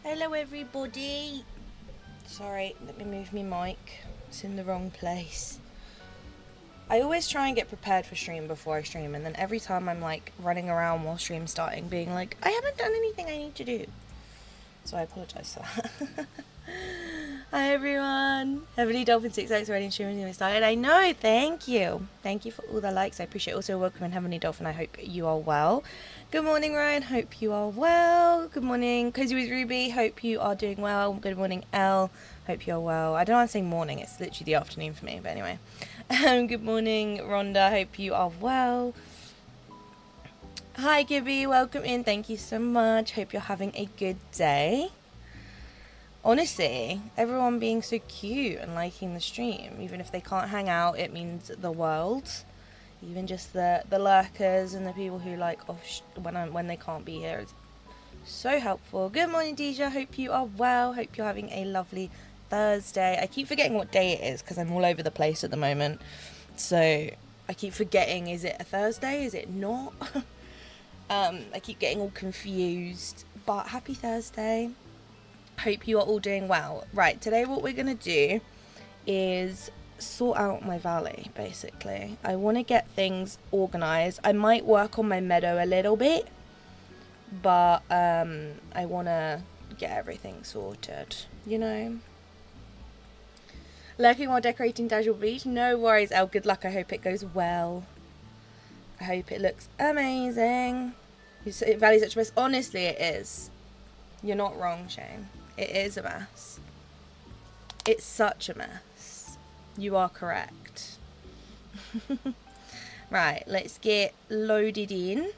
Hello everybody. Sorry, let me move my mic. It's in the wrong place. I always try and get prepared for stream before I stream, and then every time I'm like running around while stream's starting being like, I haven't done anything I need to do. So I apologise for that. Hi everyone. Heavily Dolphin 6X already streaming started. I know, thank you. Thank you for all the likes. I appreciate it. Also welcome in Heavenly Dolphin. I hope you are well. Good morning, Ryan. Hope you are well. Good morning, Cozy with Ruby. Hope you are doing well. Good morning, Elle. Hope you are well. I don't want to say morning. It's literally the afternoon for me. But anyway. Good morning, Rhonda. Hope you are well. Hi, Kibby. Welcome in. Thank you so much. Hope you're having a good day. Honestly, everyone being so cute and liking the stream. Even if they can't hang out, it means the world. Even just the lurkers and the people who like when they can't be here is so helpful. Good morning, Deja. Hope you are well. Hope you're having a lovely Thursday. I keep forgetting what day it is because I'm all over the place at the moment. So I keep forgetting, is it a Thursday? Is it not? I keep getting all confused. But happy Thursday. Hope you are all doing well. Right, today what we're going to do is sort out my valley, basically. I want to get things organised. I might work on my meadow a little bit, but I want to get everything sorted, you know. Lurking while decorating Dazzle Beach. No worries, Elle. Good luck. I hope it goes well. I hope it looks amazing. Valley's such a mess. Honestly, it is. You're not wrong, Shane. It is a mess. It's such a mess. You are correct. Right, let's get loaded in.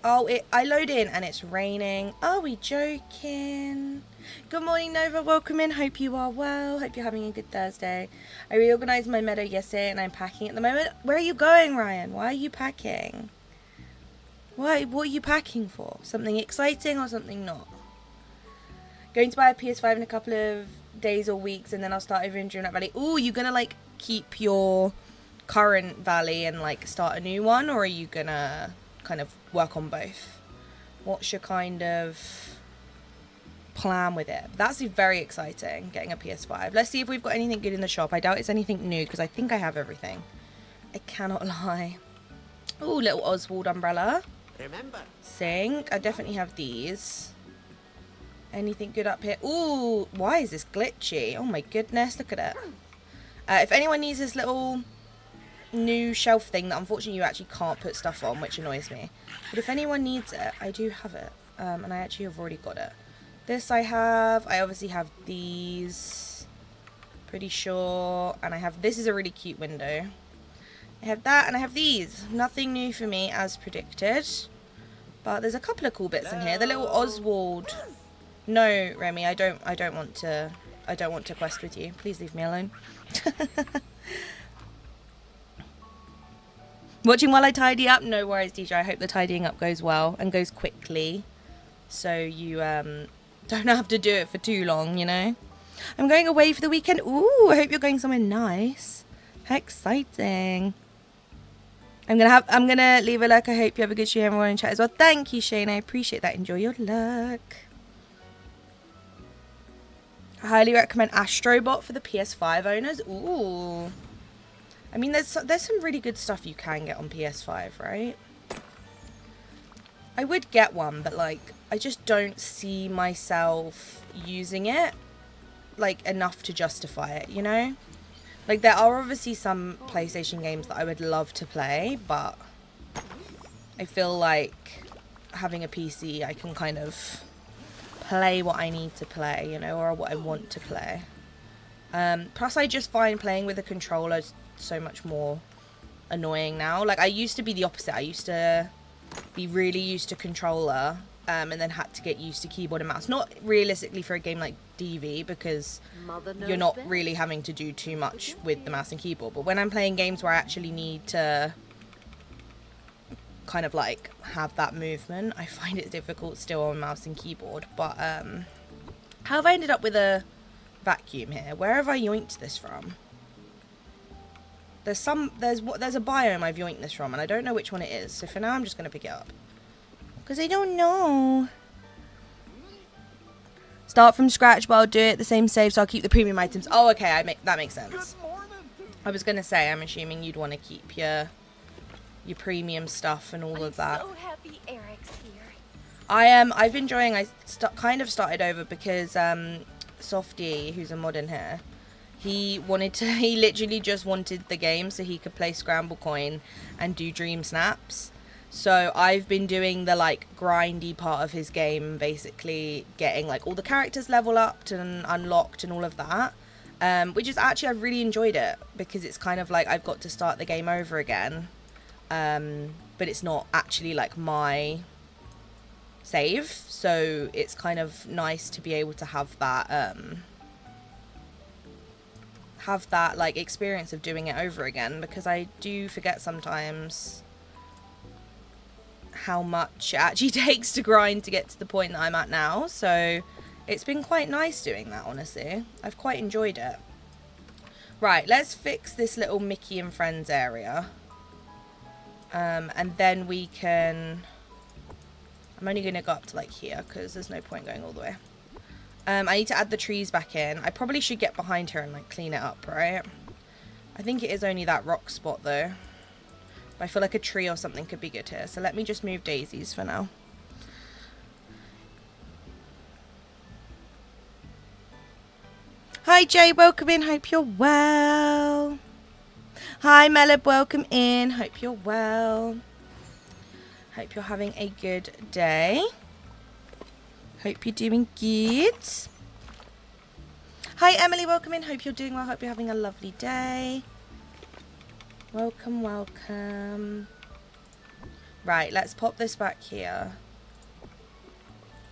Oh, I load in and it's raining. Are we joking? Good morning, Nova. Welcome in. Hope you are well. Hope you're having a good Thursday. I reorganized my meadow yesterday and I'm packing at the moment. Where are you going, Ryan? Why are you packing? What are you packing for? Something exciting or something not? Going to buy a PS5 in a couple of days or weeks and then I'll start over in Dreamlight Valley. Ooh, you gonna like keep your current valley and like start a new one, or are you gonna kind of work on both? What's your kind of plan with it? That's very exciting, getting a PS5. Let's see if we've got anything good in the shop. I doubt it's anything new because I think I have everything. I cannot lie. Ooh, little Oswald umbrella. Remember. Sink. I definitely have these. Anything good up here? Ooh, why is this glitchy? Oh my goodness, look at it. If anyone needs this little new shelf thing that unfortunately you actually can't put stuff on, which annoys me. But if anyone needs it, I do have it. And I actually have already got it. This I have. I obviously have these. Pretty sure. And I have, this is a really cute window. I have that and I have these. Nothing new for me as predicted. But there's a couple of cool bits in here. The little Oswald. No, Remy, I don't want to quest with you. Please leave me alone. Watching while I tidy up. No worries, DJ. I hope the tidying up goes well and goes quickly. So you don't have to do it for too long, you know. I'm going away for the weekend. Ooh, I hope you're going somewhere nice. How exciting. I'm gonna leave a like. I hope you have a good stream, everyone in chat as well. Thank you, Shane. I appreciate that. Enjoy your luck. I highly recommend Astrobot for the PS5 owners. Ooh. I mean, there's some really good stuff you can get on PS5, right? I would get one, but like, I just don't see myself using it like enough to justify it, you know? Like, there are obviously some PlayStation games that I would love to play, but I feel like having a PC, I can kind of play what I need to play, you know, or what I want to play. Plus, I just find playing with a controller so much more annoying now. Like, I used to be the opposite. I used to be really used to controller, and then had to get used to keyboard and mouse. Not realistically for a game like DV, because you're not really having to do too much with the mouse and keyboard. But when I'm playing games where I actually need to kind of like have that movement, I find it difficult still on mouse and keyboard. But how have I ended up with a vacuum here? Where have I yoinked this from? There's a biome I've yoinked this from, and I don't know which one it is. So for now, I'm just gonna pick it up because I don't know. Start from scratch, but I'll do it the same save, so I'll keep the premium items. Oh, okay, that makes sense. I was going to say, I'm assuming you'd want to keep your premium stuff and all of that. I'm so happy Eric's here. I've been enjoying, kind of started over because Softy, who's a mod in here, he literally just wanted the game so he could play Scramble Coin and do Dream Snaps. So I've been doing the like grindy part of his game, basically getting like all the characters level up and unlocked and all of that. Which is actually, I've really enjoyed it because it's kind of like I've got to start the game over again. But it's not actually like my save, so it's kind of nice to be able to have that like experience of doing it over again, because I do forget sometimes how much it actually takes to grind to get to the point that I'm at now. So it's been quite nice doing that, honestly. I've quite enjoyed it. Right, let's fix this little Mickey and Friends area. And then we can... I'm only going to go up to like here because there's no point going all the way. I need to add the trees back in. I probably should get behind her and like clean it up, right? I think it is only that rock spot though. But I feel like a tree or something could be good here. So let me just move daisies for now. Hi Jay, welcome in. Hope you're well. Hi Melib, welcome in. Hope you're well. Hope you're having a good day. Hope you're doing good. Hi Emily, welcome in. Hope you're doing well. Hope you're having a lovely day. Welcome, welcome. Right, let's pop this back here.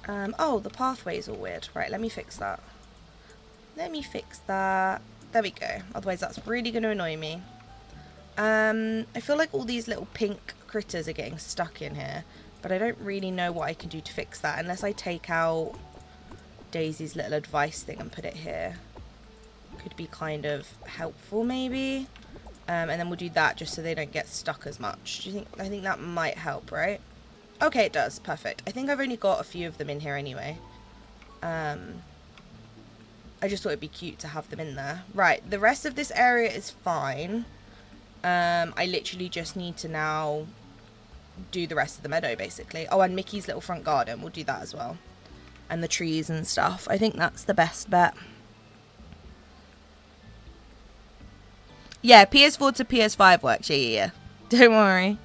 Oh, the pathway's all weird. Right, let me fix that. Let me fix that. There we go. Otherwise that's really going to annoy me. I feel like all these little pink critters are getting stuck in here, but I don't really know what I can do to fix that unless I take out Daisy's little advice thing and put it here. Could be kind of helpful maybe. And then we'll do that just so they don't get stuck as much. Do you think? I think that might help, right? Okay, it does. Perfect. I think I've only got a few of them in here anyway. I just thought it'd be cute to have them in there. Right, the rest of this area is fine. I literally just need to now do the rest of the meadow, basically. Oh, and Mickey's little front garden. We'll do that as well. And the trees and stuff. I think that's the best bet. Yeah, PS4 to PS5 works. Yeah. Don't worry.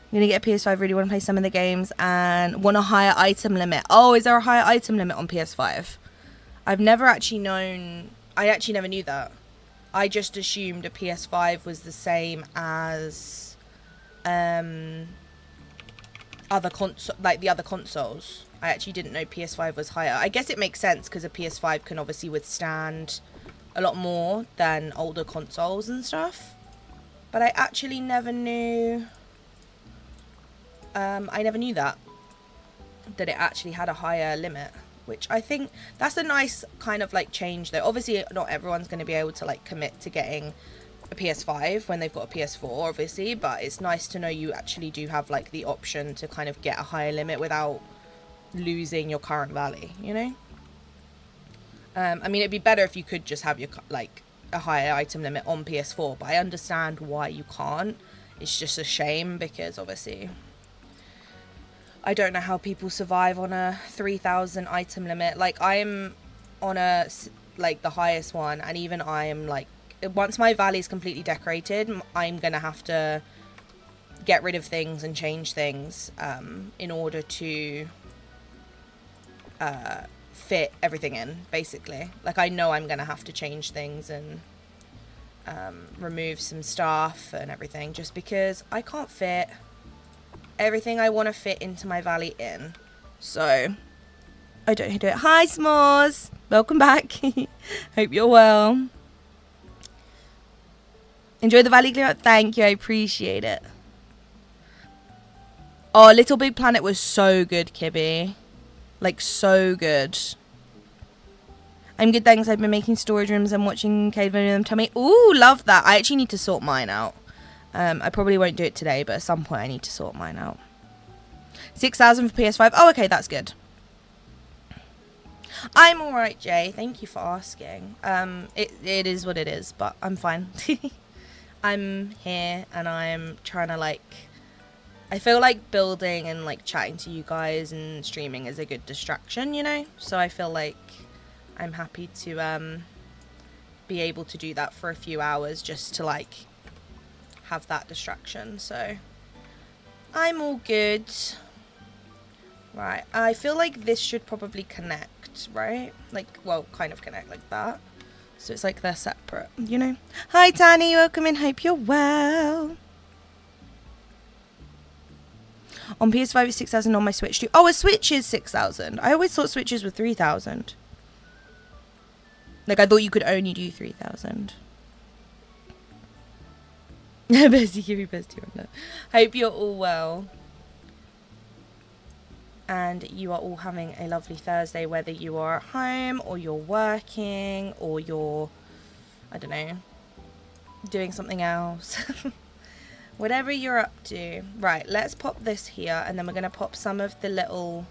I'm going to get a PS5. Really want to play some of the games and want a higher item limit. Oh, is there a higher item limit on PS5? I've never actually known... I actually never knew that. I just assumed a PS5 was the same as other the other consoles. I actually didn't know PS5 was higher. I guess it makes sense because a PS5 can obviously withstand a lot more than older consoles and stuff. But I actually never knew... I never knew that it actually had a higher limit, which I think that's a nice kind of like change though. Obviously not everyone's going to be able to like commit to getting a PS5 when they've got a PS4 obviously, but it's nice to know you actually do have like the option to kind of get a higher limit without losing your current value, you know. I mean, it'd be better if you could just have your like a higher item limit on PS4, but I understand why you can't. It's just a shame because obviously I don't know how people survive on a 3,000 item limit. Like, I'm on a, like, the highest one, and even I am, like, once my valley is completely decorated, I'm going to have to get rid of things and change things in order to fit everything in, basically. Like, I know I'm going to have to change things and remove some stuff and everything, just because I can't fit everything I want to fit into my valley in. So I don't know how to do it. Hi S'mores, welcome back. Hope you're well. Enjoy the valley clear up. Thank you, I appreciate it. Oh, Little Big Planet was so good, Kibby. Like, so good. I'm good, thanks. I've been making storage rooms and watching Cade and them tell me. Ooh, love that. I actually need to sort mine out. I probably won't do it today, but at some point I need to sort mine out. 6,000 for PS5. Oh, okay, that's good. I'm alright, Jay. Thank you for asking. It is what it is, but I'm fine. I'm here and I'm trying to, like, I feel like building and, like, chatting to you guys and streaming is a good distraction, you know? So I feel like I'm happy to be able to do that for a few hours just to, like, have that distraction. So I'm all good. Right, I feel like this should probably connect, right? Like, well, kind of connect like that. So it's like they're separate, you know? Hi, Tani, welcome in. Hope you're well. On PS5 it's 6,000, on my Switch too. Oh, a Switch is 6,000. I always thought Switches were 3,000. Like, I thought you could only do 3,000. Bestie, give me bestie on that. Hope you're all well. And you are all having a lovely Thursday, whether you are at home or you're working or you're, I don't know, doing something else. Whatever you're up to. Right, let's pop this here, and then we're going to pop some of the little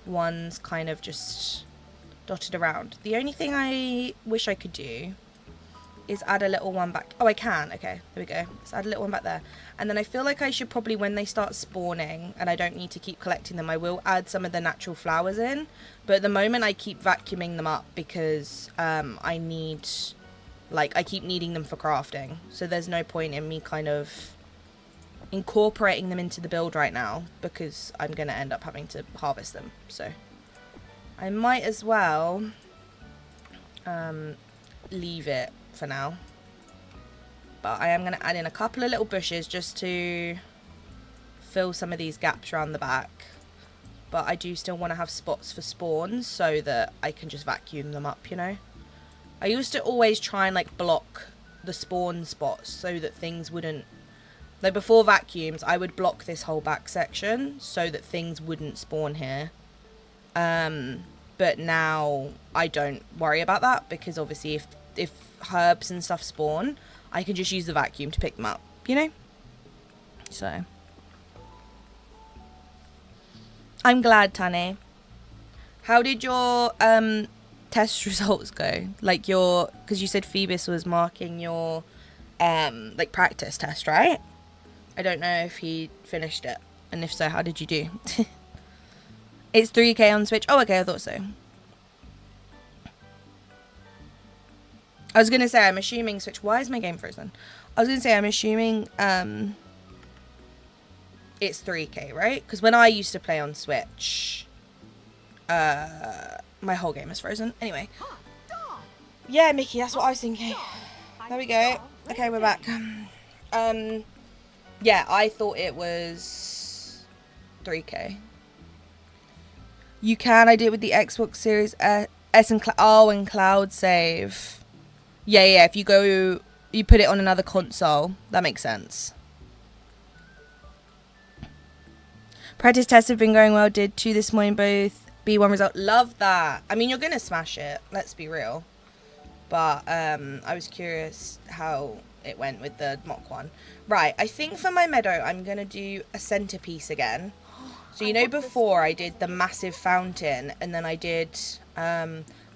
ones kind of just dotted around. The only thing I wish I could do is add a little one back. Oh, I can. Okay, there we go. Let's add a little one back there. And then I feel like I should probably, when they start spawning and I don't need to keep collecting them, I will add some of the natural flowers in. But at the moment I keep vacuuming them up because I need, like, I keep needing them for crafting. So there's no point in me kind of incorporating them into the build right now because I'm going to end up having to harvest them. So I might as well leave it for now. But I am going to add in a couple of little bushes just to fill some of these gaps around the back. But I do still want to have spots for spawns so that I can just vacuum them up, you know. I used to always try and, like, block the spawn spots so that things wouldn't, like, before vacuums I would block this whole back section so that things wouldn't spawn here. But now I don't worry about that because obviously if herbs and stuff spawn, I can just use the vacuum to pick them up, you know? So I'm glad, Tane. How did your test results go? Like your, because you said Phoebus was marking your like practice test, right? I don't know if he finished it, and if so, how did you do? It's 3K on Switch. Oh, okay, I thought so. I was going to say, I'm assuming Switch... Why is my game frozen? I was going to say, I'm assuming it's 3K, right? Because when I used to play on Switch, my whole game is frozen. Anyway. Yeah, Mickey, that's what I was thinking. There we go. Okay, we're back. Yeah, I thought it was 3K. You can. I did it with the Xbox Series S and and Cloud Save. Yeah, if you go, you put it on another console. That makes sense. Practice tests have been going well. Did 2 this morning, both B1 result. Love that. I mean, you're going to smash it. Let's be real. But I was curious how it went with the mock one. Right, I think for my Meadow, I'm going to do a centerpiece again. So, you know, before I did the massive fountain and then I did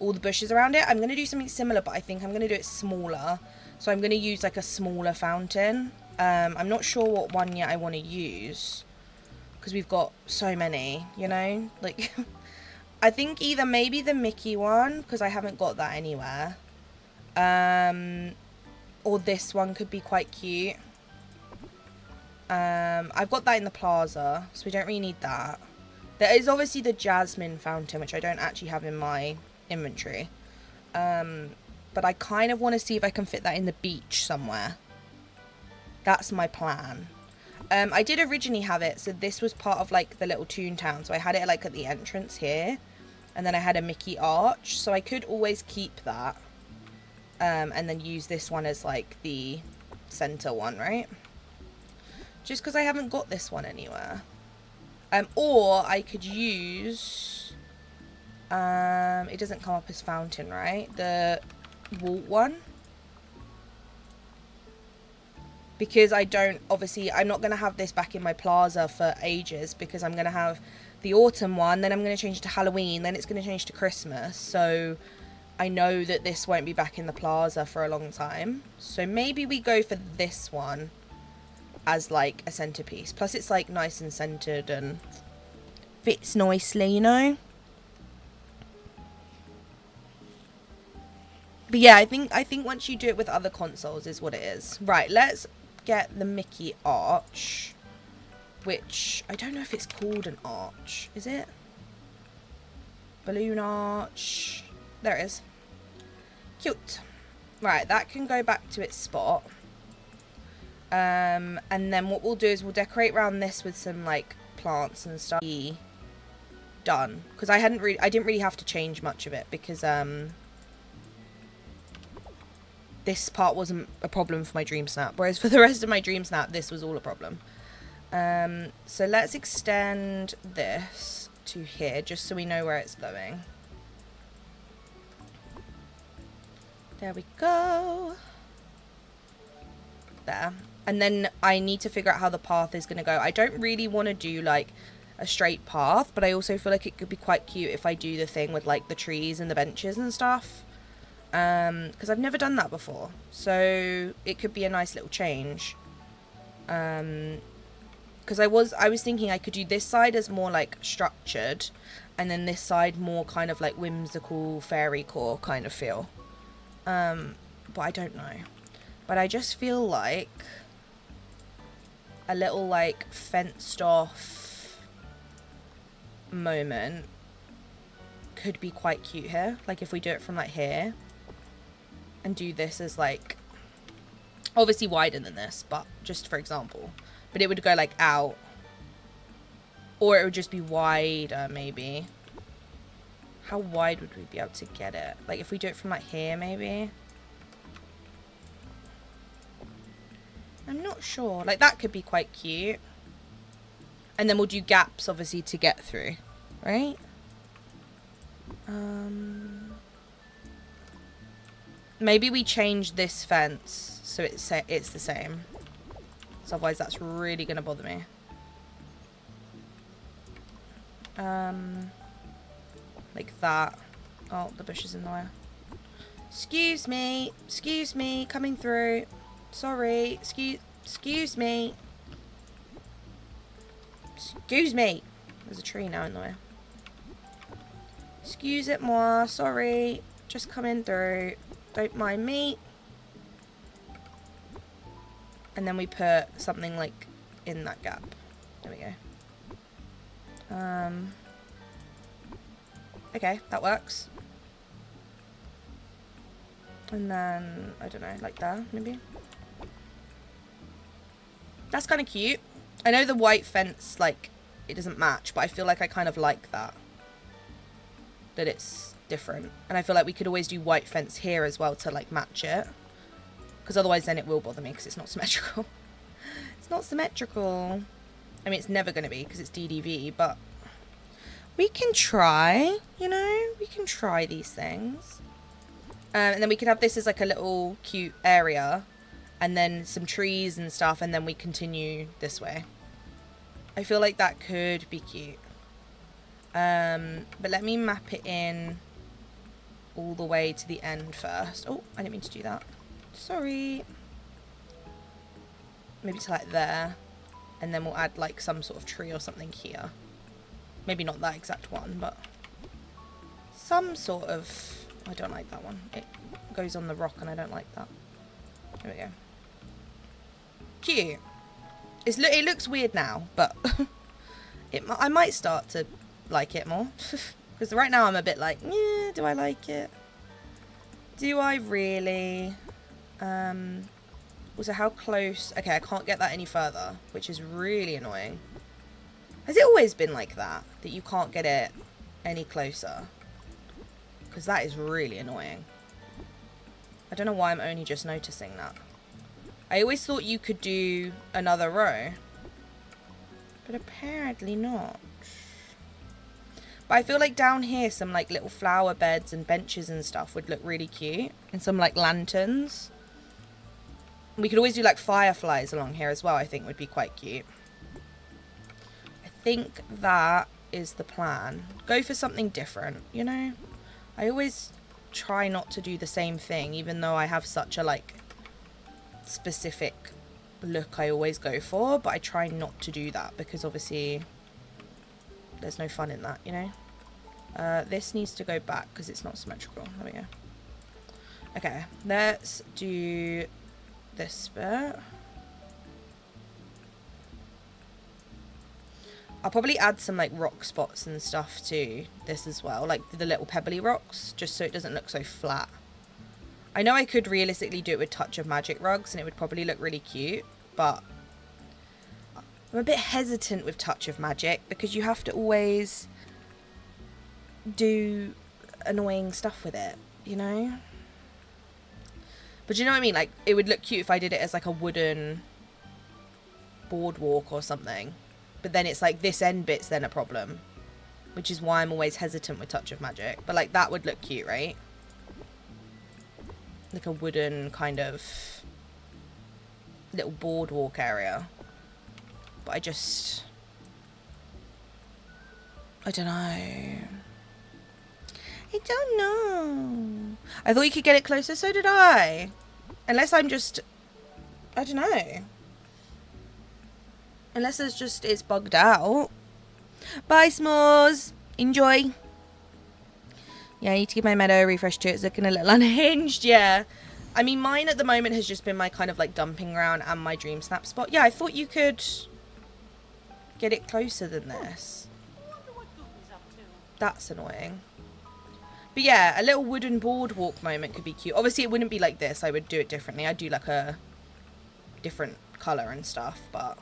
all the bushes around it. I'm going to do something similar, but I think I'm going to do it smaller. So I'm going to use like a smaller fountain. I'm not sure what one yet I want to use because we've got so many, you know? Like, I think either maybe the Mickey one because I haven't got that anywhere. Or this one could be quite cute. I've got that in the plaza, so we don't really need that. There is obviously the jasmine fountain, which I don't actually have in my inventory. But I kind of want to see if I can fit that in the beach somewhere. That's my plan. I did originally have it, so this was part of like the little Toontown. So I had it like at the entrance here. And then I had a Mickey arch, so I could always keep that. And then use this one as like the center one, right? Just because I haven't got this one anywhere. Or I could use... it doesn't come up as fountain, right? The Walt one. because I don't, obviously, I'm not going to have this back in my plaza for ages, because I'm going to have the autumn one, then I'm going to change to Halloween, then it's going to change to Christmas. So I know that this won't be back in the plaza for a long time. So maybe we go for this one as like a centerpiece. Plus it's like nice and centered and fits nicely, you know? But yeah, I think once you do it with other consoles is what it is. Right, let's get the Mickey arch, which I don't know if it's called an arch. Is it? Balloon arch. There it is. Cute. Right, that can go back to its spot. And then what we'll do is we'll decorate around this with some like plants and stuff. Done. Because I didn't really have to change much of it, because this part wasn't a problem for my dream snap, whereas for the rest of my dream snap this was all a problem. So let's extend this to here just so we know where it's going. There we go. There. And then I need to figure out how the path is going to go. I don't really want to do like a straight path, but I also feel like it could be quite cute if I do the thing with like the trees and the benches and stuff. Because I've never done that before, so it could be a nice little change. Because I was thinking I could do this side as more like structured, and then this side more kind of like whimsical fairy core kind of feel. But I don't know. But I just feel like a little like fenced off moment could be quite cute here. Like if we do it from like here and do this as like, obviously wider than this, but just for example, but it would go like out, or it would just be wider maybe. How wide would we be able to get it? Like if we do it from like here maybe. I'm not sure. Like that could be quite cute. And then we'll do gaps obviously to get through, right? Maybe we change this fence so it's the same. So otherwise that's really gonna bother me. Like that. Oh, the bush is in the way. Excuse me, coming through. Sorry, excuse me. Excuse me. There's a tree now in the way. Excuse it moi, sorry. Just coming through. Don't mind me. And then we put something like in that gap. There we go. Okay, that works. And then, I don't know, like there, maybe. That's kind of cute. I know the white fence, like, it doesn't match, but I feel like I kind of like that. That it's different. And I feel like we could always do white fence here as well to, like, match it. Because otherwise then it will bother me because it's not symmetrical. It's not symmetrical. I mean, it's never going to be because it's DDV, but we can try, you know? We can try these things. And then we could have this as, like, a little cute area. And then some trees and stuff, and then we continue this way. I feel like that could be cute. But let me map it in all the way to the end first. Oh, I didn't mean to do that. Sorry. Maybe to like there. And then we'll add like some sort of tree or something here. Maybe not that exact one, but some sort of... I don't like that one. It goes on the rock and I don't like that. There we go. Cute. It looks weird now, but I might start to like it more. Because right now I'm a bit like, yeah, do I like it? Do I really? Also, how close? Okay, I can't get that any further, which is really annoying. Has it always been like that? That you can't get it any closer? Because that is really annoying. I don't know why I'm only just noticing that. I always thought you could do another row. But apparently not. But I feel like down here some like little flower beds and benches and stuff would look really cute. And some like lanterns. We could always do like fireflies along here as well. I think would be quite cute. I think that is the plan. Go for something different, you know? I always try not to do the same thing, even though I have such a like specific look I always go for, but I try not to do that because obviously there's no fun in that, you know? This needs to go back because it's not symmetrical. There we go. Okay, let's do this bit. I'll probably add some like rock spots and stuff to this as well, like the little pebbly rocks, just so it doesn't look so flat. I know I could realistically do it with Touch of Magic rugs and it would probably look really cute, but I'm a bit hesitant with Touch of Magic because you have to always do annoying stuff with it, you know? But you know what I mean? Like, it would look cute if I did it as like a wooden boardwalk or something. But then it's like this end bit's then a problem, which is why I'm always hesitant with Touch of Magic. But like that would look cute, right? Like a wooden kind of little boardwalk area. But I don't know. I don't know. I thought you could get it closer, so did I. Unless I'm just, I don't know. Unless it's bugged out. Bye, s'mores. Enjoy. Yeah, I need to give my Meadow a refresh too. It's looking a little unhinged, yeah. I mean, mine at the moment has just been my kind of like dumping ground and my dream snap spot. Yeah, I thought you could get it closer than this. That's annoying. But yeah, a little wooden boardwalk moment could be cute. Obviously, it wouldn't be like this. I would do it differently. I'd do like a different colour and stuff, but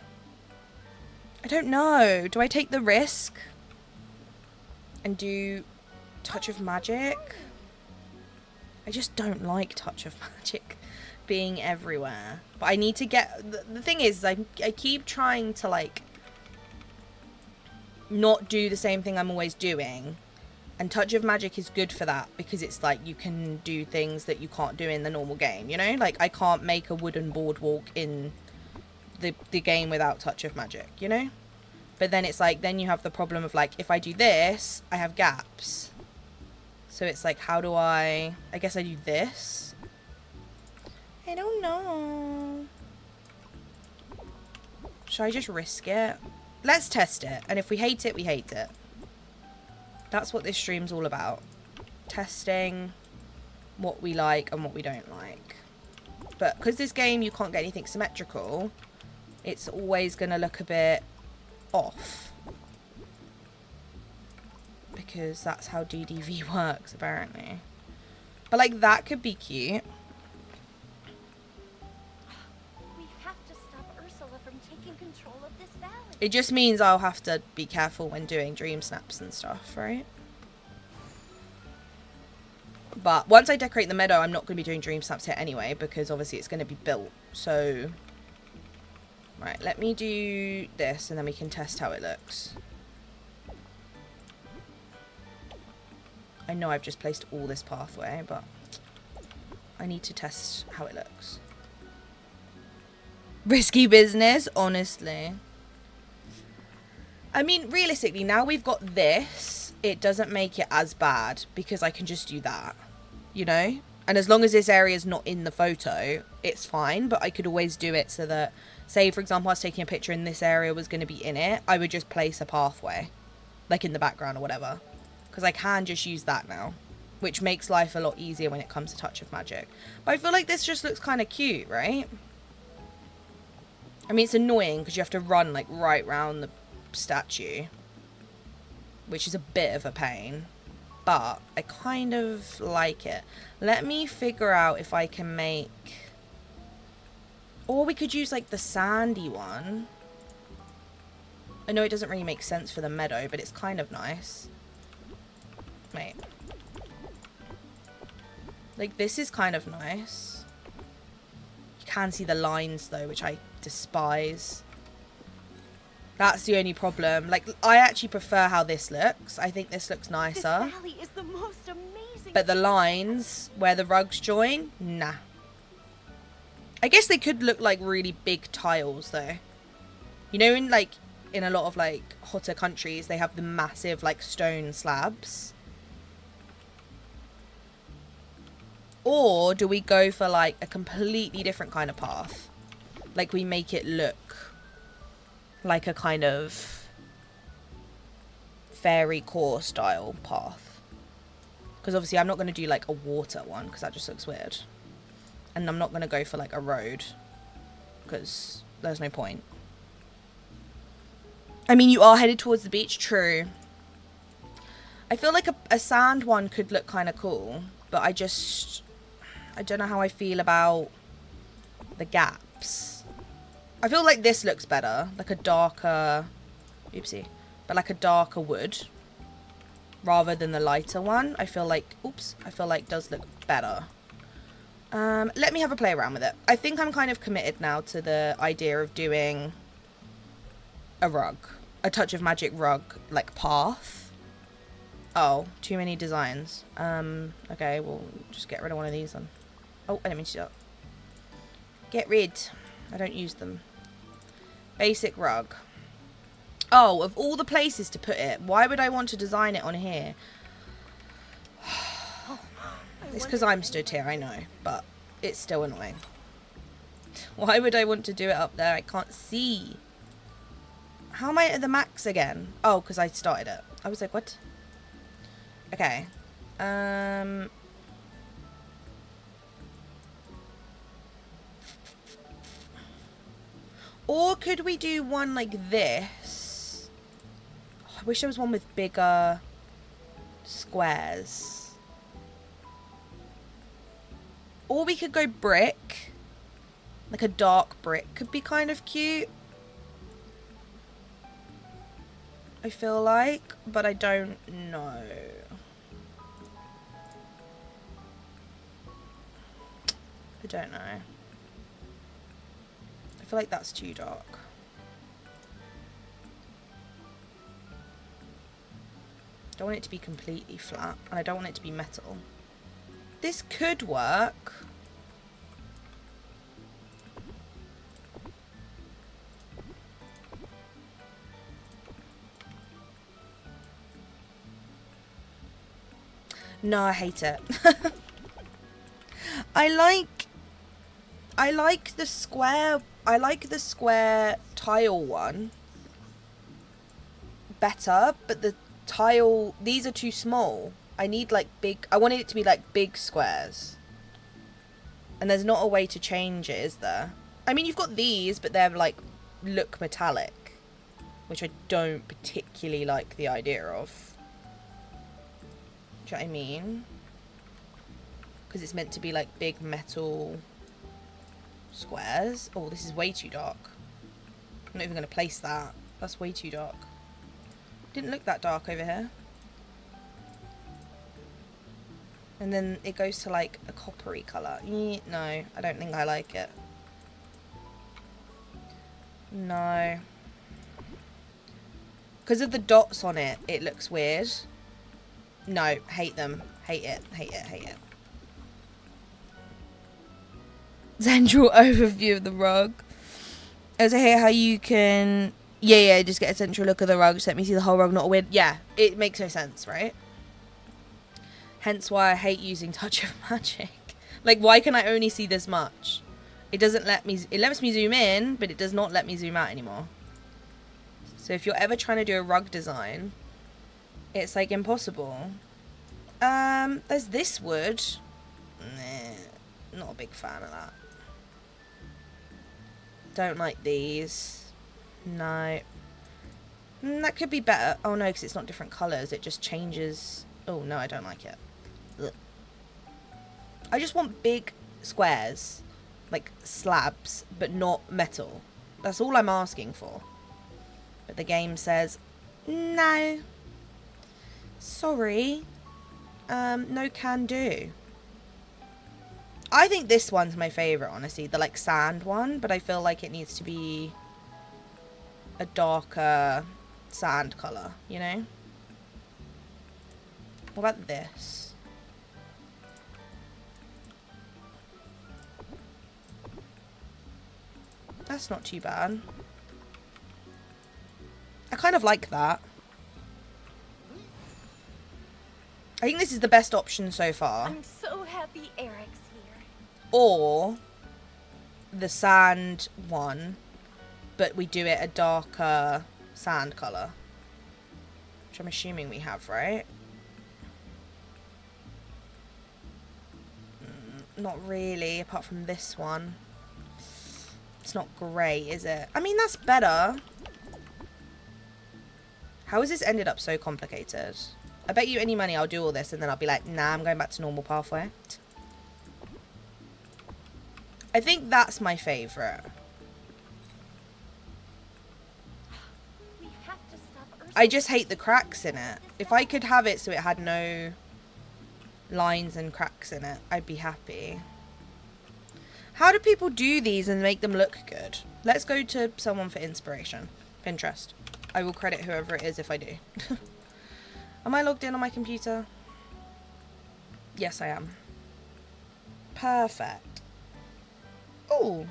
I don't know. Do I take the risk and do Touch of Magic? I just don't like Touch of Magic being everywhere. But I need to get... The thing is, I keep trying to, like, not do the same thing I'm always doing. And Touch of Magic is good for that because it's like you can do things that you can't do in the normal game, you know? Like, I can't make a wooden boardwalk in the game without Touch of Magic, you know? But then it's like, then you have the problem of like, if I do this, I have gaps. So it's like, how do I guess I do this. I don't know. Should I just risk it? Let's test it. And if we hate it, we hate it. That's what this stream's all about. Testing what we like and what we don't like. But because this game, you can't get anything symmetrical, it's always going to look a bit off. Because that's how DDV works, apparently. But, like, that could be cute. We have to stop Ursula from taking control of this valley. It just means I'll have to be careful when doing dream snaps and stuff, right? But once I decorate the meadow, I'm not going to be doing dream snaps here anyway, because obviously it's going to be built. So, right, let me do this and then we can test how it looks. I know I've just placed all this pathway, but I need to test how it looks. Risky business, honestly. I mean, realistically, now we've got this, it doesn't make it as bad because I can just do that, you know? And as long as this area is not in the photo, it's fine, but I could always do it so that, say, for example, I was taking a picture and this area was going to be in it, I would just place a pathway, like in the background or whatever. Because I can just use that now, which makes life a lot easier when it comes to Touch of Magic. But I feel like this just looks kind of cute, right? I mean, it's annoying because you have to run, like, right round the statue, which is a bit of a pain, but I kind of like it. Let me figure out if I can make... Or we could use, like, the sandy one. I know it doesn't really make sense for the meadow, but it's kind of nice. Wait. Like, this is kind of nice. You can see the lines, though, which I despise. That's the only problem. Like, I actually prefer how this looks. I think this looks nicer. This valley is the most amazing. But the lines where the rugs join, nah. I guess they could look like really big tiles though. You know, in a lot of like hotter countries, they have the massive like stone slabs. Or do we go for like a completely different kind of path? Like we make it look like a kind of fairy core style path. Because obviously I'm not going to do like a water one because that just looks weird. And I'm not going to go for like a road because there's no point. I mean, you are headed towards the beach, true. I feel like a sand one could look kind of cool, but I don't know how I feel about the gaps. I feel like this looks better, like a darker, oopsie, but like a darker wood rather than the lighter one. I feel like does look better. Let me have a play around with it. I think I'm kind of committed now to the idea of doing a rug, a touch of magic rug, like path. Oh, too many designs. Okay, we'll just get rid of one of these then. Oh, I didn't mean to do that. Get rid. I don't use them. Basic rug. Oh, of all the places to put it, why would I want to design it on here? It's because I'm stood here, I know, but it's still annoying. Why would I want to do it up there? I can't see. How am I at the max again? Oh, because I started it. I was like, what? Okay. Or could we do one like this? Oh, I wish there was one with bigger squares. Or we could go brick. Like a dark brick could be kind of cute. I feel like, but I don't know. I don't know. I feel like that's too dark. I don't want it to be completely flat, and I don't want it to be metal. This could work. No, I hate it. I like the square tile one better, but the tile, these are too small. I need like big, I wanted it to be like big squares. And there's not a way to change it, is there? I mean, you've got these, but they're like, look metallic, which I don't particularly like the idea of. Do you know what I mean? Because it's meant to be like big metal squares. Oh, this is way too dark. I'm not even going to place that. That's way too dark. Didn't look that dark over here. And then it goes to like a coppery colour. No, I don't think I like it. No. Because of the dots on it, it looks weird. No, hate them. Hate it, hate it, hate it. Central overview of the rug. As I hear how you can... Yeah, just get a central look of the rug. Just let me see the whole rug, not a weird... Yeah, it makes no sense, right? Hence why I hate using Touch of Magic. Like, why can I only see this much? It doesn't let me... It lets me zoom in, but it does not let me zoom out anymore. So if you're ever trying to do a rug design, it's, like, impossible. There's this wood. Nah, not a big fan of that. Don't like these. No. That could be better. Oh, no, because it's not different colours. It just changes... Oh, no, I don't like it. Ugh. I just want big squares. Like, slabs, but not metal. That's all I'm asking for. But the game says, no. Sorry. No can do. I think this one's my favourite, honestly. The, like, sand one. But I feel like it needs to be a darker sand colour, you know? What about this? That's not too bad. I kind of like that. I think this is the best option so far. I'm so happy Eric's here. Or the sand one, but we do it a darker sand colour. Which I'm assuming we have, right? Not really, apart from this one. It's not great, is it? I mean, that's better. How has this ended up so complicated? I bet you any money I'll do all this and then I'll be like, nah, I'm going back to normal pathway. I think that's my favourite. We have to stop Ursula. I just hate the cracks in it. If I could have it so it had no lines and cracks in it, I'd be happy. How do people do these and make them look good? Let's go to someone for inspiration. Pinterest. I will credit whoever it is if I do. Am I logged in on my computer? Yes, I am. Perfect. Oh.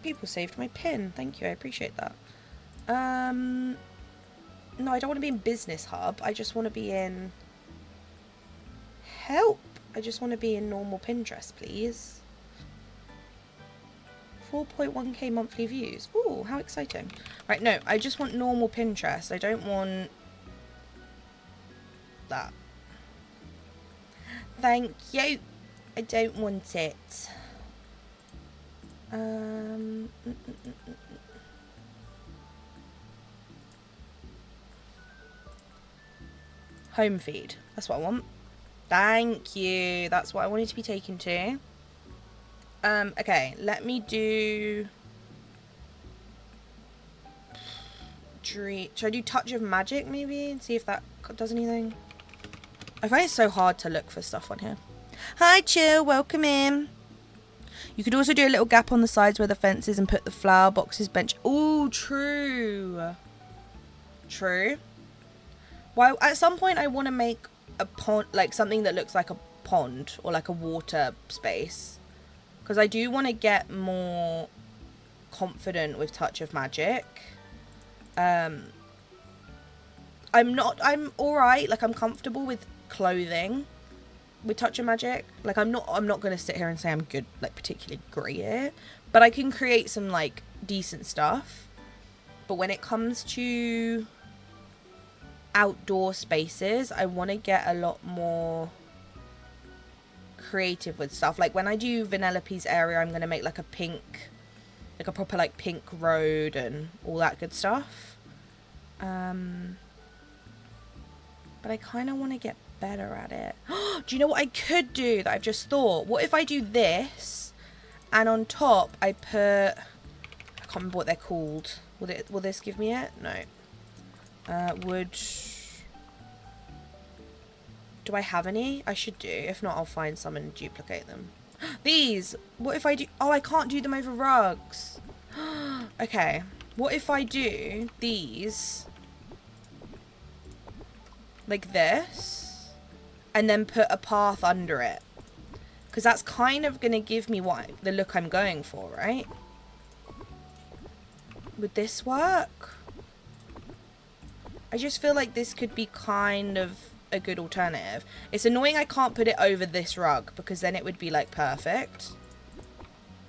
People saved my pin. Thank you. I appreciate that. No, I don't want to be in Business Hub. I just want to be in... Help. I just want to be in normal Pinterest, please. 4.1k monthly views. Ooh, how exciting. Right, no, I just want normal Pinterest. I don't want that. Thank you. I don't want it. Home feed. That's what I want. Thank you. That's what I wanted to be taken to. Okay, let me do... Should I do Touch of Magic, maybe? And see if that does anything? I find it so hard to look for stuff on here. Hi, Chill. Welcome in. You could also do a little gap on the sides where the fence is and put the flower boxes bench. Oh, true. True. Well, at some point, I want to make a pond, like something that looks like a pond or like a water space. Because I do want to get more confident with Touch of Magic. I'm alright, like I'm comfortable with clothing with Touch of Magic. Like I'm not going to sit here and say I'm good, like particularly great at it. But I can create some like decent stuff. But when it comes to outdoor spaces, I want to get a lot more creative with stuff. Like when I do Vanellope's area, I'm going to make like a pink, like a proper like pink road and all that good stuff. But I kind of want to get better at it. Do you know what I could do that I've just thought? What if I do this and on top I put, I can't remember what they're called. Will this give me it? No. Do I have any? I should do. If not, I'll find some and duplicate them. These! What if I do... Oh, I can't do them over rugs. Okay. What if I do these... like this? And then put a path under it. Because that's kind of going to give me the look I'm going for, right? Would this work? I just feel like this could be kind of a good alternative. It's annoying I can't put it over this rug because then it would be like perfect.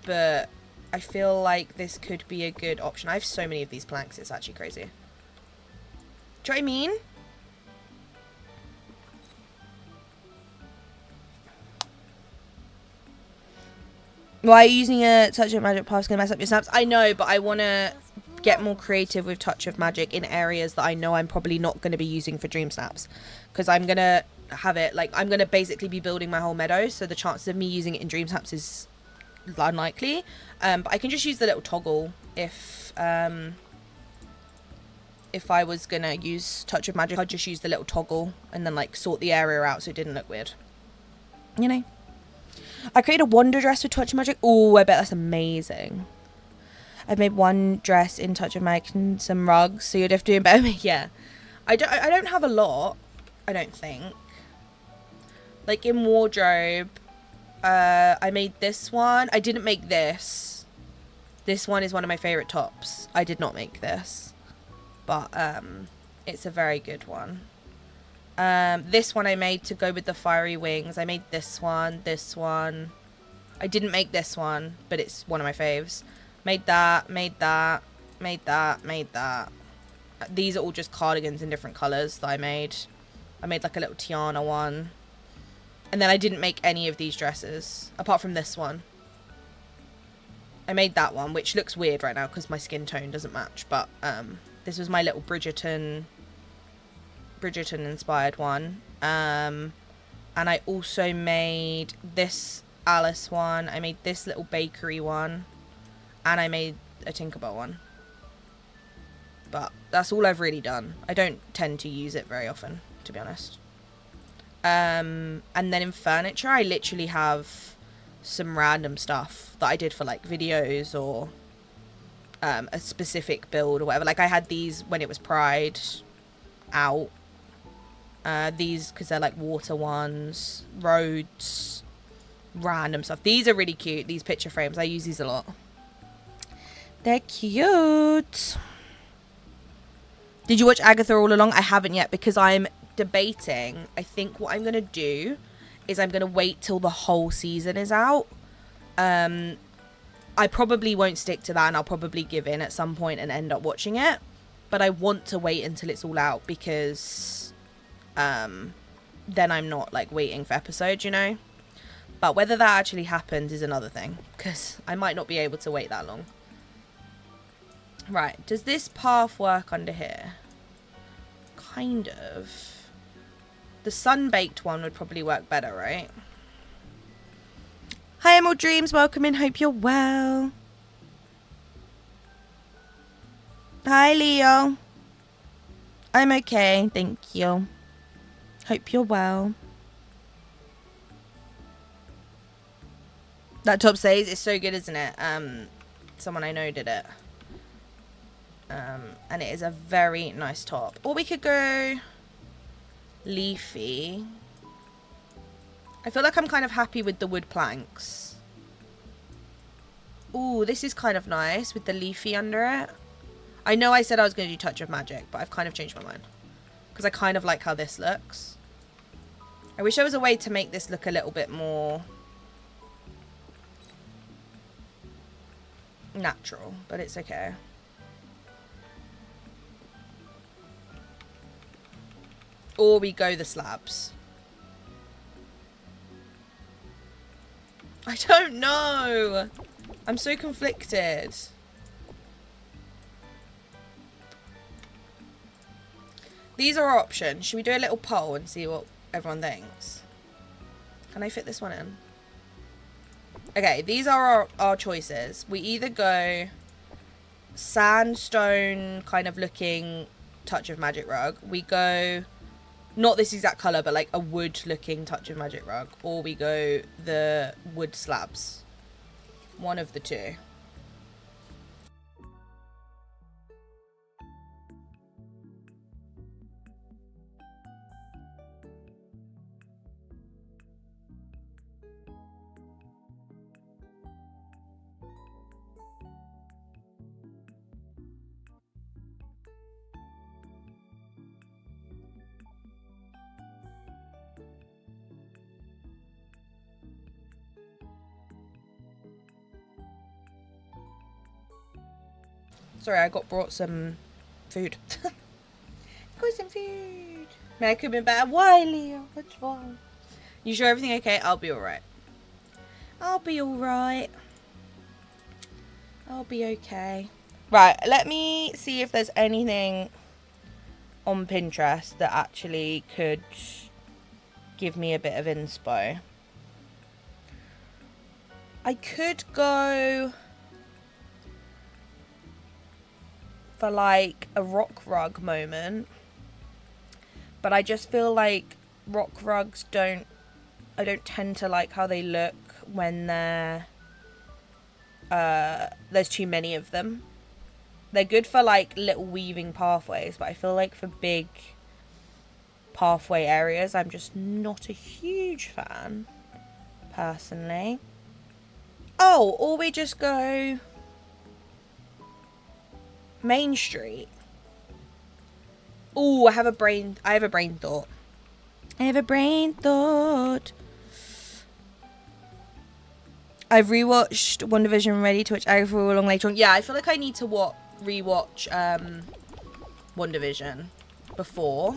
But I feel like this could be a good option. I have so many of these planks, it's actually crazy. Do you know what I mean? Why are you using a Touch of Magic pass gonna mess up your snaps? I know, but I want to get more creative with Touch of Magic in areas that I know I'm probably not going to be using for dream snaps. Because I'm going to have it, like, I'm going to basically be building my whole meadow, so the chances of me using it in dream snaps is unlikely. But I can just use the little toggle if I was going to use Touch of Magic. I'd just use the little toggle and then, like, sort the area out so it didn't look weird. You know? I created a wonder dress with Touch of Magic. Oh, I bet that's amazing. I've made one dress in Touch of Magic and some rugs, so you're definitely doing better. Yeah. I don't have a lot, I don't think. Like in wardrobe, I made this one. I didn't make this. This one is one of my favourite tops. I did not make this, but it's a very good one. This one I made to go with the fiery wings. I made this one. I didn't make this one, but it's one of my faves. Made that. These are all just cardigans in different colours that I made. I made like a little Tiana one. And then I didn't make any of these dresses, apart from this one. I made that one, which looks weird right now because my skin tone doesn't match. But this was my little Bridgerton inspired one. And I also made this Alice one. I made this little bakery one. And I made a Tinkerbell one. But that's all I've really done. I don't tend to use it very often, to be honest. And then in furniture, I literally have some random stuff that I did for like videos or a specific build or whatever. Like I had these when it was Pride out. These because they're like water ones, roads, random stuff. These are really cute, these picture frames. I use these a lot. They're cute. Did you watch Agatha all along? I haven't yet because I'm debating. I think what I'm going to do is I'm going to wait till the whole season is out. I probably won't stick to that and I'll probably give in at some point and end up watching it. But I want to wait until it's all out because then I'm not like waiting for episodes, you know. But whether that actually happens is another thing because I might not be able to wait that long. Right, does this path work under here? Kind of. The sun-baked one would probably work better, right? Hi, Emerald Dreams. Welcome in. Hope you're well. Hi, Leo. I'm okay. Thank you. Hope you're well. That top says it's so good, isn't it? Someone I know did it. And it is a very nice top. Or we could go leafy. I feel like I'm kind of happy with the wood planks. Ooh, this is kind of nice with the leafy under it. I know I said I was going to do Touch of Magic, but I've kind of changed my mind. Because I kind of like how this looks. I wish there was a way to make this look a little bit more natural, but it's okay. Or we go the slabs. I don't know. I'm so conflicted. These are our options. Should we do a little poll and see what everyone thinks? Can I fit this one in? Okay, these are our choices. We either go sandstone kind of looking Touch of Magic rug. We go... not this exact colour, but like a wood looking Touch of Magic rug. Or we go the wood slabs. One of the two. Sorry, I got brought some food. Got some food. Man, I could have been better. Why, Leo? What's wrong? You sure everything okay? I'll be alright. I'll be alright. I'll be okay. Right, let me see if there's anything on Pinterest that actually could give me a bit of inspo. I could go for like a rock rug moment, but I just feel like rock rugs I don't tend to like how they look when there's too many of them. They're good for like little weaving pathways, but I feel like for big pathway areas I'm just not a huge fan personally. Oh, or we just go Main Street. Oh, I have a brain thought. I have a brain thought. I've rewatched WandaVision, ready to watch Agatha all along later on. Yeah, I feel like I need to rewatch WandaVision before.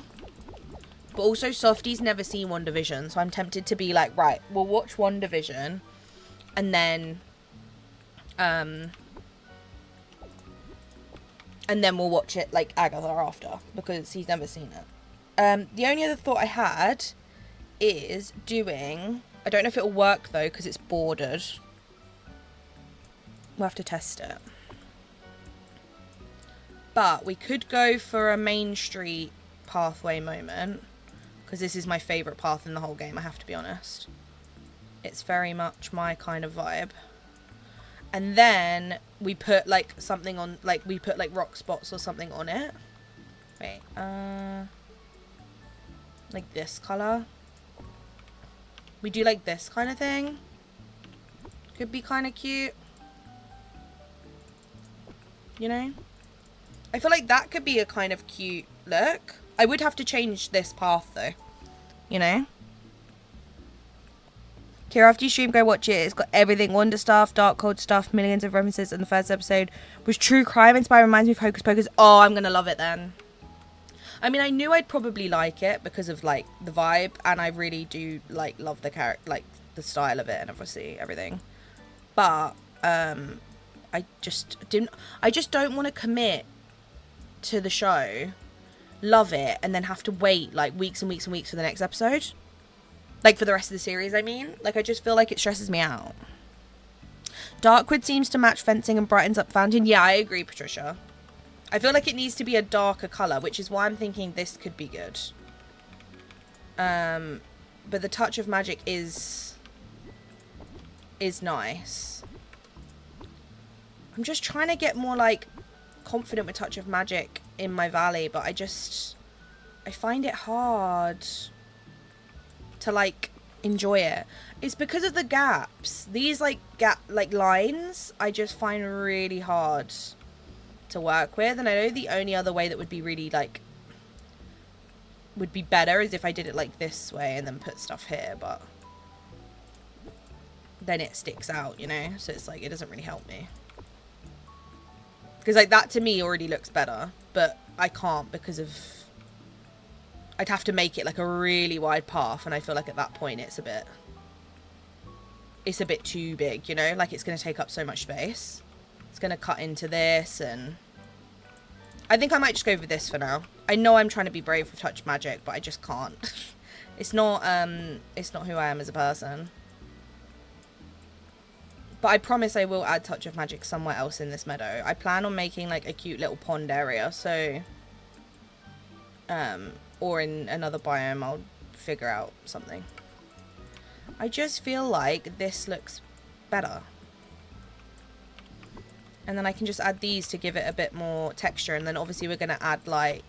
But also, Softy's never seen WandaVision, so I'm tempted to be like, right, we'll watch WandaVision, and then we'll watch it, like, Agatha after, because he's never seen it. The only other thought I had is doing... I don't know if it'll work, though, because it's bordered. We'll have to test it. But we could go for a Main Street pathway moment, because this is my favourite path in the whole game, I have to be honest. It's very much my kind of vibe. And then we put, like, something on, like, we put, like, rock spots or something on it. Wait, like this colour. We do, like, this kind of thing. Could be kind of cute. You know? I feel like that could be a kind of cute look. I would have to change this path, though. You know? Kira, after you stream, go watch it. It's got everything. Wonder stuff, dark, cold stuff, millions of references. And the first episode was true crime inspired. Reminds me of Hocus Pocus. Oh, I'm going to love it then. I mean, I knew I'd probably like it because of, like, the vibe. And I really do, like, love the character, like, the style of it and obviously everything. But, I just don't want to commit to the show, love it, and then have to wait, like, weeks and weeks and weeks for the next episode. Like, for the rest of the series, I mean. Like, I just feel like it stresses me out. Darkwood seems to match fencing and brightens up fountain. Yeah, I agree, Patricia. I feel like it needs to be a darker colour, which is why I'm thinking this could be good. But the touch of magic is nice. I'm just trying to get more, like, confident with touch of magic in my valley, but I find it hard to, like, enjoy it. It's because of the gaps. These, like, lines I just find really hard to work with, and I know the only other way that would be really, like, would be better is if I did it, like, this way and then put stuff here, but then it sticks out, you know? So it's like, it doesn't really help me. Because, like, that to me already looks better, but I can't because of... I'd have to make it, like, a really wide path, and I feel like at that point it's a bit too big, you know? Like, it's going to take up so much space. It's going to cut into this, and... I think I might just go with this for now. I know I'm trying to be brave with touch magic, but I just can't. It's not who I am as a person. But I promise I will add touch of magic somewhere else in this meadow. I plan on making, like, a cute little pond area, so... or in another biome, I'll figure out something. I just feel like this looks better. And then I can just add these to give it a bit more texture. And then obviously we're going to add, like,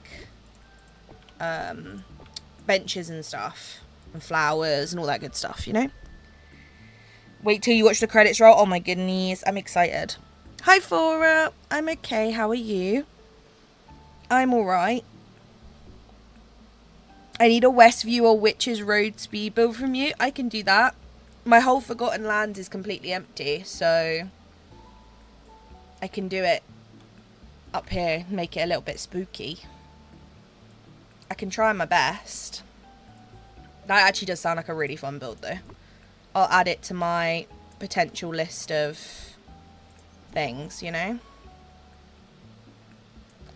benches and stuff. And flowers and all that good stuff, you know? Wait till you watch the credits roll. Oh my goodness, I'm excited. Hi, Fora. I'm okay. How are you? I'm alright. I need a Westview or Witch's Road speed build from you. I can do that. My whole Forgotten Lands is completely empty, so I can do it up here, make it a little bit spooky. I can try my best. That actually does sound like a really fun build, though. I'll add it to my potential list of things, you know?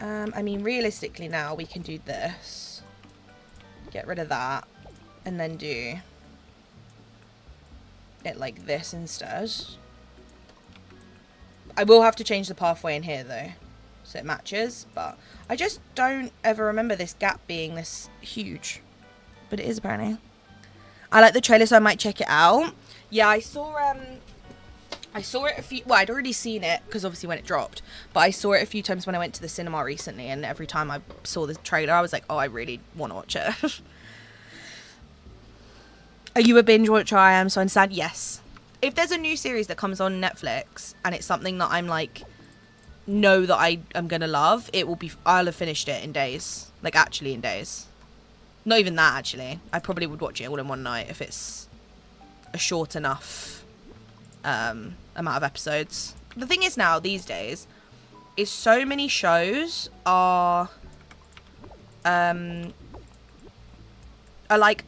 I mean, realistically now, we can do this. Get rid of that. And then do it like this instead. I will have to change the pathway in here, though, so it matches. But I just don't ever remember this gap being this huge. But it is, apparently. I like the trailer, so I might check it out. Yeah, I saw it a few... Well, I'd already seen it, because obviously when it dropped. But I saw it a few times when I went to the cinema recently, and every time I saw the trailer, I was like, oh, I really want to watch it. Are you a binge watcher? I am, so I understand. Yes. If there's a new series that comes on Netflix, and it's something that I'm, like, know that I am gonna love, I'll have finished it in days. Like, actually in days. Not even that, actually. I probably would watch it all in one night if it's a short enough amount of episodes. The thing is now, these days, is so many shows are like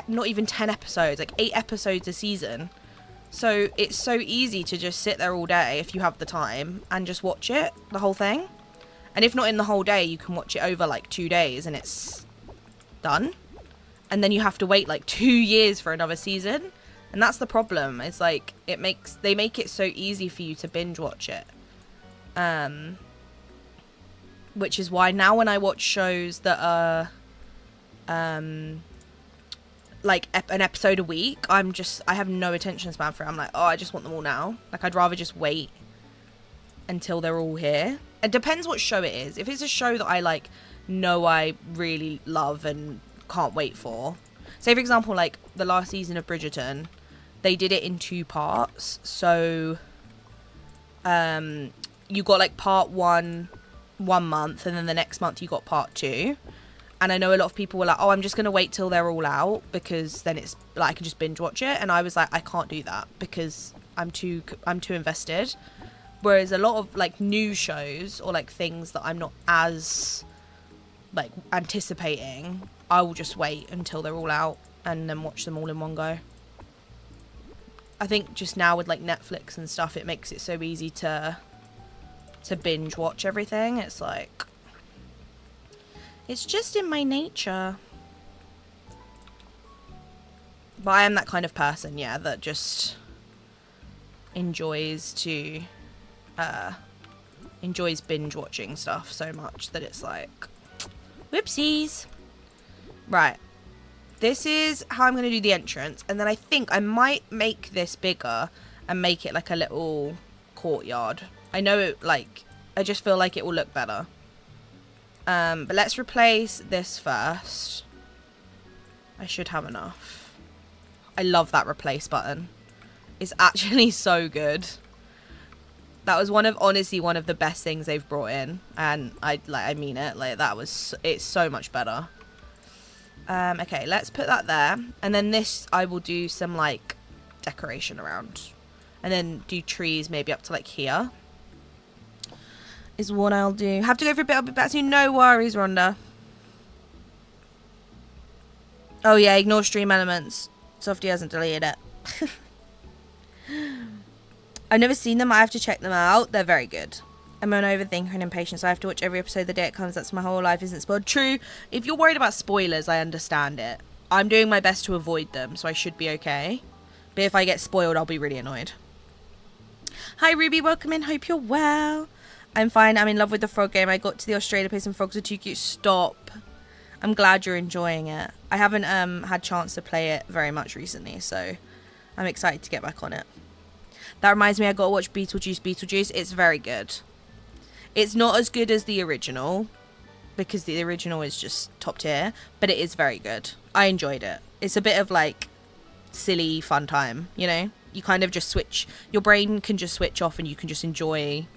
not even 10 episodes, like 8 episodes a season. So it's so easy to just sit there all day if you have the time and just watch it, the whole thing. And if not in the whole day, you can watch it over like 2 days and it's done. And then you have to wait like 2 years for another season. And that's the problem. It's like they make it so easy for you to binge watch it. Which is why now when I watch shows that are like an episode a week, I have no attention span for it. I'm like, oh, I just want them all now. Like, I'd rather just wait until they're all here. It depends what show it is. If it's a show that I like know I really love and can't wait for, say for example like the last season of Bridgerton, they did it in 2 parts. So you got like part 1 month, and then the next month you got part 2. And I know a lot of people were like, oh, I'm just going to wait till they're all out because then it's like I can just binge watch it. And I was like, I can't do that because I'm too invested. Whereas a lot of like new shows or like things that I'm not as like anticipating, I will just wait until they're all out and then watch them all in one go. I think just now with like Netflix and stuff, it makes it so easy to binge watch everything. It's like, it's just in my nature. But I am that kind of person, yeah, that just enjoys binge watching stuff so much that it's like, whoopsies. Right. This is how I'm going to do the entrance. And then I think I might make this bigger and make it like a little courtyard. I know it, like, I just feel like it will look better. But let's replace this first. I should have enough. I love that replace button. It's actually so good. That was honestly one of the best things they've brought in, and I mean it. Like, it's so much better. Okay, let's put that there, and then this I will do some like decoration around, and then do trees maybe up to like here. Is what I'll do. Have to go for a bit. I'll be back soon. No worries, Rhonda. Oh yeah, ignore stream elements. Softy hasn't deleted it. I've never seen them. I have to check them out. They're very good. I'm an overthinker and impatient, so I have to watch every episode the day it comes. That's my whole life, isn't spoiled. True. If you're worried about spoilers, I understand it. I'm doing my best to avoid them, so I should be okay. But if I get spoiled, I'll be really annoyed. Hi, Ruby. Welcome in. Hope you're well. I'm fine. I'm in love with the frog game. I got to the Australia place and frogs are too cute. Stop. I'm glad you're enjoying it. I haven't had chance to play it very much recently, so I'm excited to get back on it. That reminds me, I got to watch Beetlejuice. It's very good. It's not as good as the original, because the original is just top tier, but it is very good. I enjoyed it. It's a bit of like silly fun time, you know? You kind of just switch, your brain can just switch off and you can just enjoy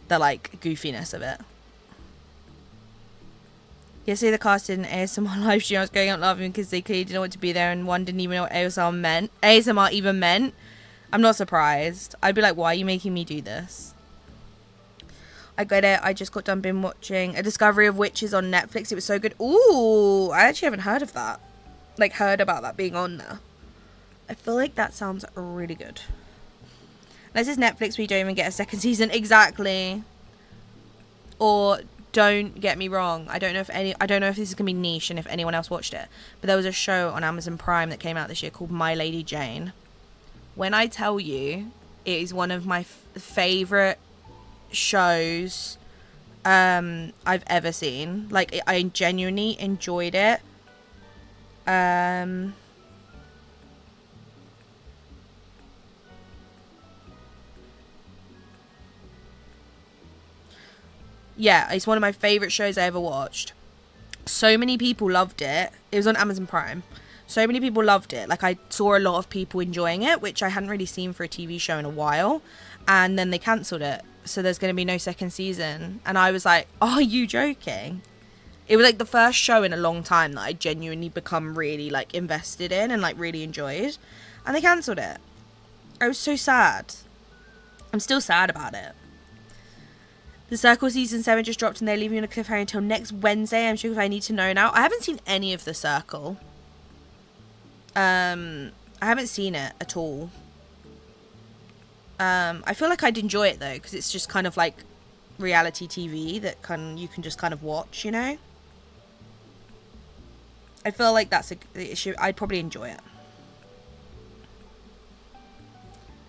the like goofiness of it. Yesterday the cast did an ASMR live stream. I was going out laughing because they clearly didn't want to be there, and one didn't even know what ASMR even meant. I'm not surprised. I'd be like, why are you making me do this? I get it. I just got done binge watching A Discovery of Witches on Netflix. It was so good. Ooh, I actually haven't heard of that. Like, heard about that being on there. I feel like that sounds really good. Unless it's Netflix, we don't even get a second season. Exactly. Or, don't get me wrong, I don't know if this is gonna be niche and if anyone else watched it, but there was a show on Amazon Prime that came out this year called My Lady Jane. When I tell you, it is one of my favorite shows I've ever seen. Like, I genuinely enjoyed it. Yeah, it's one of my favourite shows I ever watched. So many people loved it. It was on Amazon Prime. So many people loved it. Like, I saw a lot of people enjoying it, which I hadn't really seen for a TV show in a while. And then they cancelled it. so there's going to be no second season. And I was like, are you joking? It was like the first show in a long time that I genuinely become really like invested in and like really enjoyed. And they cancelled it. I was so sad. I'm still sad about it. The Circle season 7 just dropped and they're leaving on a cliffhanger until next Wednesday. I'm sure if I need to know now. I haven't seen any of The Circle. I haven't seen it at all. I feel like I'd enjoy it though, because it's just kind of like reality TV that you can just kind of watch, you know? I feel like that's a issue. I'd probably enjoy it.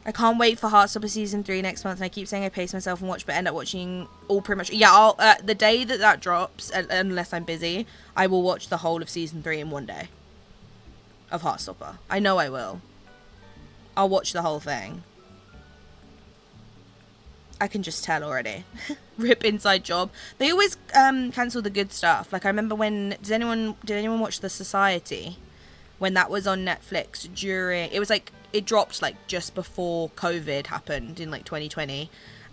I can't wait for Heartstopper season 3 next month, and I keep saying I pace myself and watch, but end up watching all pretty much. Yeah, I'll the day that drops, unless I'm busy, I will watch the whole of season 3 in one day of Heartstopper. I know I will. I'll watch the whole thing. I can just tell already. Rip inside job. They always cancel the good stuff. Like I remember when did anyone watch The Society when that was on Netflix during it was like it dropped like just before COVID happened in like 2020,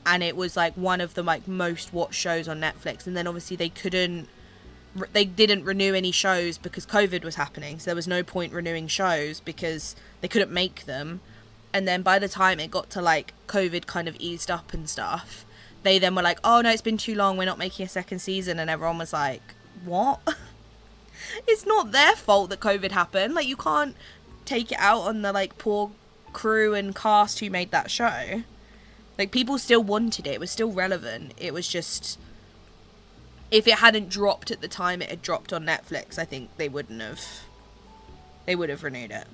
and it was like one of the like most watched shows on Netflix, and then obviously they didn't renew any shows because COVID was happening, so there was no point renewing shows because they couldn't make them. And then by the time it got to like COVID kind of eased up and stuff, they then were like, oh no, it's been too long, we're not making a second season. And everyone was like, what? It's not their fault that COVID happened. Like you can't take it out on the like poor crew and cast who made that show. Like people still wanted it. It was still relevant. It was just, if it hadn't dropped at the time it had dropped on Netflix, I think they would have renewed it.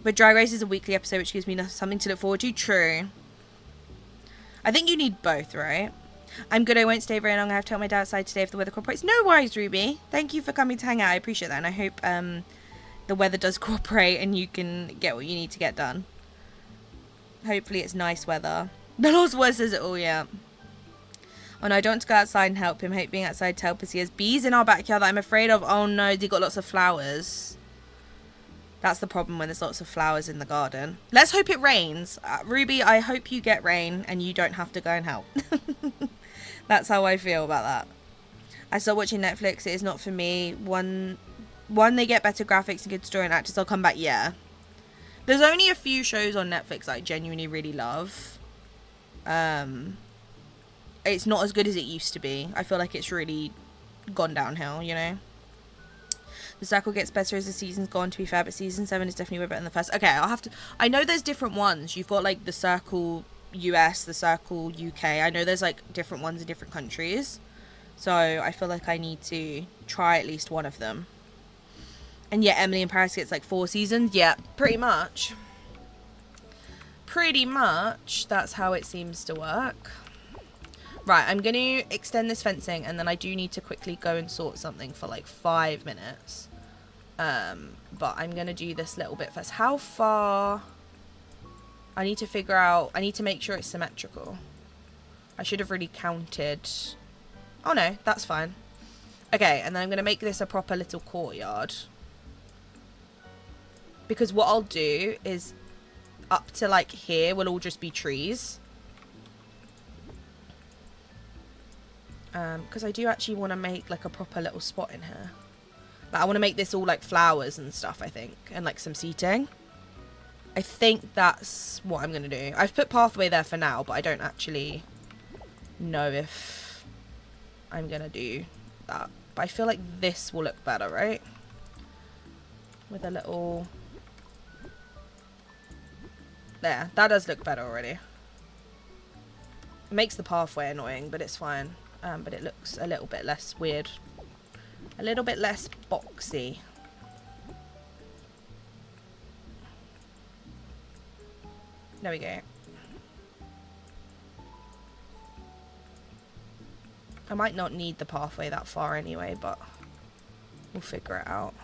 But Drag Race is a weekly episode, which gives me something to look forward to. True. I think you need both, right? I'm good. I won't stay very long. I have to help my dad outside today if the weather cooperates. No worries, Ruby. Thank you for coming to hang out. I appreciate that. And I hope the weather does cooperate and you can get what you need to get done. Hopefully it's nice weather. The Lost Word says it all, yeah. Oh no, I don't want to go outside and help him. I hate being outside to help us. He has bees in our backyard that I'm afraid of. Oh no, they got lots of flowers. That's the problem when there's lots of flowers in the garden. Let's hope it rains. Ruby, I hope you get rain and you don't have to go and help. That's how I feel about that. I started watching Netflix. It is not for me. One, they get better graphics and good story and actors. I'll come back. Yeah. There's only a few shows on Netflix that I genuinely really love. It's not as good as it used to be. I feel like it's really gone downhill, you know? The Circle gets better as the season's gone, to be fair, but season 7 is definitely way better than the first. Okay, I'll have to... I know there's different ones. You've got, like, the Circle US, the Circle UK. I know there's, like, different ones in different countries. So I feel like I need to try at least one of them. And yeah, Emily in Paris gets, like, 4 seasons. Yeah, pretty much. Pretty much. That's how it seems to work. Right, I'm going to extend this fencing, and then I do need to quickly go and sort something for like 5 minutes. But I'm going to do this little bit first. How far... I need to figure out... I need to make sure it's symmetrical. I should have really counted... Oh no, that's fine. Okay, and then I'm going to make this a proper little courtyard. Because what I'll do is... Up to like here will all just be trees. Because I do actually want to make like a proper little spot in here. Like, I want to make this all like flowers and stuff, I think. And like some seating. I think that's what I'm going to do. I've put pathway there for now, but I don't actually know if I'm going to do that. But I feel like this will look better, right? With a little... There, that does look better already. It makes the pathway annoying, but it's fine. But it looks a little bit less weird. A little bit less boxy. There we go. I might not need the pathway that far anyway, but we'll figure it out.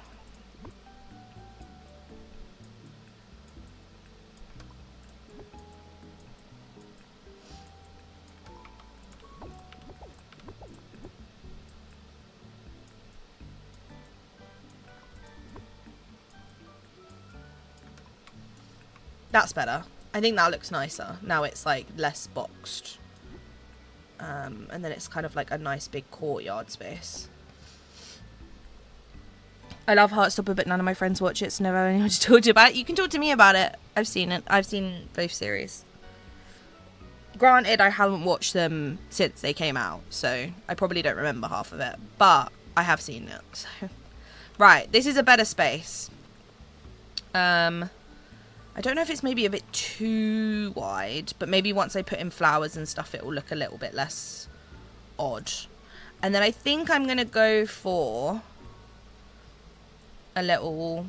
That's better. I think that looks nicer. Now it's like less boxed. And then it's kind of like a nice big courtyard space. I love Heartstopper, but none of my friends watch it, so never anyone to talk to about it. You can talk to me about it. I've seen it. I've seen both series. Granted, I haven't watched them since they came out, so I probably don't remember half of it, but I have seen it. So. Right, this is a better space. I don't know if it's maybe a bit too wide, but maybe once I put in flowers and stuff, it will look a little bit less odd. And then I think I'm going to go for a little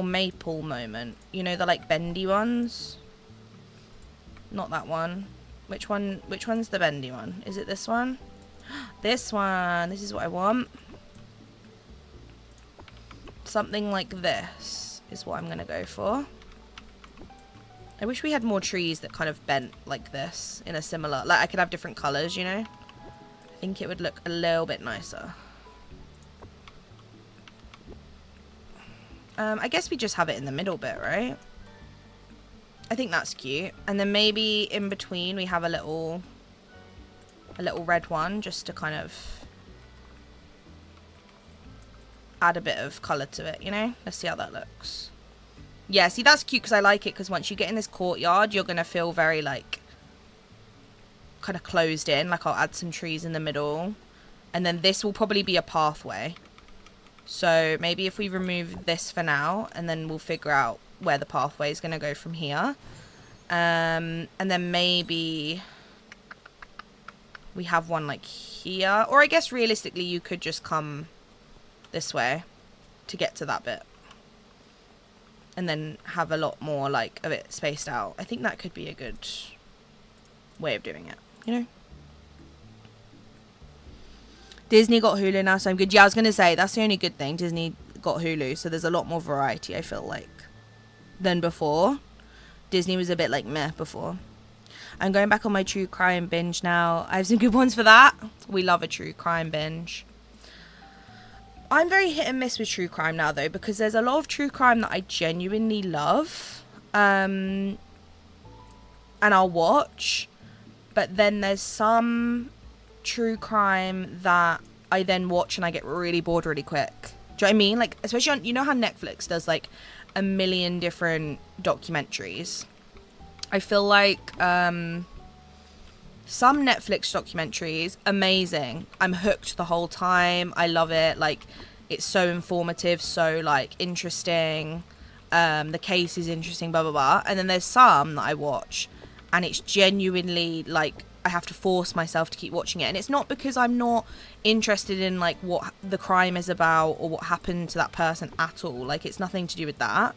maple moment. You know, the like bendy ones? Not that one. Which one's the bendy one? Is it this one? This one. This is what I want. Something like this is what I'm going to go for. I wish we had more trees that kind of bent like this in a similar... Like, I could have different colours, you know? I think it would look a little bit nicer. I guess we just have it in the middle bit, right? I think that's cute. And then maybe in between we have a little red one just to kind of add a bit of colour to it, you know? Let's see how that looks. Yeah, see, that's cute because I like it because once you get in this courtyard, you're going to feel very, like, kind of closed in. Like, I'll add some trees in the middle. And then this will probably be a pathway. So maybe if we remove this for now, and then we'll figure out where the pathway is going to go from here. And then maybe we have one like here. Or I guess realistically you could just come this way to get to that bit. And then have a lot more like of it spaced out. I think that could be a good way of doing it, you know? Disney got Hulu now, so I'm good. Yeah, I was going to say, that's the only good thing. Disney got Hulu, so there's a lot more variety, I feel like, than before. Disney was a bit like meh before. I'm going back on my true crime binge now. I have some good ones for that. We love a true crime binge. I'm very hit and miss with true crime now, though, because there's a lot of true crime that I genuinely love. And I'll watch. But then there's some true crime that I then watch and I get really bored really quick. Do you know what I mean? Like, especially on, you know how Netflix does like a million different documentaries? I feel like some Netflix documentaries, amazing. I'm hooked the whole time. I love it. Like, it's so informative, so like interesting. The case is interesting, blah blah blah. And then there's some that I watch and it's genuinely like I have to force myself to keep watching it. And it's not because I'm not interested in like what the crime is about or what happened to that person at all. Like, it's nothing to do with that.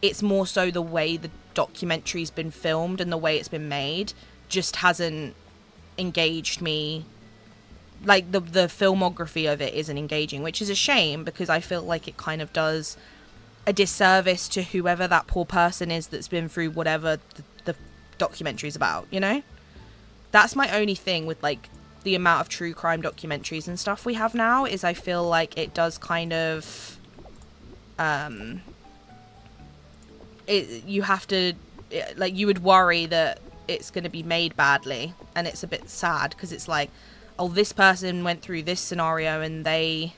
It's more so the way the documentary's been filmed and the way it's been made just hasn't engaged me. Like, the filmography of it isn't engaging, which is a shame because I feel like it kind of does a disservice to whoever that poor person is that's been through whatever the documentary's about, you know? That's my only thing with, like, the amount of true crime documentaries and stuff we have now, is I feel like it does kind of, you have to, like, you would worry that it's going to be made badly, and it's a bit sad, because it's like, oh, this person went through this scenario, and they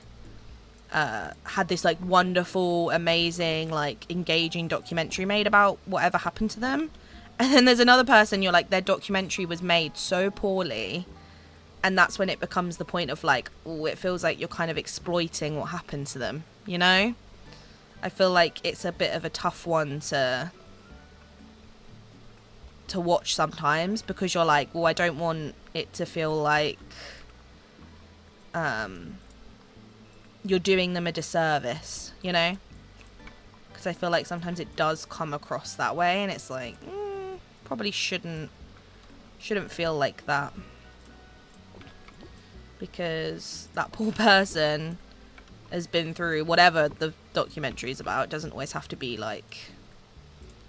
had this, like, wonderful, amazing, like, engaging documentary made about whatever happened to them. And then there's another person, you're like, their documentary was made so poorly. And that's when it becomes the point of like, oh, it feels like you're kind of exploiting what happened to them, you know? I feel like it's a bit of a tough one to watch sometimes, because you're like, well, I don't want it to feel like you're doing them a disservice, you know? Because I feel like sometimes it does come across that way, and it's like, probably shouldn't feel like that, because that poor person has been through whatever the documentary is about. It doesn't always have to be like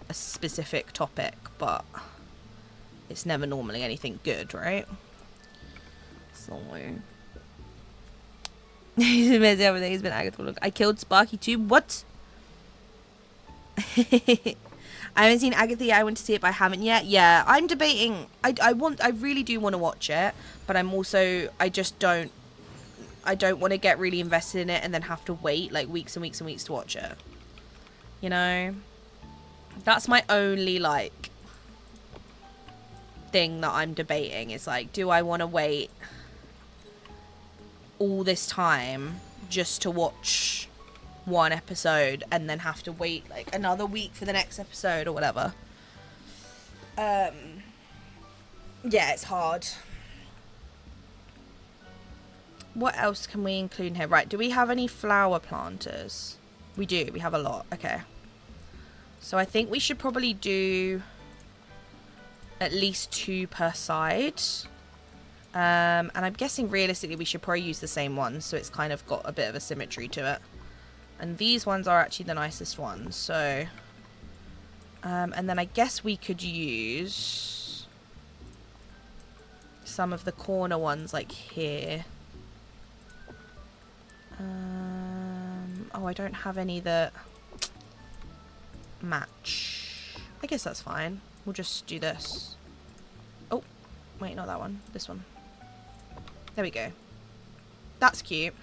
a specific topic, but it's never normally anything good, right? So he's been busy everything. He's been active. I killed Sparky too. What? I haven't seen Agatha yet. I want to see it, but I haven't yet. Yeah, I'm debating. I really do want to watch it, but I'm also, I don't want to get really invested in it and then have to wait like weeks and weeks and weeks to watch it. You know? That's my only like thing that I'm debating. Is like, do I want to wait all this time just to watch one episode and then have to wait like another week for the next episode or whatever? Yeah, it's hard. What else can we include in here? Right, do we have any flower planters? We do, we have a lot. Okay. So I think we should probably do at least 2 per side. And I'm guessing realistically we should probably use the same ones, so it's kind of got a bit of a symmetry to it. And these ones are actually the nicest ones, so... and then I guess we could use some of the corner ones like here. Oh, I don't have any that match. I guess that's fine. We'll just do this. Oh, wait, not that one. This one. There we go. That's cute.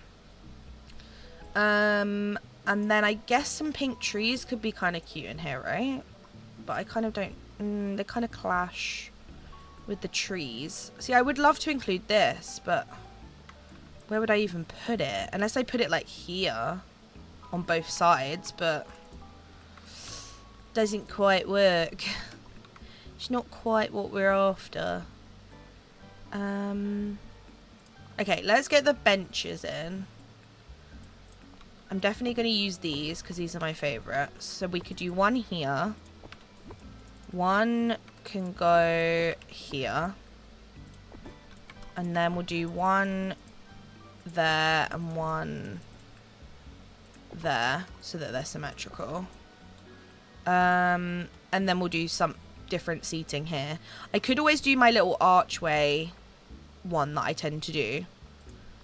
And then I guess some pink trees could be kind of cute in here, right? But I kind of don't... they kind of clash with the trees. See, I would love to include this, but... where would I even put it? Unless I put it like here on both sides, but doesn't quite work. It's not quite what we're after. Okay, let's get the benches in. I'm definitely going to use these because these are my favorites. So we could do one here. One can go here. And then we'll do one there and one there so that they're symmetrical. And then we'll do some different seating here. I could always do my little archway one that I tend to do,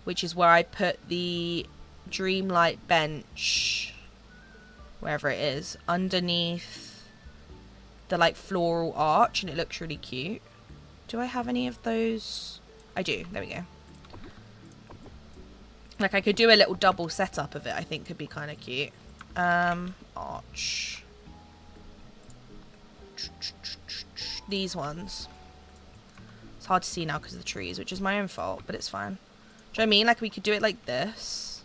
which is where I put the Dreamlight bench, wherever it is, underneath the like floral arch, and it looks really cute. Do I have any of those? I do. There we go. Like, I could do a little double setup of it. I think could be kind of cute. Arch. These ones. It's hard to see now because of the trees, which is my own fault, but it's fine. Do you know what I mean? Like, we could do it like this.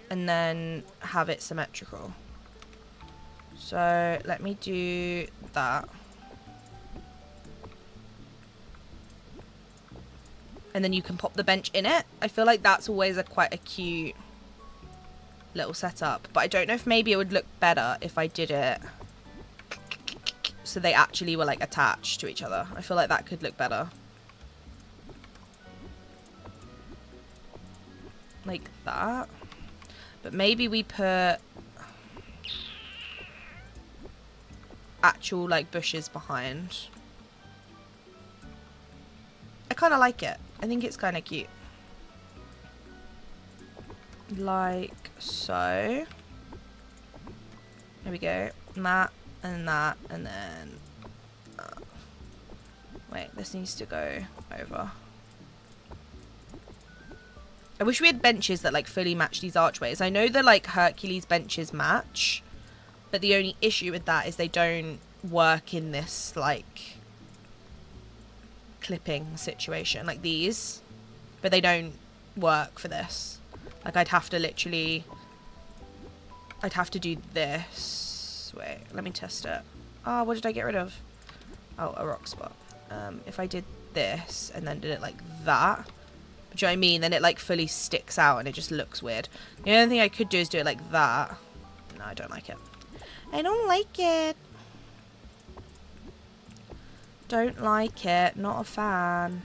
And then have it symmetrical. So, let me do that. And then you can pop the bench in it. I feel like that's always quite a cute little setup. But I don't know if maybe it would look better if I did it so they actually were like attached to each other. I feel like that could look better. Like that. But maybe we put actual like bushes behind. I kind of like it. I think it's kind of cute. Like so. There we go. That and that and then... wait, this needs to go over. I wish we had benches that like fully match these archways. I know the like Hercules benches match, but the only issue with that is they don't work in this like clipping situation like these, but they don't work for this. Like I'd have to literally, I'd have to do this. Wait, let me test it. Oh, what did I get rid of? Oh, a rock spot. If I did this and then did it like that, do you know what I mean? Then it like fully sticks out and it just looks weird. The only thing I could do is do it like that. No, I don't like it. I don't like it. Don't like it. Not a fan.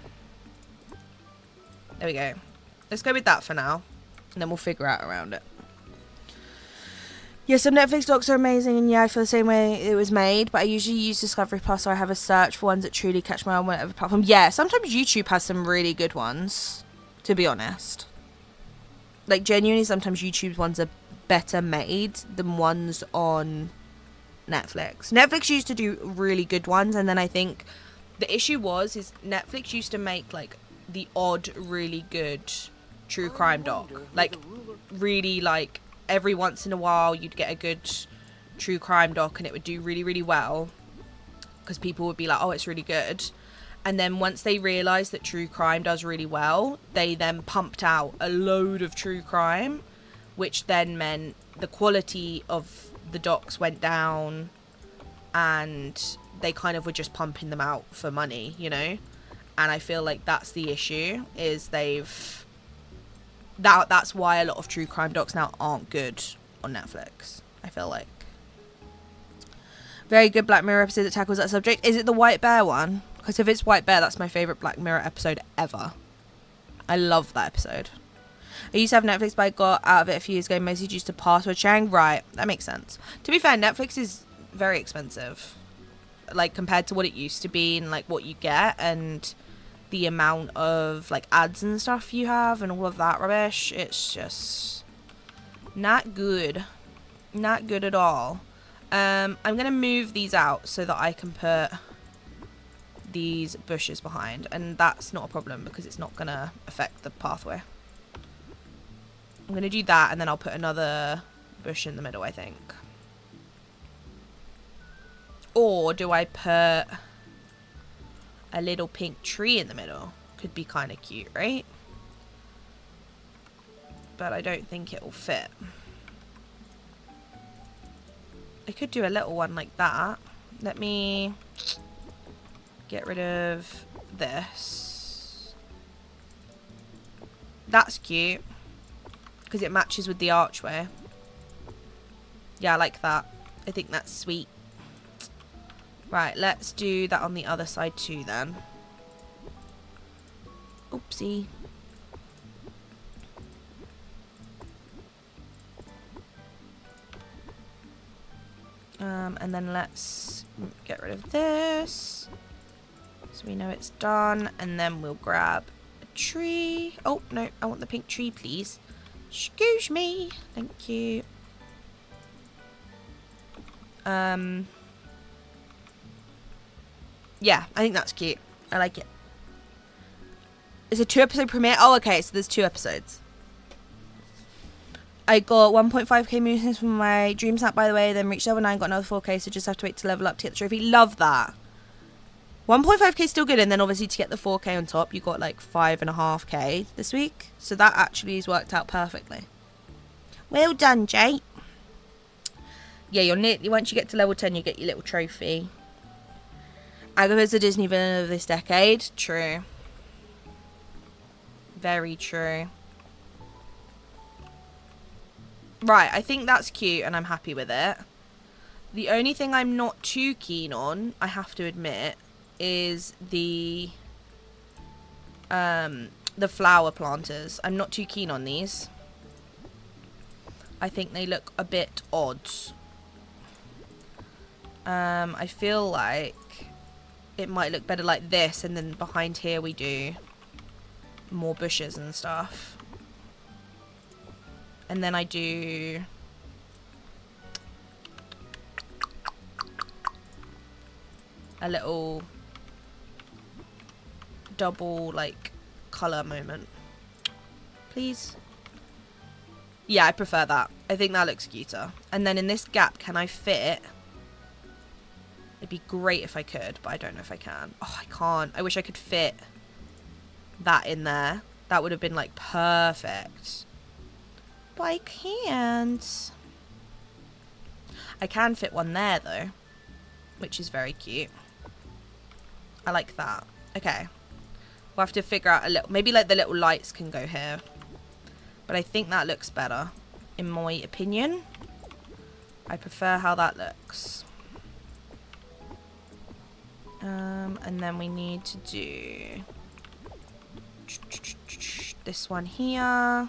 There we go. Let's go with that for now. And then we'll figure out around it. Yeah, some Netflix docs are amazing, and yeah, I feel the same way it was made, but I usually use Discovery Plus, so I have a search for ones that truly catch my eye on whatever platform. Yeah, sometimes YouTube has some really good ones, to be honest. Like, genuinely, sometimes YouTube's ones are better made than ones on Netflix. Netflix used to do really good ones, and then I think the issue is Netflix used to make like the odd really good true crime doc. Like really, like every once in a while you'd get a good true crime doc and it would do really, really well because people would be like, oh, it's really good. And then once they realised that true crime does really well, they then pumped out a load of true crime, which then meant the quality of the docs went down and they kind of were just pumping them out for money, you know? And I feel like that's the issue, is that's why a lot of true crime docs now aren't good on Netflix, I feel like. Very good Black Mirror episode that tackles that subject. Is it the White Bear one? Because if it's White Bear, that's my favourite Black Mirror episode ever. I love that episode. I used to have Netflix, but I got out of it a few years ago, mostly due to password sharing. Right, that makes sense. To be fair, Netflix is very expensive. Like, compared to what it used to be and, like, what you get and the amount of, like, ads and stuff you have and all of that rubbish. It's just not good. Not good at all. I'm going to move these out so that I can put these bushes behind, and that's not a problem because it's not going to affect the pathway. I'm going to do that, and then I'll put another bush in the middle, I think. Or do I put a little pink tree in the middle? Could be kind of cute, right? But I don't think it will fit. I could do a little one like that. Let me get rid of this. That's cute because it matches with the archway. Yeah, I like that. I think that's sweet. Right, let's do that on the other side too then. Oopsie. And then let's get rid of this so we know it's done, and then we'll grab a tree. Oh no, I want the pink tree, please. Excuse me. Thank you. Yeah, I think that's cute. I like it. It's a 2-episode premiere. Oh, okay, so there's 2 episodes. I got 1.5k munitions from my dream snap, by the way, then reached level 9, got another 4k, so just have to wait to level up to get the trophy. Love that. 1.5k is still good, and then obviously to get the 4k on top, you got like 5.5k this week. So that actually has worked out perfectly. Well done, Jay. Yeah, you're near, once you get to level 10, you get your little trophy. Agatha's a Disney villain of this decade. True. Very true. Right, I think that's cute and I'm happy with it. The only thing I'm not too keen on, I have to admit, is the flower planters. I'm not too keen on these. I think they look a bit odd. I feel like it might look better like this, and then behind here we do more bushes and stuff. And then I do a little double, like, colour moment. Please? Yeah, I prefer that. I think that looks cuter. And then in this gap, can I fit? It'd be great if I could, but I don't know if I can. Oh, I can't. I wish I could fit that in there. That would have been, like, perfect. But I can't. I can fit one there, though, which is very cute. I like that. Okay. We'll have to figure out a little... Maybe, like, the little lights can go here. But I think that looks better, in my opinion. I prefer how that looks. And then we need to do this one here.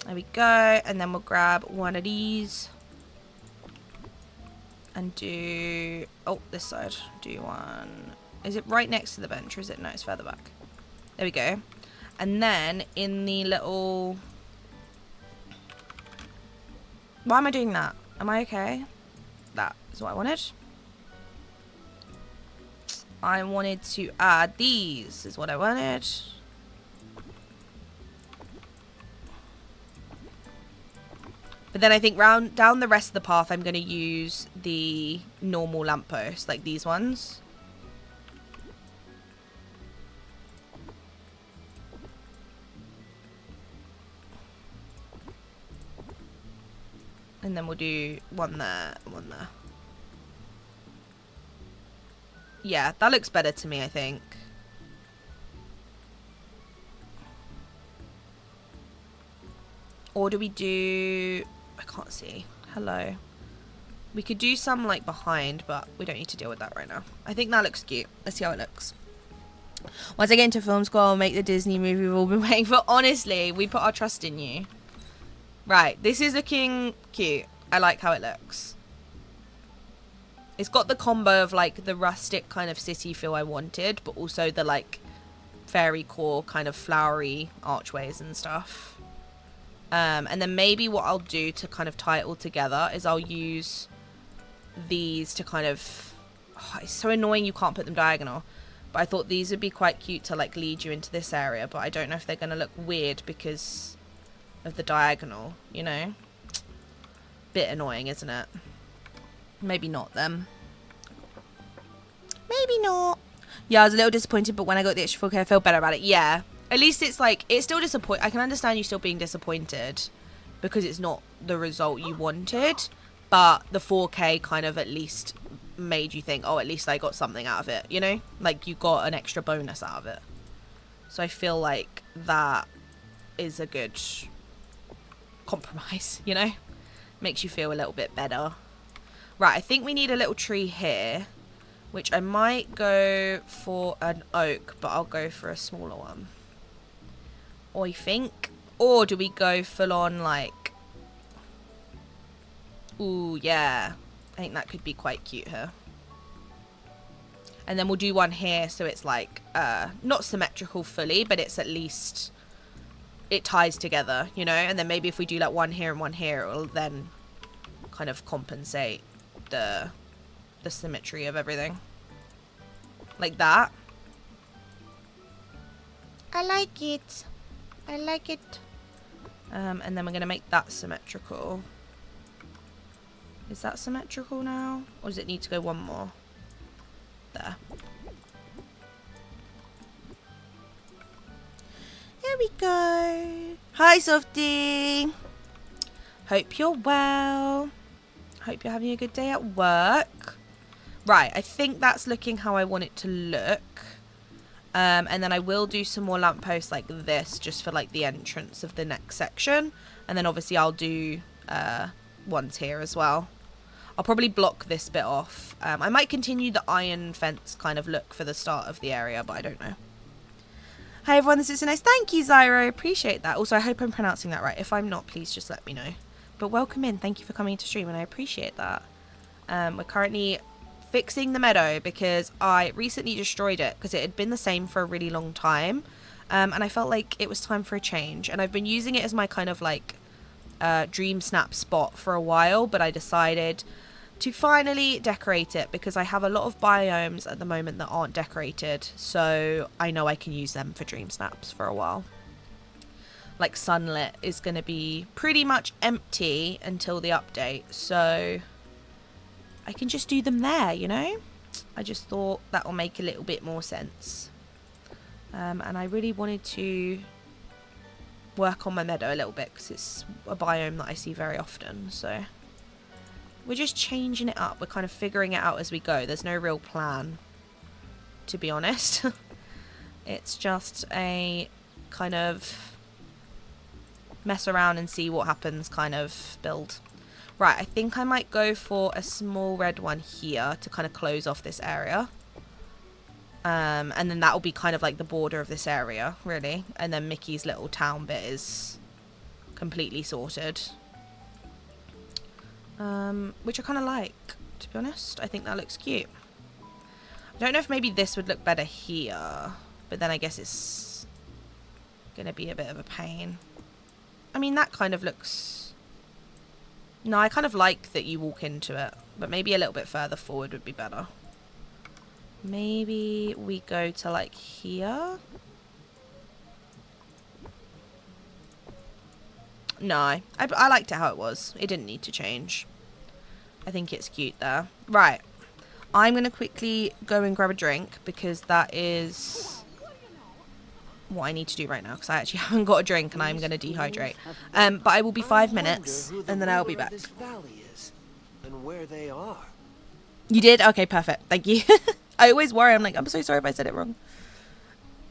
There we go. And then we'll grab one of these and do, oh, this side. Do one. Is it right next to the bench or is it? No, it's further back. There we go. And then in the little, why am I doing that? Am I okay? That is what I wanted. I wanted to add these, is what I wanted. But then I think down the rest of the path, I'm going to use the normal lampposts, like these ones. And then we'll do one there, one there. Yeah, that looks better to me, I think. Or do we do... I can't see. Hello. We could do some, like, behind, but we don't need to deal with that right now. I think that looks cute. Let's see how it looks. Once I get into film school, I'll make the Disney movie we've all been waiting for. Honestly, we put our trust in you. Right, this is looking cute. I like how it looks. It's got the combo of, like, the rustic kind of city feel I wanted, but also the, like, fairy core kind of flowery archways and stuff. And then maybe what I'll do to kind of tie it all together is I'll use these to kind of... Oh, it's so annoying you can't put them diagonal. But I thought these would be quite cute to, like, lead you into this area. But I don't know if they're going to look weird because of the diagonal, you know? Bit annoying, isn't it? Maybe not, then. Maybe not. Yeah, I was a little disappointed, but when I got the extra 4K, I felt better about it. Yeah. At least it's like, it's still disappointing. I can understand you still being disappointed because it's not the result you wanted. But the 4K kind of at least made you think, oh, at least I got something out of it, you know? Like, you got an extra bonus out of it. So I feel like that is a good compromise, you know? Makes you feel a little bit better. Right, I think we need a little tree here, which I might go for an oak, but I'll go for a smaller one. I think. Or do we go full on like... Ooh, yeah. I think that could be quite cute here. And then we'll do one here so it's like, not symmetrical fully, but it's at least... It ties together, you know? And then maybe if we do like one here and one here, it will then kind of compensate the symmetry of everything. Like that. I like it. I like it. And then we're going to make that symmetrical. Is that symmetrical now? Or does it need to go one more? There. There we go. Hi, Softie. Hope you're well. Hope you're having a good day at work. Right, I think that's looking how I want it to look. And then I will do some more lampposts like this just for like the entrance of the next section. And then obviously I'll do ones here as well. I'll probably block this bit off. I might continue the iron fence kind of look for the start of the area, but I don't know. Hi everyone, this is so nice. Thank you, Zyro. Appreciate that. Also, I hope I'm pronouncing that right. If I'm not, please just let me know. But welcome in. Thank you for coming to stream, and I appreciate that. We're currently fixing the meadow because I recently destroyed it because it had been the same for a really long time. And I felt like it was time for a change. And I've been using it as my kind of like dream snap spot for a while, but I decided to finally decorate it because I have a lot of biomes at the moment that aren't decorated, so I know I can use them for dream snaps for a while. Like Sunlit is going to be pretty much empty until the update, so I can just do them there, you know? I just thought that will make a little bit more sense. And I really wanted to work on my meadow a little bit because it's a biome that I see very often, so we're just changing it up. We're kind of figuring it out as we go. There's no real plan, to be honest. It's just a kind of mess around and see what happens kind of build. Right, I think I might go for a small red one here to kind of close off this area. And then that will be kind of like the border of this area, really. And then Mickey's little town bit is completely sorted. Which I kind of like, to be honest. I think that looks cute. I don't know if maybe this would look better here, but then I guess it's going to be a bit of a pain. I mean, that kind of looks... No, I kind of like that you walk into it. But maybe a little bit further forward would be better. Maybe we go to like here. No, I liked it how it was. It didn't need to change. I think it's cute there. Right. I'm going to quickly go and grab a drink because that is what I need to do right now because I actually haven't got a drink and I'm going to dehydrate. But I will be 5 minutes and then I'll be back. This valley is and where they are. You did? Okay, perfect. Thank you. I always worry. I'm like, I'm so sorry if I said it wrong.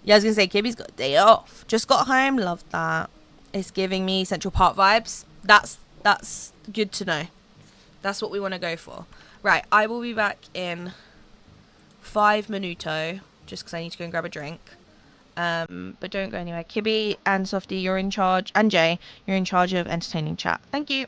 Yeah, I was going to say, Kibby's got a day off. Just got home. Love that. It's giving me Central Park vibes. That's good to know. That's what we want to go for. Right, I will be back in 5 minuto, just because I need to go and grab a drink. But don't go anywhere. Kibby and Softy, you're in charge, and Jay, you're in charge of entertaining chat. Thank you.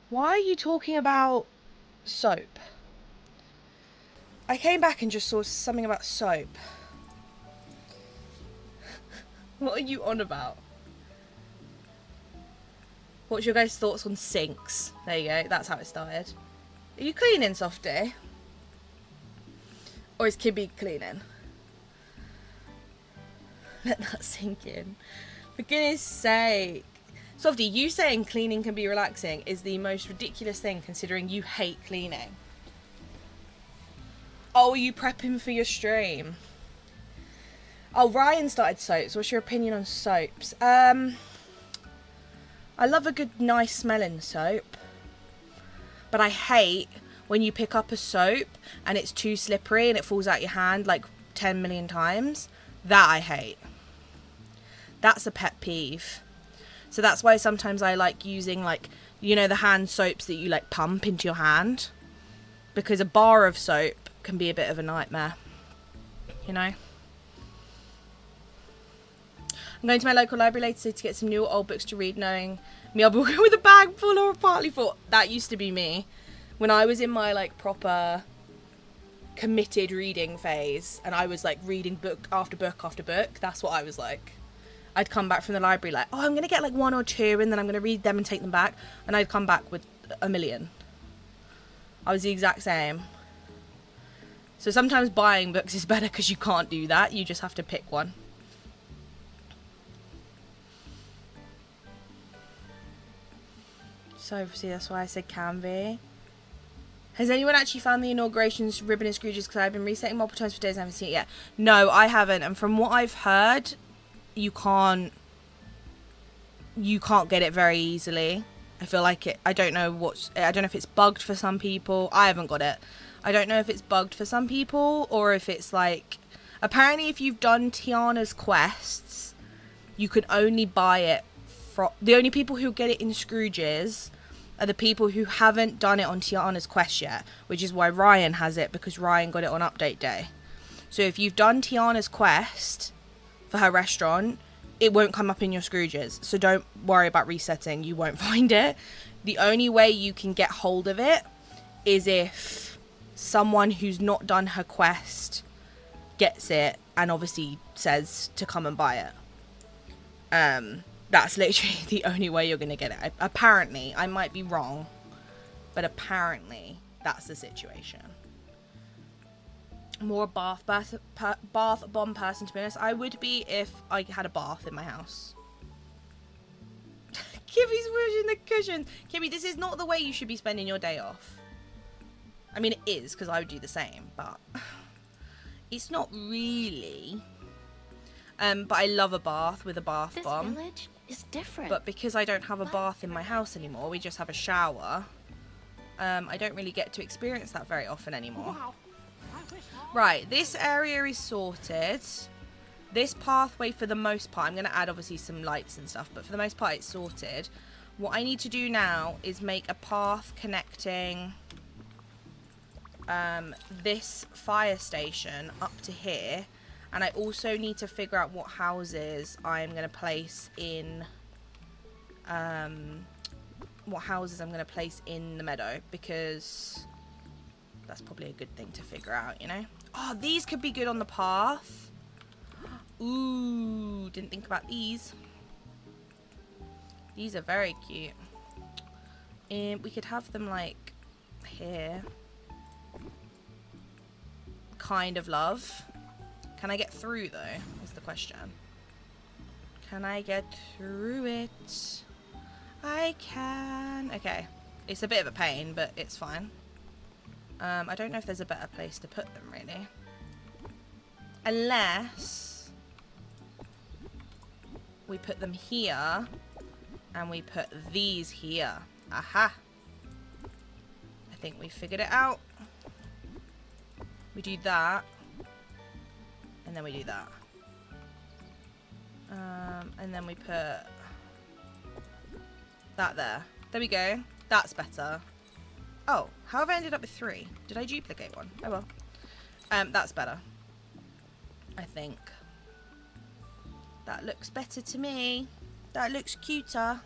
Why are you talking about soap? I came back and just saw something about soap. What are you on about? What's your guys' thoughts on sinks? There you go, that's how it started. Are you cleaning, Softy? Or is Kibby cleaning? Let that sink in. For goodness sake. Softy, you saying cleaning can be relaxing is the most ridiculous thing considering you hate cleaning. Oh, are you prepping for your stream? Oh, Ryan started soaps. What's your opinion on soaps? I love a good, nice smelling soap. But I hate when you pick up a soap and it's too slippery and it falls out your hand like 10 million times. That I hate. That's a pet peeve. So that's why sometimes I like using, like, you know, the hand soaps that you like pump into your hand. Because a bar of soap can be a bit of a nightmare. You know? I'm going to my local library later to get some new or old books to read, knowing me I'll be walking with a bag full or partly full. That used to be me. When I was in my, like, proper committed reading phase, and I was, like, reading book after book after book, that's what I was like. I'd come back from the library like, oh, I'm going to get, like, 1 or 2, and then I'm going to read them and take them back, and I'd come back with 1 million. I was the exact same. So sometimes buying books is better because you can't do that. You just have to pick one. So obviously that's why I said can be. Has anyone actually found the inauguration's ribbon and scrooges? Because I've been resetting multiple times for days and I haven't seen it yet. No, I haven't. And from what I've heard, you can't get it very easily. I feel like it. I don't know if it's bugged for some people. I haven't got it. I don't know if it's bugged for some people or if it's like, apparently if you've done Tiana's quests, you can only buy it from, the only people who get it in Scrooge's are the people who haven't done it on Tiana's quest yet, which is why Ryan has it, because Ryan got it on update day. So if you've done Tiana's quest for her restaurant, it won't come up in your Scrooge's. So don't worry about resetting. You won't find it. The only way you can get hold of it is if someone who's not done her quest gets it and obviously says to come and buy it. That's literally the only way you're going to get it. Apparently, I might be wrong, but apparently that's the situation. More a bath bomb person, to be honest. I would be if I had a bath in my house. Kimmy's pushing the cushions. Kimmy, this is not the way you should be spending your day off. I mean, it is, because I would do the same, but it's not really. But I love a bath with a bath bomb. This village is different. But because I don't have a bath in my house anymore, we just have a shower. I don't really get to experience that very often anymore. Wow. Right, this area is sorted. This pathway, for the most part, I'm going to add obviously some lights and stuff, but for the most part it's sorted. What I need to do now is make a path connecting this fire station up to here. And I also need to figure out what houses I'm going to place in, the meadow, because that's probably a good thing to figure out, you know? Oh, these could be good on the path. Ooh, didn't think about these. These are very cute. We could have them like here. Kind of love. Can I get through though, is the question. Can I get through it? I can. Okay. It's a bit of a pain, but it's fine. I don't know if there's a better place to put them, really. Unless we put them here and we put these here. Aha. I think we figured it out. We do that. And then we do that. And then we put that there. There we go. That's better. Oh, how have I ended up with 3? Did I duplicate one? Oh well. That's better. I think. That looks better to me. That looks cuter.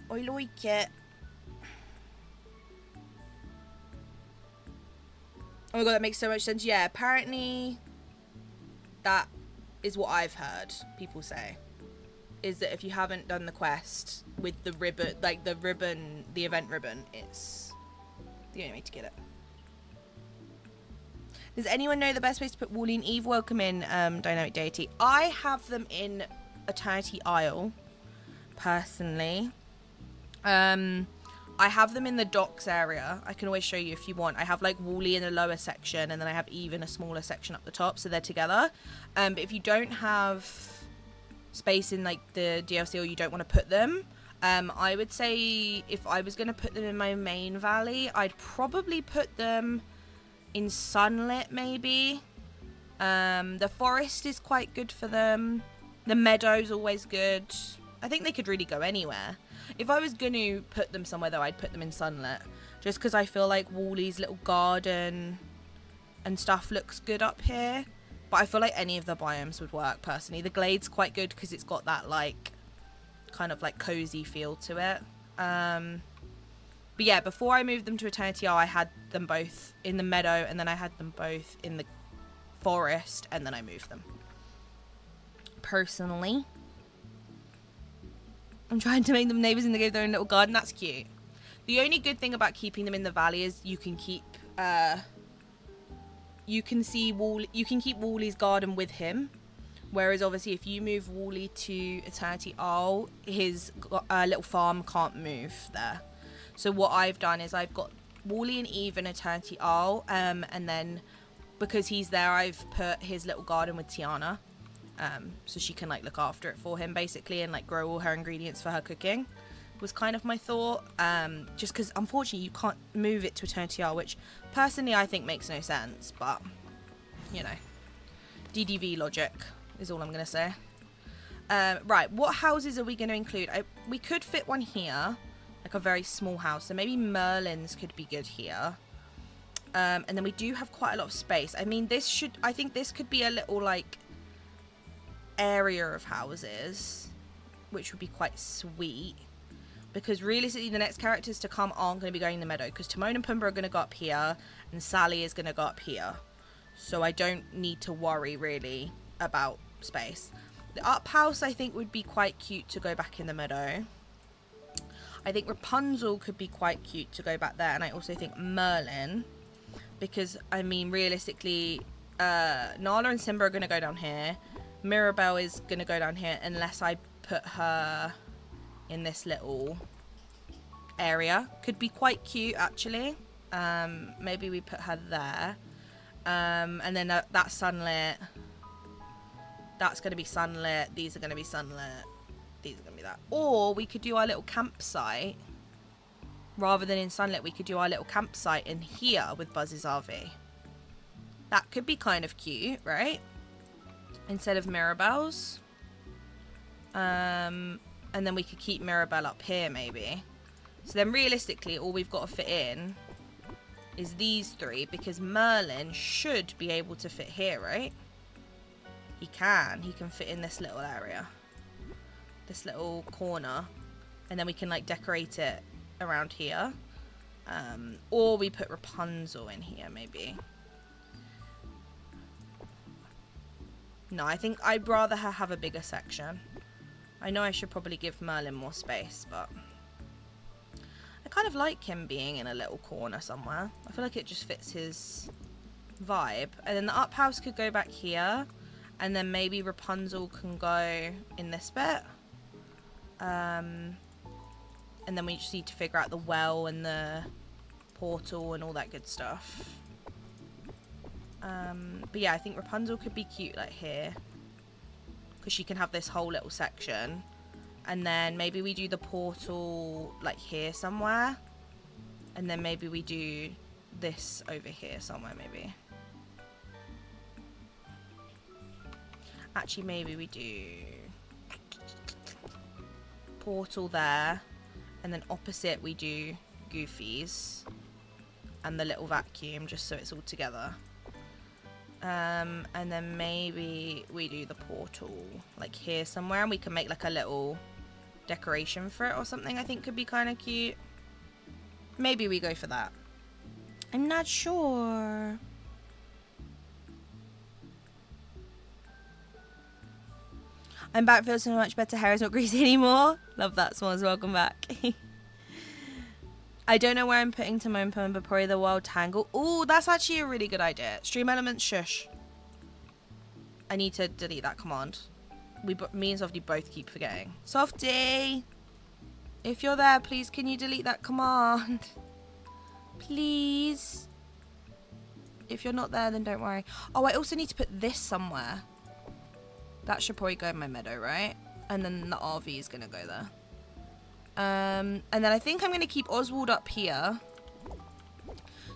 I like it. Oh my god, that makes so much sense. Yeah, apparently that is what I've heard people say. Is that if you haven't done the quest with the ribbon, like the event ribbon, it's the only way to get it. Does anyone know the best place to put Wooly and Eve? Welcome in, Dynamic Deity. I have them in Eternity Isle, personally. I have them in the docks area. I can always show you if you want. I have like Wooly in the lower section, and then I have Eve in a smaller section up the top, so they're together. But if you don't have space in like the DLC, or you don't want to put them, I would say if I was going to put them in my main valley, I'd probably put them in Sunlit, maybe. The forest is quite good for them. The meadow's always good. I think they could really go anywhere. If I was going to put them somewhere, though, I'd put them in Sunlit. Just because I feel like Wooly's little garden and stuff looks good up here. But I feel like any of the biomes would work, personally. The Glade's quite good because it's got that, like, kind of, like, cozy feel to it. But yeah, before I moved them to Eternity Isle, I had them both in the meadow, and then I had them both in the forest, and then I moved them. Personally. I'm trying to make them neighbours in their own little garden. That's cute. The only good thing about keeping them in the valley is you can keep you can keep Wooly's garden with him. Whereas obviously if you move Wooly to Eternity Isle, his little farm can't move there. So what I've done is I've got Wooly and Eve in Eternity Isle, and then because he's there, I've put his little garden with Tiana. So she can like look after it for him basically, and like grow all her ingredients for her cooking, was kind of my thought. Just because unfortunately you can't move it to Eternity Isle, which personally I think makes no sense, but you know, DDV logic is all I'm gonna say. Right, what houses are we going to include? We could fit one here, like a very small house, so maybe Merlin's could be good here. And then we do have quite a lot of space. I mean, I think this could be a little like area of houses, which would be quite sweet, because realistically the next characters to come aren't going to be going in the meadow, because Timon and Pumbaa are going to go up here and Sally is going to go up here, so I don't need to worry really about space. The up house I think would be quite cute to go back in the meadow. I think Rapunzel could be quite cute to go back there, and I also think Merlin, because I mean realistically Nala and Simba are going to go down here. Mirabelle is going to go down here unless I put her in this little area. Could be quite cute, actually. Maybe we put her there. And then that's sunlit. That's going to be sunlit. These are going to be sunlit. These are going to be that. Or we could do our little campsite. Rather than in sunlit, we could do our little campsite in here with Buzz's RV. That could be kind of cute, right? Instead of Mirabelle's. And then we could keep Mirabelle up here maybe. So then realistically all we've got to fit in is these three, because Merlin should be able to fit here, right? He can fit in this little area, this little corner, and then we can like decorate it around here. Or we put Rapunzel in here maybe. No, I think I'd rather her have a bigger section. I know I should probably give Merlin more space, but I kind of like him being in a little corner somewhere. I feel like it just fits his vibe. And then the up house could go back here, and then maybe Rapunzel can go in this bit. And then we just need to figure out the well and the portal and all that good stuff. But yeah, I think Rapunzel could be cute like here, because she can have this whole little section, and then maybe we do the portal like here somewhere, and then maybe we do this over here somewhere maybe. Actually, maybe we do portal there, and then opposite we do Goofy's and the little vacuum, just so it's all together. And then maybe we do the portal like here somewhere, and we can make like a little decoration for it or something. I think could be kind of cute. Maybe we go for that. I'm not sure. I'm back, feels so much better. Hair is not greasy anymore. Love that, Swans. Welcome back. I don't know where I'm putting Timon Pumba, but probably the Wild Tangle. Oh, that's actually a really good idea. Stream elements, shush. I need to delete that command. Me and Softy both keep forgetting. Softy! If you're there, please can you delete that command? Please. If you're not there, then don't worry. Oh, I also need to put this somewhere. That should probably go in my meadow, right? And then the RV is going to go there. And then I think I'm going to keep Oswald up here.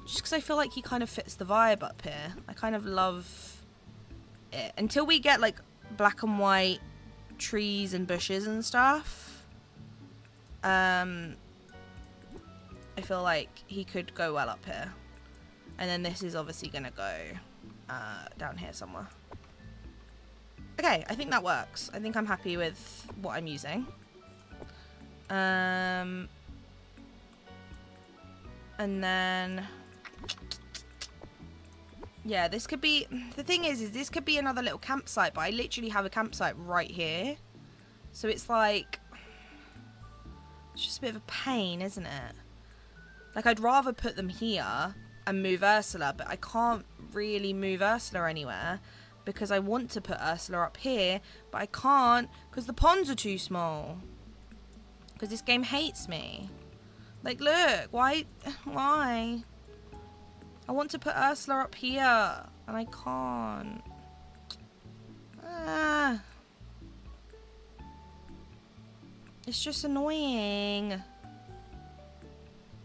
Just because I feel like he kind of fits the vibe up here. I kind of love it. Until we get like black and white trees and bushes and stuff. I feel like he could go well up here. And then this is obviously going to go down here somewhere. Okay, I think that works. I think I'm happy with what I'm using. And then... yeah, this could be... the thing is this could be another little campsite, but I literally have a campsite right here. So it's like... it's just a bit of a pain, isn't it? Like, I'd rather put them here and move Ursula, but I can't really move Ursula anywhere because I want to put Ursula up here, but I can't because the ponds are too small. Because this game hates me. Like, look, why? I want to put Ursula up here, and I can't. It's just annoying.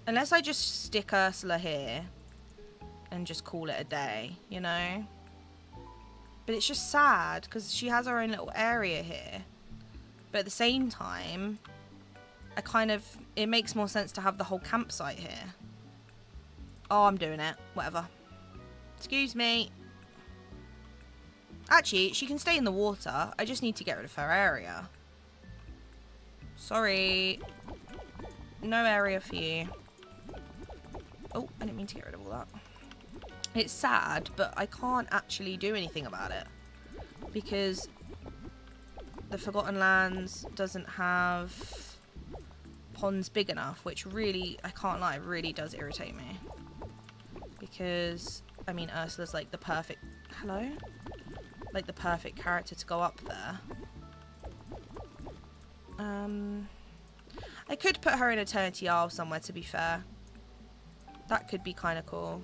Unless I just stick Ursula here and just call it a day, you know? But it's just sad because she has her own little area here. But at the same time, it makes more sense to have the whole campsite here. Oh, I'm doing it. Whatever. Excuse me. Actually, she can stay in the water. I just need to get rid of her area. Sorry. No area for you. Oh, I didn't mean to get rid of all that. It's sad, but I can't actually do anything about it. Because the Forgotten Lands doesn't have ponds big enough, which really, I can't lie, really does irritate me. Because, I mean, Ursula's like the perfect... hello? Like the perfect character to go up there. I could put her in Eternity Isle somewhere, to be fair. That could be kind of cool.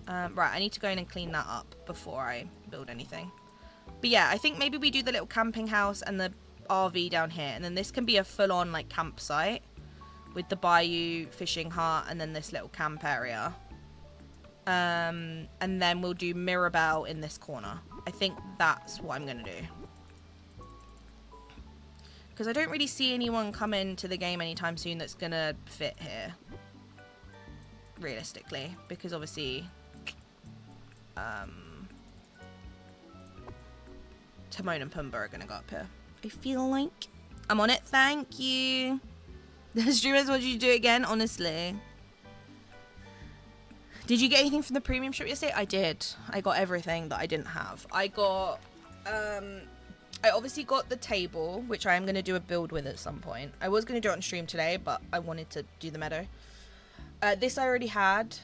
Right, I need to go in and clean that up before I build anything. But yeah, I think maybe we do the little camping house and the RV down here. And then this can be a full-on, like, campsite. With the bayou, fishing hut, and then this little camp area. And then we'll do Mirabelle in this corner. I think that's what I'm going to do. Because I don't really see anyone come into the game anytime soon that's going to fit here. Realistically. Because obviously... Timon and Pumbaa are going to go up here. I feel like... I'm on it. Thank you. The streamers want you to do it again, honestly. Did you get anything from the premium shop yesterday? I did. I got everything that I didn't have. I got... I obviously got the table, which I am going to do a build with at some point. I was going to do it on stream today, but I wanted to do the Meadow. This I already had.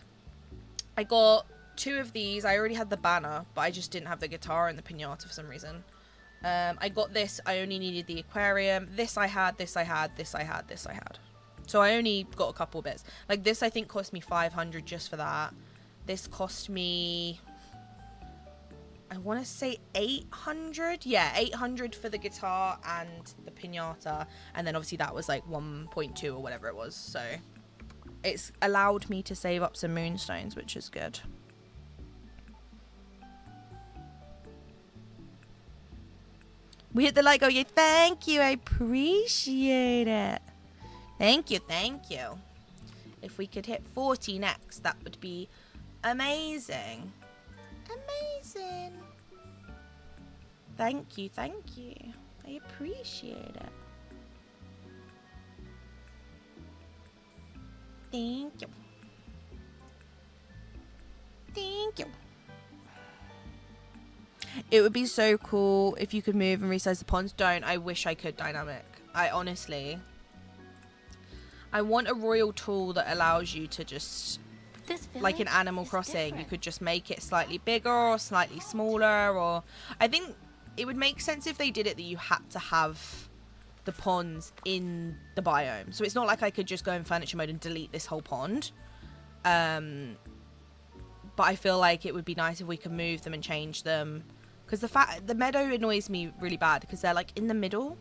I got 2 of these. I already had the banner, but I just didn't have the guitar and the piñata for some reason. I got this. I only needed the aquarium. This I had, this I had, this I had, this I had. So I only got a couple bits. Like this I think cost me 500 just for that. This cost me... I want to say 800. Yeah, 800 for the guitar and the piñata. And then obviously that was like 1.2 or whatever it was. So it's allowed me to save up some moonstones, which is good. We hit the like. Oh, yeah, thank you. I appreciate it. Thank you, thank you. If we could hit 40 next, that would be amazing. Amazing. Thank you, thank you. I appreciate it. Thank you. Thank you. It would be so cool if you could move and resize the ponds. Don't. I wish I could dynamic. I honestly... I want a royal tool that allows you to just... like in Animal Crossing, you could just make it slightly bigger or slightly smaller, or... I think it would make sense if they did it that you had to have the ponds in the biome. So it's not like I could just go in furniture mode and delete this whole pond. But I feel like it would be nice if we could move them and change them. Because the meadow annoys me really bad because they're like in the middle.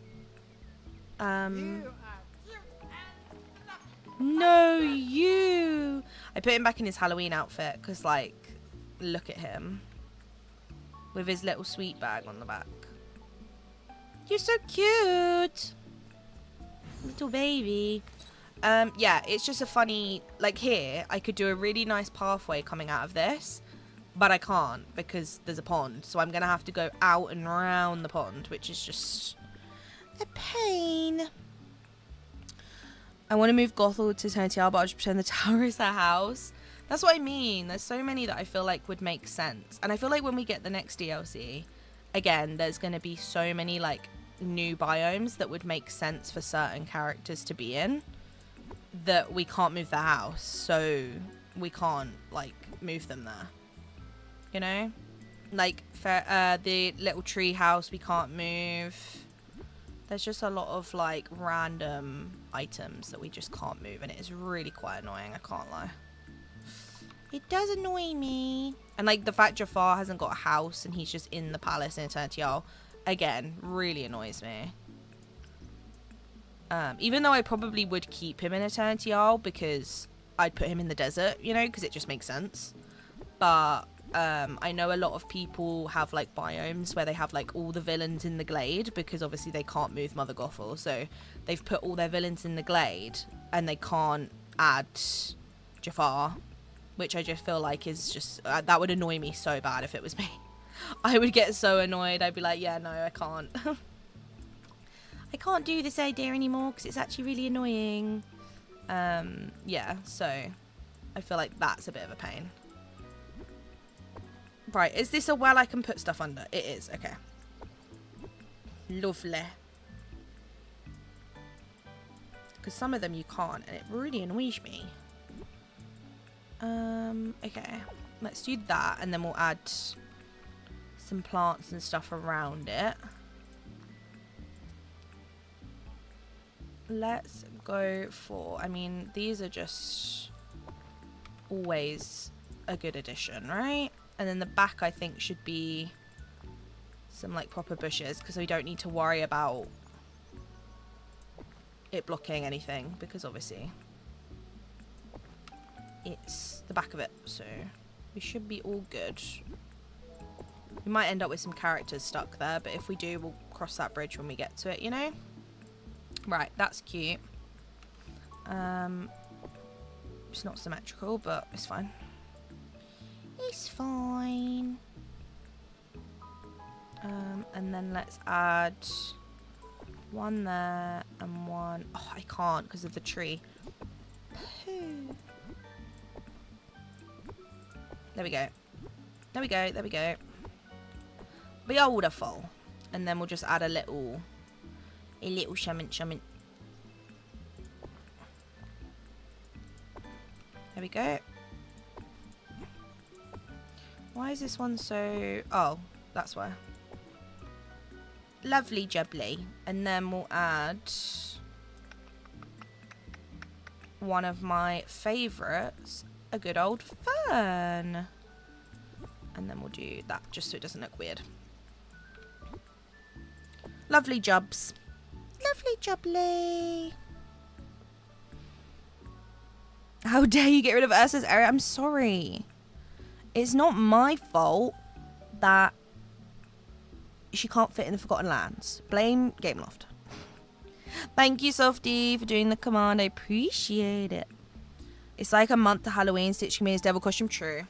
No, you. I put him back in his Halloween outfit because, like, look at him with his little sweet bag on the back. You're so cute, little baby. Yeah, it's just a funny, like, here I could do a really nice pathway coming out of this, but I can't because there's a pond, so I'm gonna have to go out and around the pond, which is just a pain. I want to move Gothel to Courtyard, but I'll just pretend the tower is a house. That's what I mean. There's so many that I feel like would make sense. And I feel like when we get the next DLC, again, there's going to be so many, like, new biomes that would make sense for certain characters to be in that we can't move the house. So we can't, like, move them there. You know? Like, the little tree house we can't move. There's just a lot of, like, random items that we just can't move, and it is really quite annoying, I can't lie. It does annoy me. And, like, the fact Jafar hasn't got a house and he's just in the palace in Eternity Isle, again, really annoys me. Even though I probably would keep him in Eternity Isle because I'd put him in the desert, you know, because it just makes sense. But... I know a lot of people have like biomes where they have like all the villains in the glade because obviously they can't move Mother Gothel, so they've put all their villains in the glade and they can't add Jafar, which I just feel like is just that would annoy me so bad if it was me. I would get so annoyed. I'd be like, yeah, no, I can't. I can't do this idea anymore because it's actually really annoying. Yeah, so I feel like that's a bit of a pain. Right, is this a well I can put stuff under? It is, okay. Lovely. Because some of them you can't, and it really annoys me. Okay. Let's do that, and then we'll add some plants and stuff around it. Let's go for... I mean, these are just always a good addition, right? And then the back, I think, should be some, like, proper bushes. Because we don't need to worry about it blocking anything. Because, obviously, it's the back of it. So, we should be all good. We might end up with some characters stuck there. But if we do, we'll cross that bridge when we get to it, you know? Right, that's cute. It's not symmetrical, but it's fine. It's fine. And then let's add one there and one... Oh, I can't because of the tree. Poo. There we go. There we go. There we go. Beautiful. And then we'll just add a little shaman. There we go. Why is this one so... Oh, that's why. Lovely jubbly. And then we'll add one of my favourites, a good old fern. And then we'll do that just so it doesn't look weird. Lovely jubs. Lovely jubbly. How dare you get rid of Ursa's area? I'm sorry. It's not my fault that she can't fit in the Forgotten Lands. Blame Gameloft. Thank you, Softy, for doing the command. I appreciate it. It's like a month to Halloween. Stitching me his devil costume. True.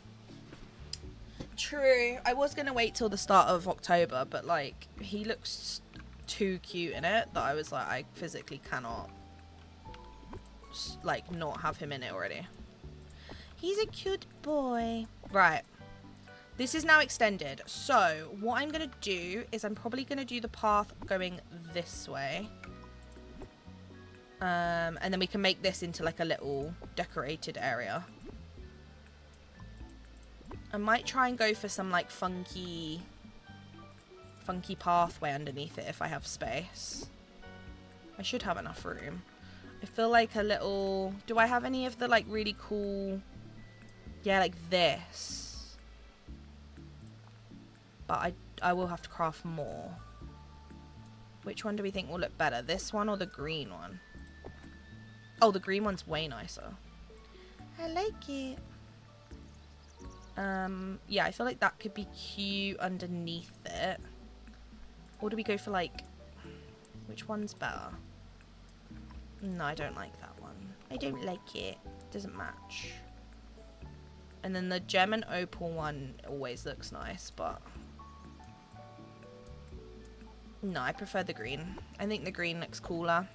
True. I was going to wait till the start of October, but, like, he looks too cute in it that I was like, I physically cannot, like, not have him in it already. He's a cute boy. Right. This is now extended. So what I'm going to do is I'm probably going to do the path going this way. And then we can make this into like a little decorated area. I might try and go for some like funky pathway underneath it if I have space. I should have enough room. I feel like a little... Do I have any of the like really cool... Yeah, like this. But I will have to craft more. Which one do we think will look better? This one or the green one? Oh, the green one's way nicer. I like it. Yeah, I feel like that could be cute underneath it. Or do we go for like... Which one's better? No, I don't like that one. I don't like it. Doesn't match. And then the gem and opal one always looks nice, but... No, I prefer the green. I think the green looks cooler.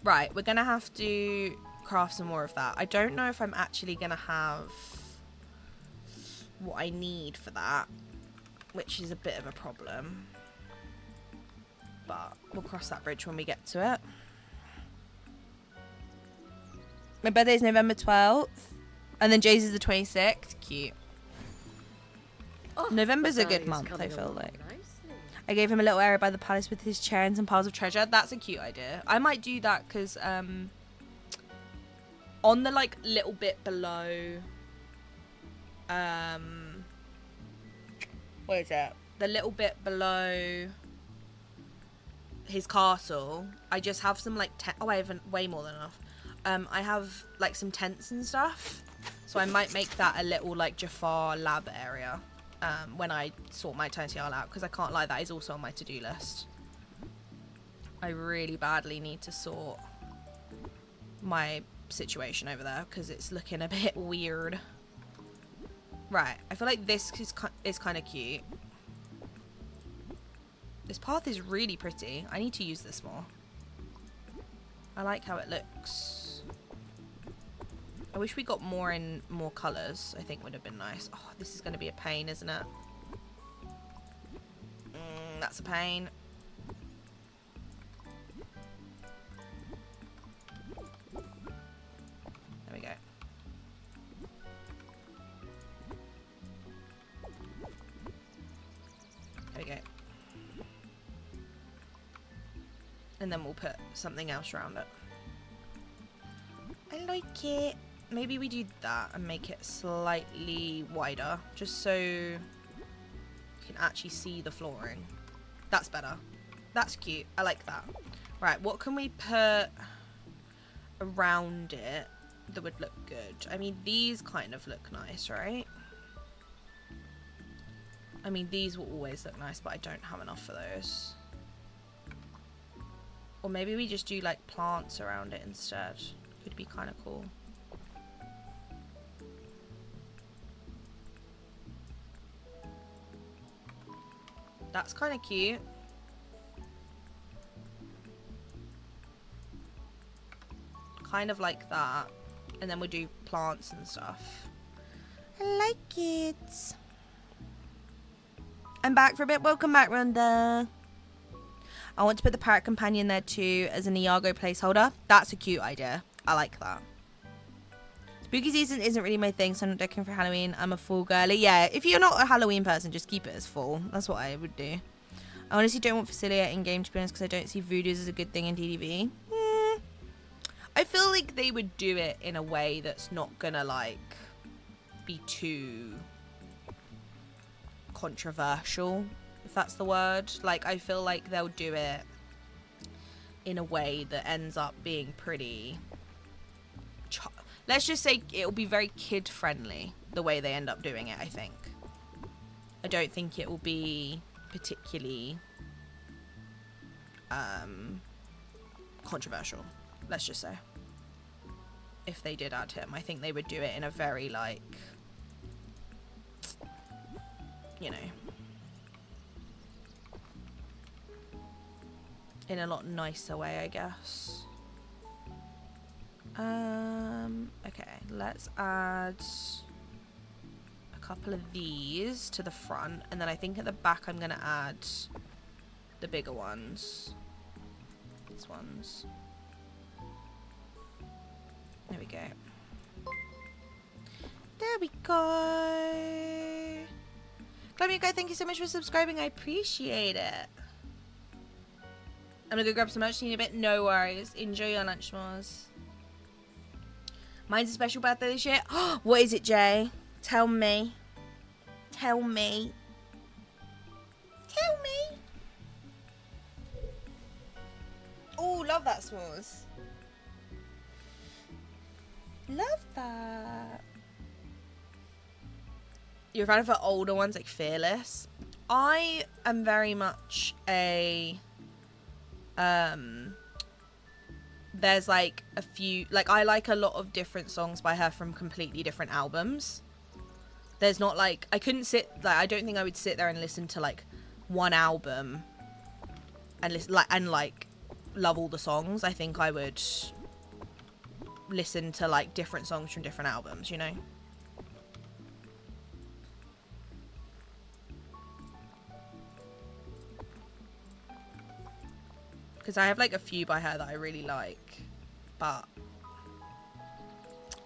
Right, we're going to have to craft some more of that. I don't know if I'm actually going to have what I need for that, which is a bit of a problem. But we'll cross that bridge when we get to it. My birthday is November 12th. And then Jay's is the 26th. Cute. Oh, November's a good month, I feel like. I gave him a little area by the palace with his chair and some piles of treasure. That's a cute idea. I might do that because on the like little bit below what is it? The little bit below his castle, I just have some like oh, I have way more than enough. I have like some tents and stuff, so I might make that a little like Jafar lab area when I sort my eternity isle out, because I can't lie, that is also on my to-do list. I really badly need to sort my situation over there because it's looking a bit weird. Right, I feel like this is kind of cute. This path is really pretty. I need to use this more. I like how it looks. I wish we got more in more colours. I think would have been nice. Oh, this is going to be a pain, isn't it? That's a pain. There we go. There we go. And then we'll put something else around it. I like it. Maybe we do that and make it slightly wider, just so you can actually see the flooring. That's better. That's cute. I like that. Right, what can we put around it that would look good? I mean, these kind of look nice, right? I mean, these will always look nice, but I don't have enough for those. Or maybe we just do like plants around it instead. Could be kind of cool. That's kind of cute. Kind of like that. And then we'll do plants and stuff. I like it. I'm back for a bit. Welcome back, Rhonda. I want to put the parrot companion there too as an Iago placeholder. That's a cute idea. I like that. Spooky season isn't really my thing, so I'm not decorating for Halloween. I'm a fall girly. Yeah, if you're not a Halloween person, just keep it as fall. That's what I would do. I honestly don't want Facilia in-game, to be honest, because I don't see voodoos as a good thing in DDV. I feel like they would do it in a way that's not gonna, like, be too controversial, if that's the word. Like, I feel like they'll do it in a way that ends up being pretty... Let's just say it'll be very kid-friendly, the way they end up doing it, I think. I don't think it will be particularly controversial, let's just say. If they did add him, I think they would do it in a very, like, you know, in a lot nicer way, I guess. Okay, let's add a couple of these to the front, and then I think at the back I'm gonna add the bigger ones. These ones. There we go. There we go. Glamigo, thank you so much for subscribing. I appreciate it. I'm gonna go grab some lunch in a bit. No worries. Enjoy your lunch, Mars. Mine's a special birthday this year. What is it, Jay? Tell me. Tell me. Tell me. Oh, love that, s'mores. Love that. You're a fan of the older ones, like Fearless? I am very much a... there's like a few... Like, I like a lot of different songs by her from completely different albums. There's not like... I couldn't sit... Like, I don't think I would sit there and listen to like one album and listen like love all the songs. I think I would listen to like different songs from different albums, you know? Because I have like a few by her that I really like, but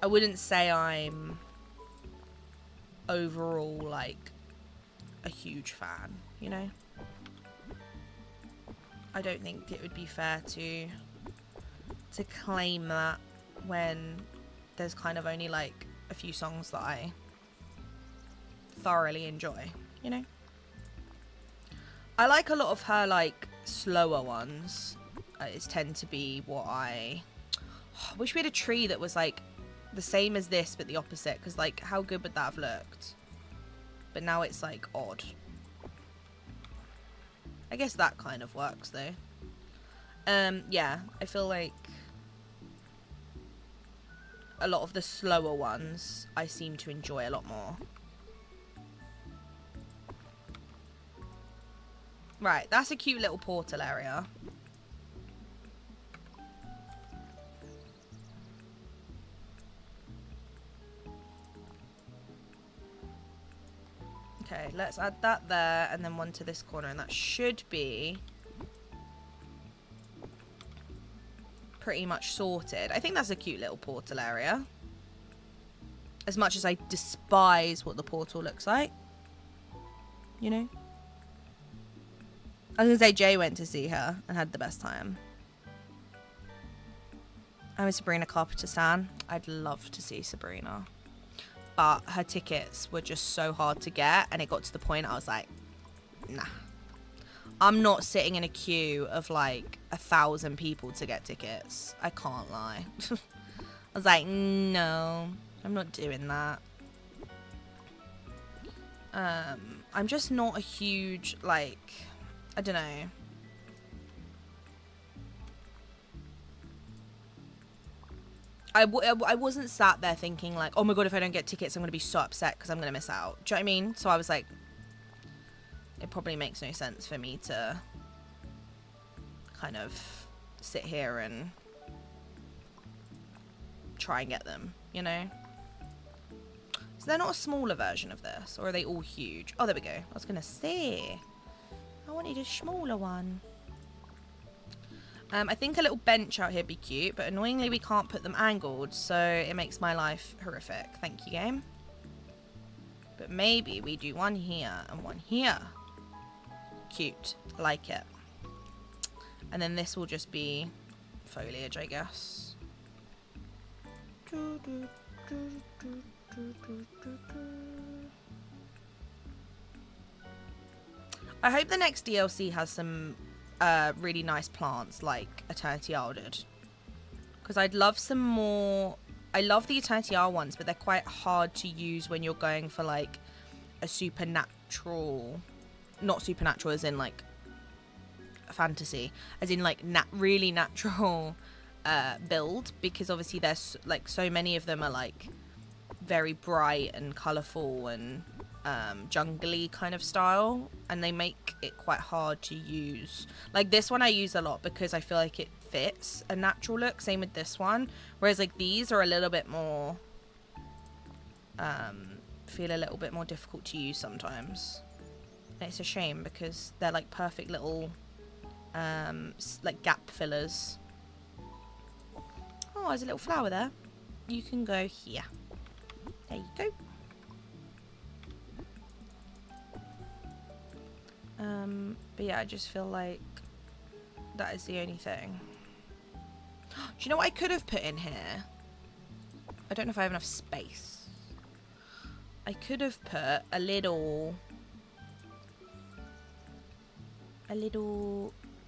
I wouldn't say I'm overall like a huge fan, you know? I don't think it would be fair to claim that when there's kind of only like a few songs that I thoroughly enjoy, you know? I like a lot of her like slower ones. It tend to be what I wish we had a tree that was like the same as this but the opposite, because like how good would that have looked? But now it's like odd. I guess that kind of works though. Yeah, I feel like a lot of the slower ones I seem to enjoy a lot more. Right, that's a cute little portal area. Okay, let's add that there and then one to this corner, and that should be pretty much sorted. I think that's a cute little portal area. As much as I despise what the portal looks like. You know? I was going to say Jay went to see her and had the best time. I'm a Sabrina Carpenter stan. I'd love to see Sabrina. But her tickets were just so hard to get, and it got to the point I was like, nah. I'm not sitting in a queue of like 1,000 people to get tickets. I can't lie. I was like, no, I'm not doing that. I'm just not a huge, like, I don't know. I wasn't sat there thinking like, oh my god, if I don't get tickets, I'm going to be so upset because I'm going to miss out. Do you know what I mean? So I was like, it probably makes no sense for me to kind of sit here and try and get them, you know? So they're not a smaller version of this, or are they all huge? Oh, there we go. I was going to say, I wanted a smaller one. I think a little bench out here would be cute, but annoyingly we can't put them angled, so it makes my life horrific. Thank you, game. But maybe we do one here and one here. Cute. Like it. And then this will just be foliage, I guess. I hope the next DLC has some really nice plants like Eternity Isle did, because I'd love some more. I love the Eternity Isle ones, but they're quite hard to use when you're going for like a supernatural, not supernatural as in like fantasy, as in like really natural build, because obviously there's like so many of them are like very bright and colourful and jungly kind of style, and they make it quite hard to use. Like this one I use a lot because I feel like it fits a natural look, same with this one, whereas like these are a little bit more feel a little bit more difficult to use sometimes. And it's a shame because they're like perfect little like gap fillers. Oh, there's a little flower there. You can go here. There you go. But yeah, I just feel like that is the only thing. Do you know what I could have put in here? I don't know if I have enough space. I could have put a little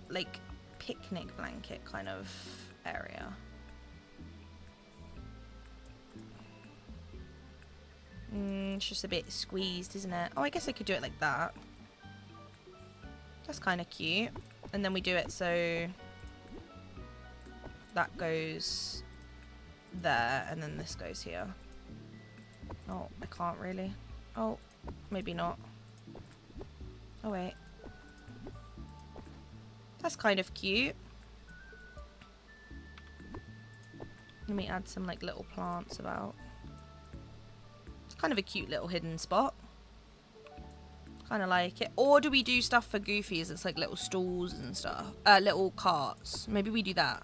like picnic blanket kind of area. It's just a bit squeezed, isn't it? Oh, I guess I could do it like that. That's kind of cute. And then we do it so that goes there and then this goes here. Oh, I can't really. Oh, maybe not. Oh, wait. That's kind of cute. Let me add some like little plants about. It's kind of a cute little hidden spot. Kind of like it. Or do we do stuff for Goofies? It's like little stools and stuff. Little carts. Maybe we do that.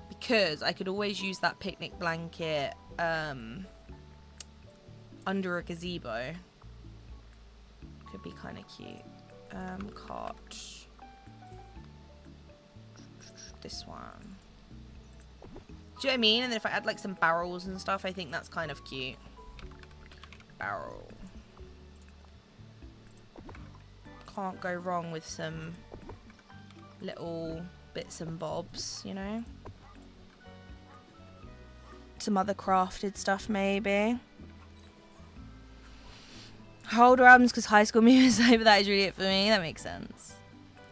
Because I could always use that picnic blanket under a gazebo. Could be kind of cute. Cart. This one. Do you know what I mean? And then if I add like some barrels and stuff, I think that's kind of cute. Barrel. Can't go wrong with some little bits and bobs, you know? Some other crafted stuff, maybe. Hold rams because High School Music, but that is really it for me. That makes sense.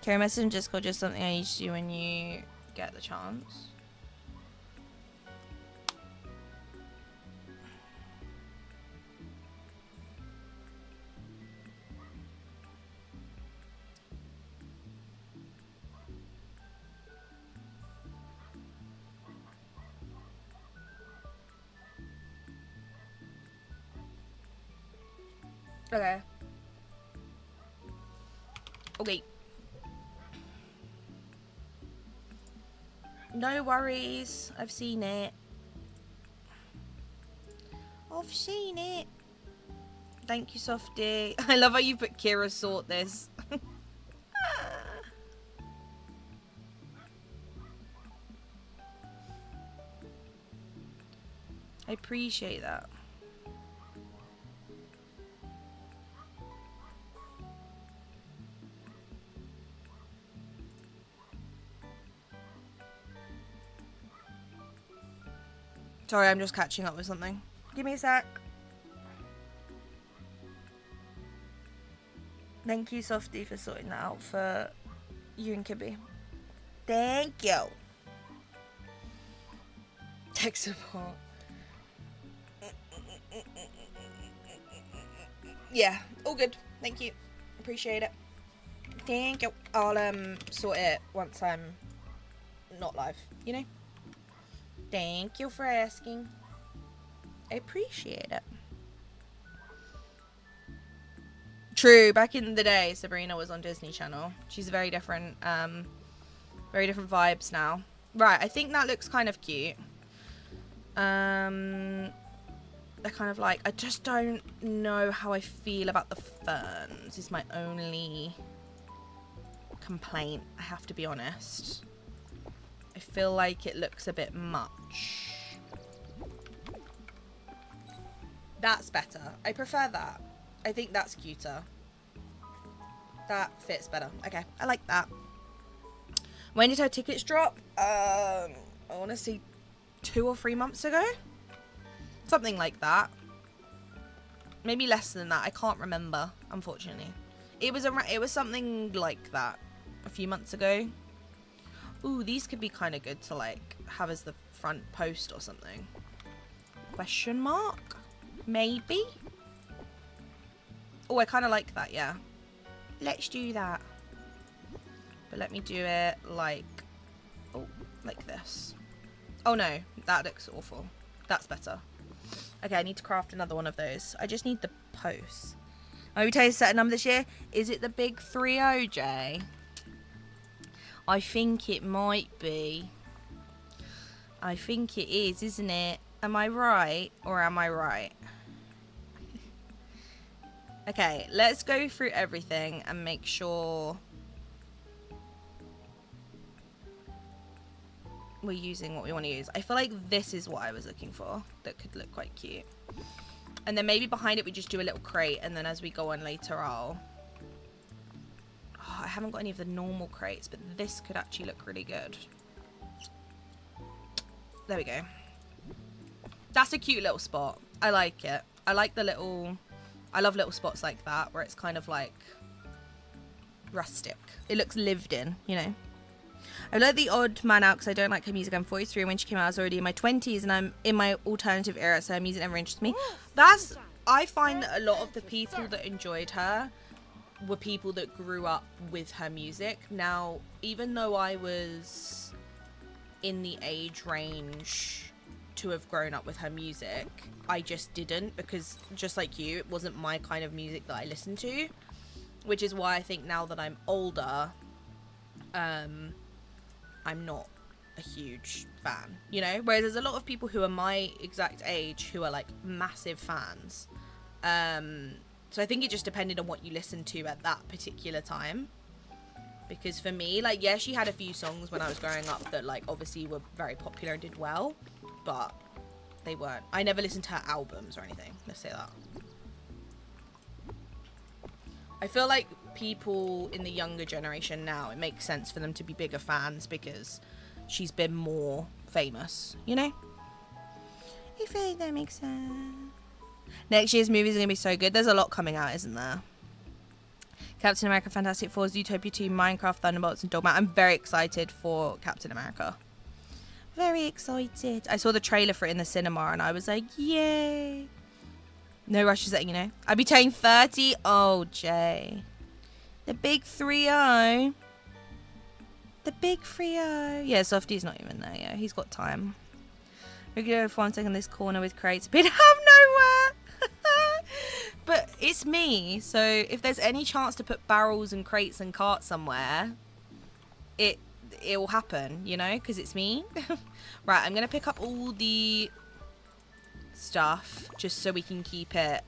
Carry message and Discord, just something I used to do when you get the chance. Okay. Okay. No worries. I've seen it. I've seen it. Thank you, Softy. I love how you put Kira sort this. I appreciate that. Sorry, I'm just catching up with something. Give me a sec. Thank you, Softy, for sorting that out for you and Kibby. Thank you. Tech support. Yeah, all good. Thank you. Appreciate it. Thank you. I'll sort it once I'm not live, you know? Thank you for asking. I appreciate it. True, back in the day, Sabrina was on Disney Channel. She's very different vibes now. Right, I think that looks kind of cute. They're kind of like, I just don't know how I feel about the ferns is my only complaint, I have to be honest. I feel like it looks a bit much. That's better. I prefer that. I think that's cuter. That fits better. Okay, I like that. When did her tickets drop? I want to say 2 or 3 months ago. Something like that. Maybe less than that. I can't remember, unfortunately. It was something like that a few months ago. Ooh, these could be kind of good to like have as the front post or something. Question mark? Maybe? Oh, I kind of like that, yeah. Let's do that. But let me do it like, oh, like this. Oh no, that looks awful. That's better. Okay, I need to craft another one of those. I just need the posts. Are we taking a set number this year? Is it the big 3 Jay? I think it might be. I think it is, isn't it? Am I right or am I right? Okay, let's go through everything and make sure we're using what we want to use. I feel like this is what I was looking for. That could look quite cute. And then maybe behind it we just do a little crate, and then as we go on later I'll... Oh, I haven't got any of the normal crates, but this could actually look really good. There we go. That's a cute little spot. I like it. I like the little... I love little spots like that where it's kind of like rustic. It looks lived in, you know. I let the odd man out because I don't like her music. I'm 43 and when she came out I was already in my 20s and I'm in my alternative era, so her music never interests me. I find that a lot of the people that enjoyed her were people that grew up with her music. Now, even though I was in the age range to have grown up with her music, I just didn't, because just like you, it wasn't my kind of music that I listened to, which is why I think now that I'm older, I'm not a huge fan, you know, whereas there's a lot of people who are my exact age who are like massive fans. So I think it just depended on what you listened to at that particular time, because for me, like, yeah, she had a few songs when I was growing up that like obviously were very popular and did well, but they weren't. I never listened to her albums or anything, let's say that. I feel like people in the younger generation now, it makes sense for them to be bigger fans because she's been more famous, you know? I feel like that makes sense. Next year's movies are going to be so good. There's a lot coming out, isn't there? Captain America, Fantastic Four, Zootopia 2, Minecraft, Thunderbolts, and Dogma. I'm very excited for Captain America. Very excited. I saw the trailer for it in the cinema and I was like, yay. No rush, just letting you know. I'll be turning 30. Oh, Jay. The big 3-0. The big 3-0. Yeah, Softy's not even there. Yeah, he's got time. We're going to go for 1 second in this corner with crates. Bit out of nowhere. But it's me. So if there's any chance to put barrels and crates and carts somewhere, it will happen, you know, because it's me. Right, I'm going to pick up all the stuff just so we can keep it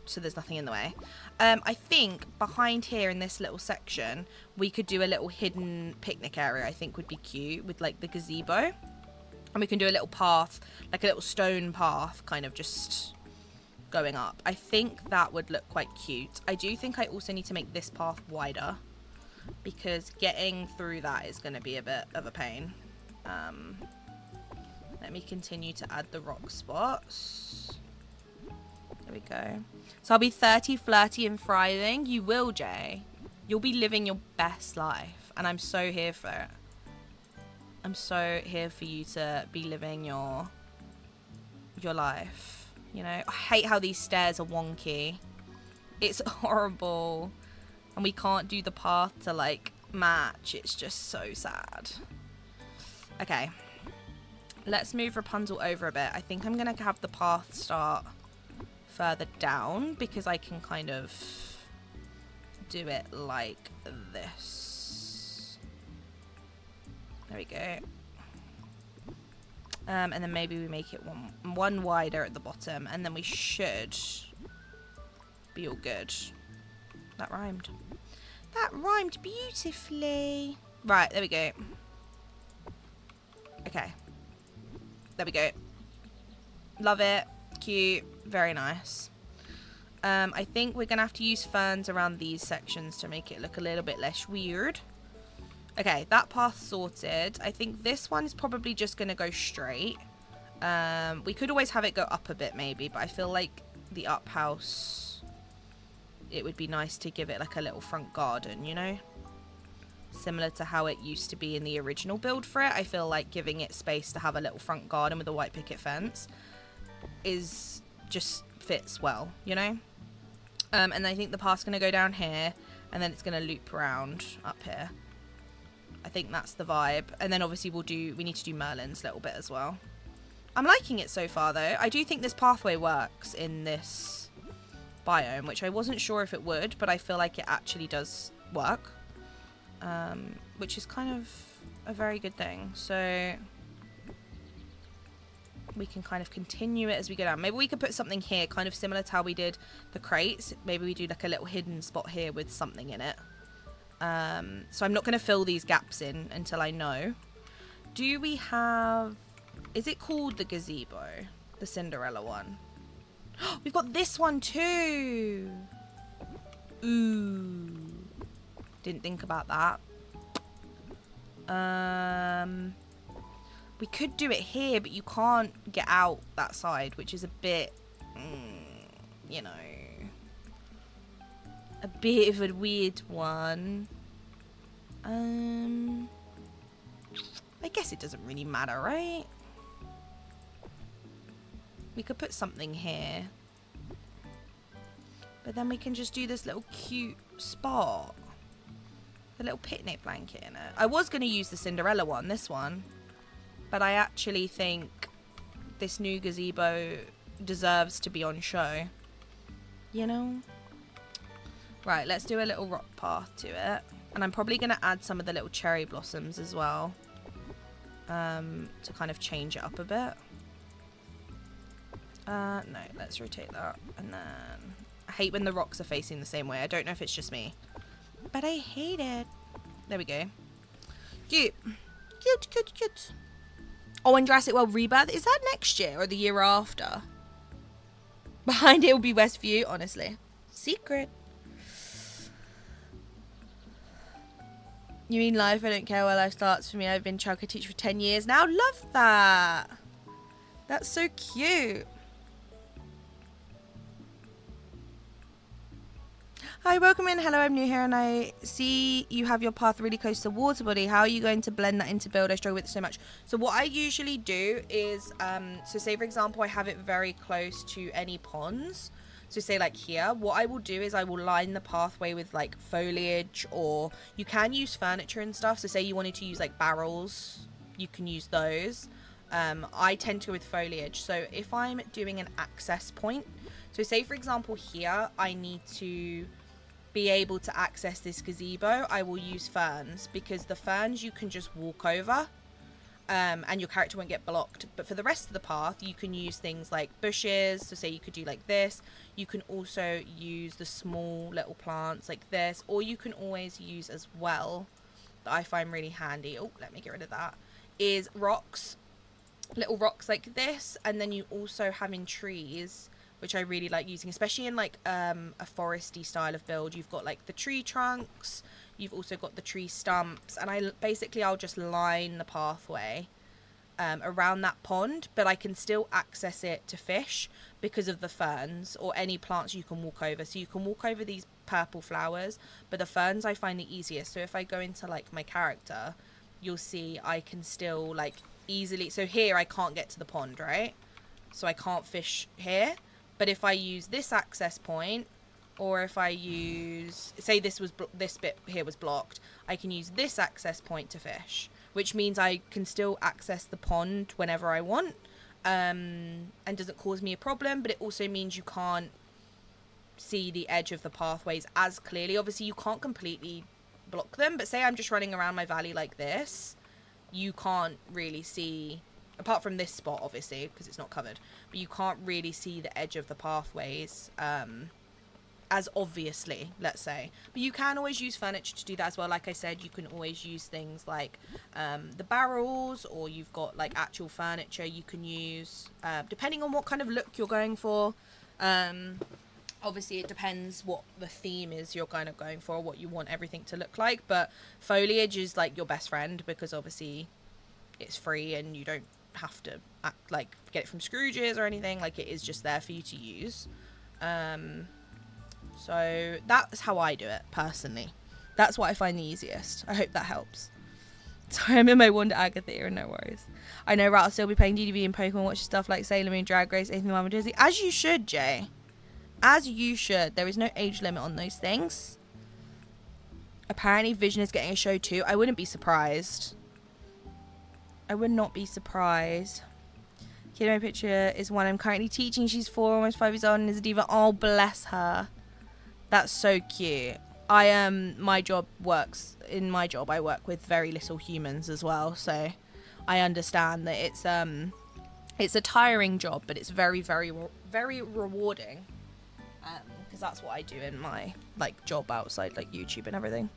so there's nothing in the way. I think behind here in this little section we could do a little hidden picnic area. I think would be cute with like the gazebo, and we can do a little path, like a little stone path kind of just going up. I think that would look quite cute. I do think I also need to make this path wider because getting through that is going to be a bit of a pain. Let me continue to add the rock spots. There we go. So I'll be 30, flirty and thriving. You will, Jay. You'll be living your best life. And I'm so here for it. I'm so here for you to be living your life. You know, I hate how these stairs are wonky. It's horrible. And we can't do the path to like match. It's just so sad. Okay. Let's move Rapunzel over a bit. I think I'm going to have the path start further down because I can kind of do it like this. There we go. And then maybe we make it one wider at the bottom, and then we should be all good. That rhymed. That rhymed beautifully. Right, there we go. Okay. There we go. Love it. Cute. Very nice. I think we're going to have to use ferns around these sections to make it look a little bit less weird. Okay, that path sorted. I think this one is probably just going to go straight. We could always have it go up a bit maybe, but I feel like the up house, it would be nice to give it like a little front garden, you know? Similar to how it used to be in the original build for it. I feel like giving it space to have a little front garden with a white picket fence is just fits well, you know? And I think the path's going to go down here, and then it's going to loop around up here. I think that's the vibe. And then obviously we need to do Merlin's little bit as well. I'm liking it so far, though. I do think this pathway works in this biome, which I wasn't sure if it would, but I feel like it actually does work, which is kind of a very good thing. So we can kind of continue it as we go down. Maybe we could put something here, kind of similar to how we did the crates. Maybe we do like a little hidden spot here with something in it. So I'm not going to fill these gaps in until I know. Do we have... Is it called the gazebo? The Cinderella one? We've got this one too! Ooh. Didn't think about that. We could do it here, but you can't get out that side, which is a bit... you know... a bit of a weird one. I guess it doesn't really matter, right? We could put something here. But then we can just do this little cute spot. A little picnic blanket in it. I was going to use the Cinderella one, this one. But I actually think this new gazebo deserves to be on show. You know? Right, let's do a little rock path to it. And I'm probably going to add some of the little cherry blossoms as well. To kind of change it up a bit. No, let's rotate that. And then... I hate when the rocks are facing the same way. I don't know if it's just me. But I hate it. There we go. Cute. Cute, cute, cute. Oh, and Jurassic World Rebirth. Is that next year or the year after? Behind it will be Westview, honestly. Secret. You mean life? I don't care where life starts for me. I've been childcare teacher for 10 years now. Love that. That's so cute. Hi, welcome in. Hello, I'm new here and I see you have your path really close to water body. How are you going to blend that into build? I struggle with it so much. So what I usually do is, so say for example, I have it very close to any ponds. So say like here, what I will do is I will line the pathway with like foliage, or you can use furniture and stuff. So say you wanted to use like barrels, you can use those. I tend to go with foliage. So if I'm doing an access point, so say for example here, I need to be able to access this gazebo, I will use ferns, because the ferns you can just walk over. And your character won't get blocked. But for the rest of the path, you can use things like bushes. So say you could do like this. You can also use the small little plants like this. Or you can always use as well, that I find really handy. Oh, let me get rid of that. Is rocks. Little rocks like this. And then you also have in trees, which I really like using. Especially in like a foresty style of build. You've got like the tree trunks. You've also got the tree stumps, and I'll just line the pathway around that pond, but I can still access it to fish because of the ferns or any plants you can walk over. So you can walk over these purple flowers, but the ferns I find the easiest. So if I go into like my character, you'll see I can still like easily. So here I can't get to the pond, right? So I can't fish here. But if I use this access point, or if I use, say this bit here was blocked, I can use this access point to fish, which means I can still access the pond whenever I want, and doesn't cause me a problem. But it also means you can't see the edge of the pathways as clearly. Obviously, you can't completely block them, but say I'm just running around my valley like this, you can't really see, apart from this spot, obviously, because it's not covered, but you can't really see the edge of the pathways, as obviously, let's say. But you can always use furniture to do that as well. Like I said, you can always use things like the barrels, or you've got like actual furniture you can use, depending on what kind of look you're going for. Obviously it depends what the theme is you're kind of going for, or what you want everything to look like. But foliage is like your best friend, because obviously it's free and you don't have to get it from Scrooge's or anything. Like, it is just there for you to use. So that's how I do it, personally. That's what I find the easiest. I hope that helps. Sorry, I'm in my Wonder Agatha era, no worries. I know Rat will still be playing DDV and Pokemon, watching stuff like Sailor Moon, Drag Race, anything Mama Jersey. As you should, Jay. As you should. There is no age limit on those things. Apparently Vision is getting a show too. I wouldn't be surprised. I would not be surprised. Kid in my picture is one I'm currently teaching. She's 4, almost 5 years old, and is a diva. Oh, bless her. That's so cute. My job works. In my job, I work with very little humans as well, so I understand that it's a tiring job, but it's very, very, very rewarding. Because that's what I do in my like job outside like YouTube and everything.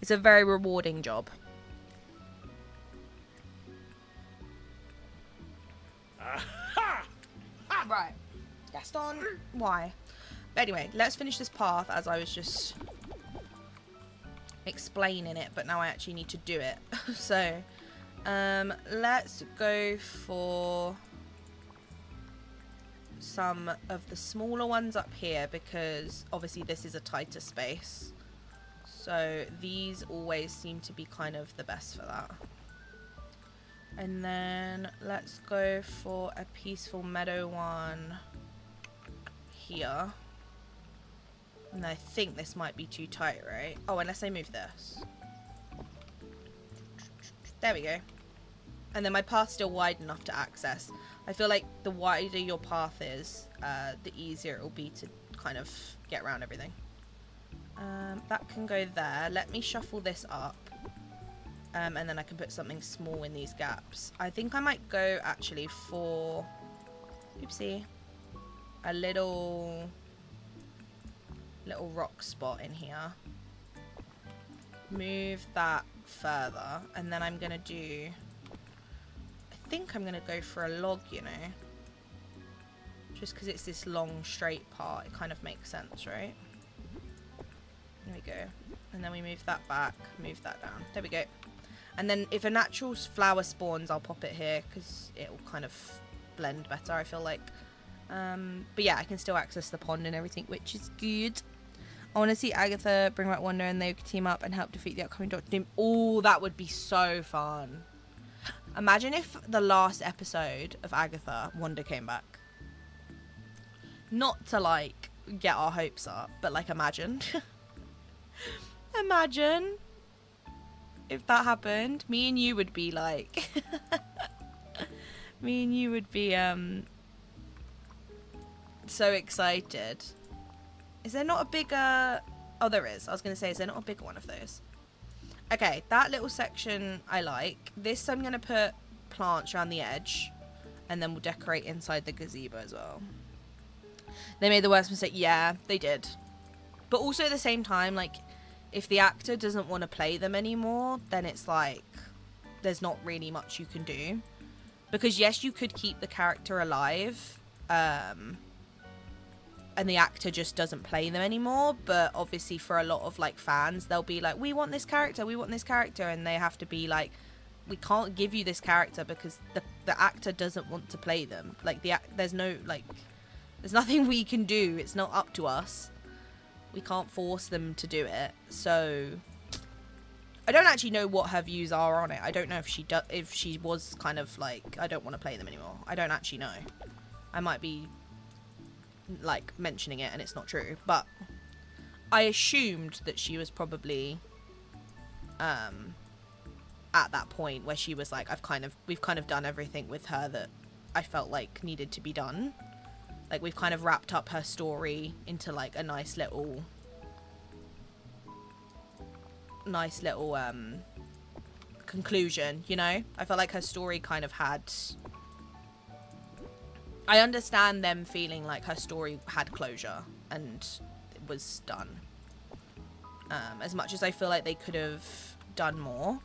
It's a very rewarding job. Right, Gaston, why? But anyway, let's finish this path as I was just explaining it, but now I actually need to do it. So, let's go for some of the smaller ones up here, because obviously this is a tighter space. So these always seem to be kind of the best for that. And then let's go for a peaceful meadow one here. And I think this might be too tight, right? Oh, unless I move this. There we go. And then my path's still wide enough to access. I feel like the wider your path is, the easier it will be to kind of get around everything. That can go there. Let me shuffle this up. And then I can put something small in these gaps. I think I might go actually for, oopsie, a little rock spot in here. Move that further, and then I'm gonna do, I think I'm gonna go for a log, you know, just because it's this long straight part. It kind of makes sense, right? There we go. And then we move that back, move that down. There we go. And then if a natural flower spawns, I'll pop it here because it will kind of blend better, I feel like. But yeah, I can still access the pond and everything, which is good. I want to see Agatha, bring back Wanda, and they could team up and help defeat the upcoming Doctor Doom. Oh, that would be so fun. Imagine if the last episode of Agatha, Wanda came back. Not to, like, get our hopes up, but, like, imagine. Imagine if that happened. Me and you would be, like... me and you would be, so excited. Is there not a bigger... Oh, there is. I was going to say, is there not a bigger one of those? Okay, that little section I like. This I'm going to put plants around the edge. And then we'll decorate inside the gazebo as well. They made the worst mistake. Yeah, they did. But also at the same time, like, if the actor doesn't want to play them anymore, then it's like, there's not really much you can do. Because yes, you could keep the character alive, and the actor just doesn't play them anymore, but obviously for a lot of, like, fans, they'll be like, we want this character, and they have to be like, we can't give you this character because the actor doesn't want to play them. Like, there's no, like, there's nothing we can do. It's not up to us. We can't force them to do it. So I don't actually know what her views are on it. I don't know if she was kind of like, I don't want to play them anymore. I don't actually know. I might be, like, mentioning it and it's not true, but I assumed that she was probably at that point where she was like, we've kind of done everything with her that I felt like needed to be done. Like, we've kind of wrapped up her story into, like, a nice little conclusion, you know? I felt like her story kind of had... I understand them feeling like her story had closure and it was done. As much as I feel like they could have done more,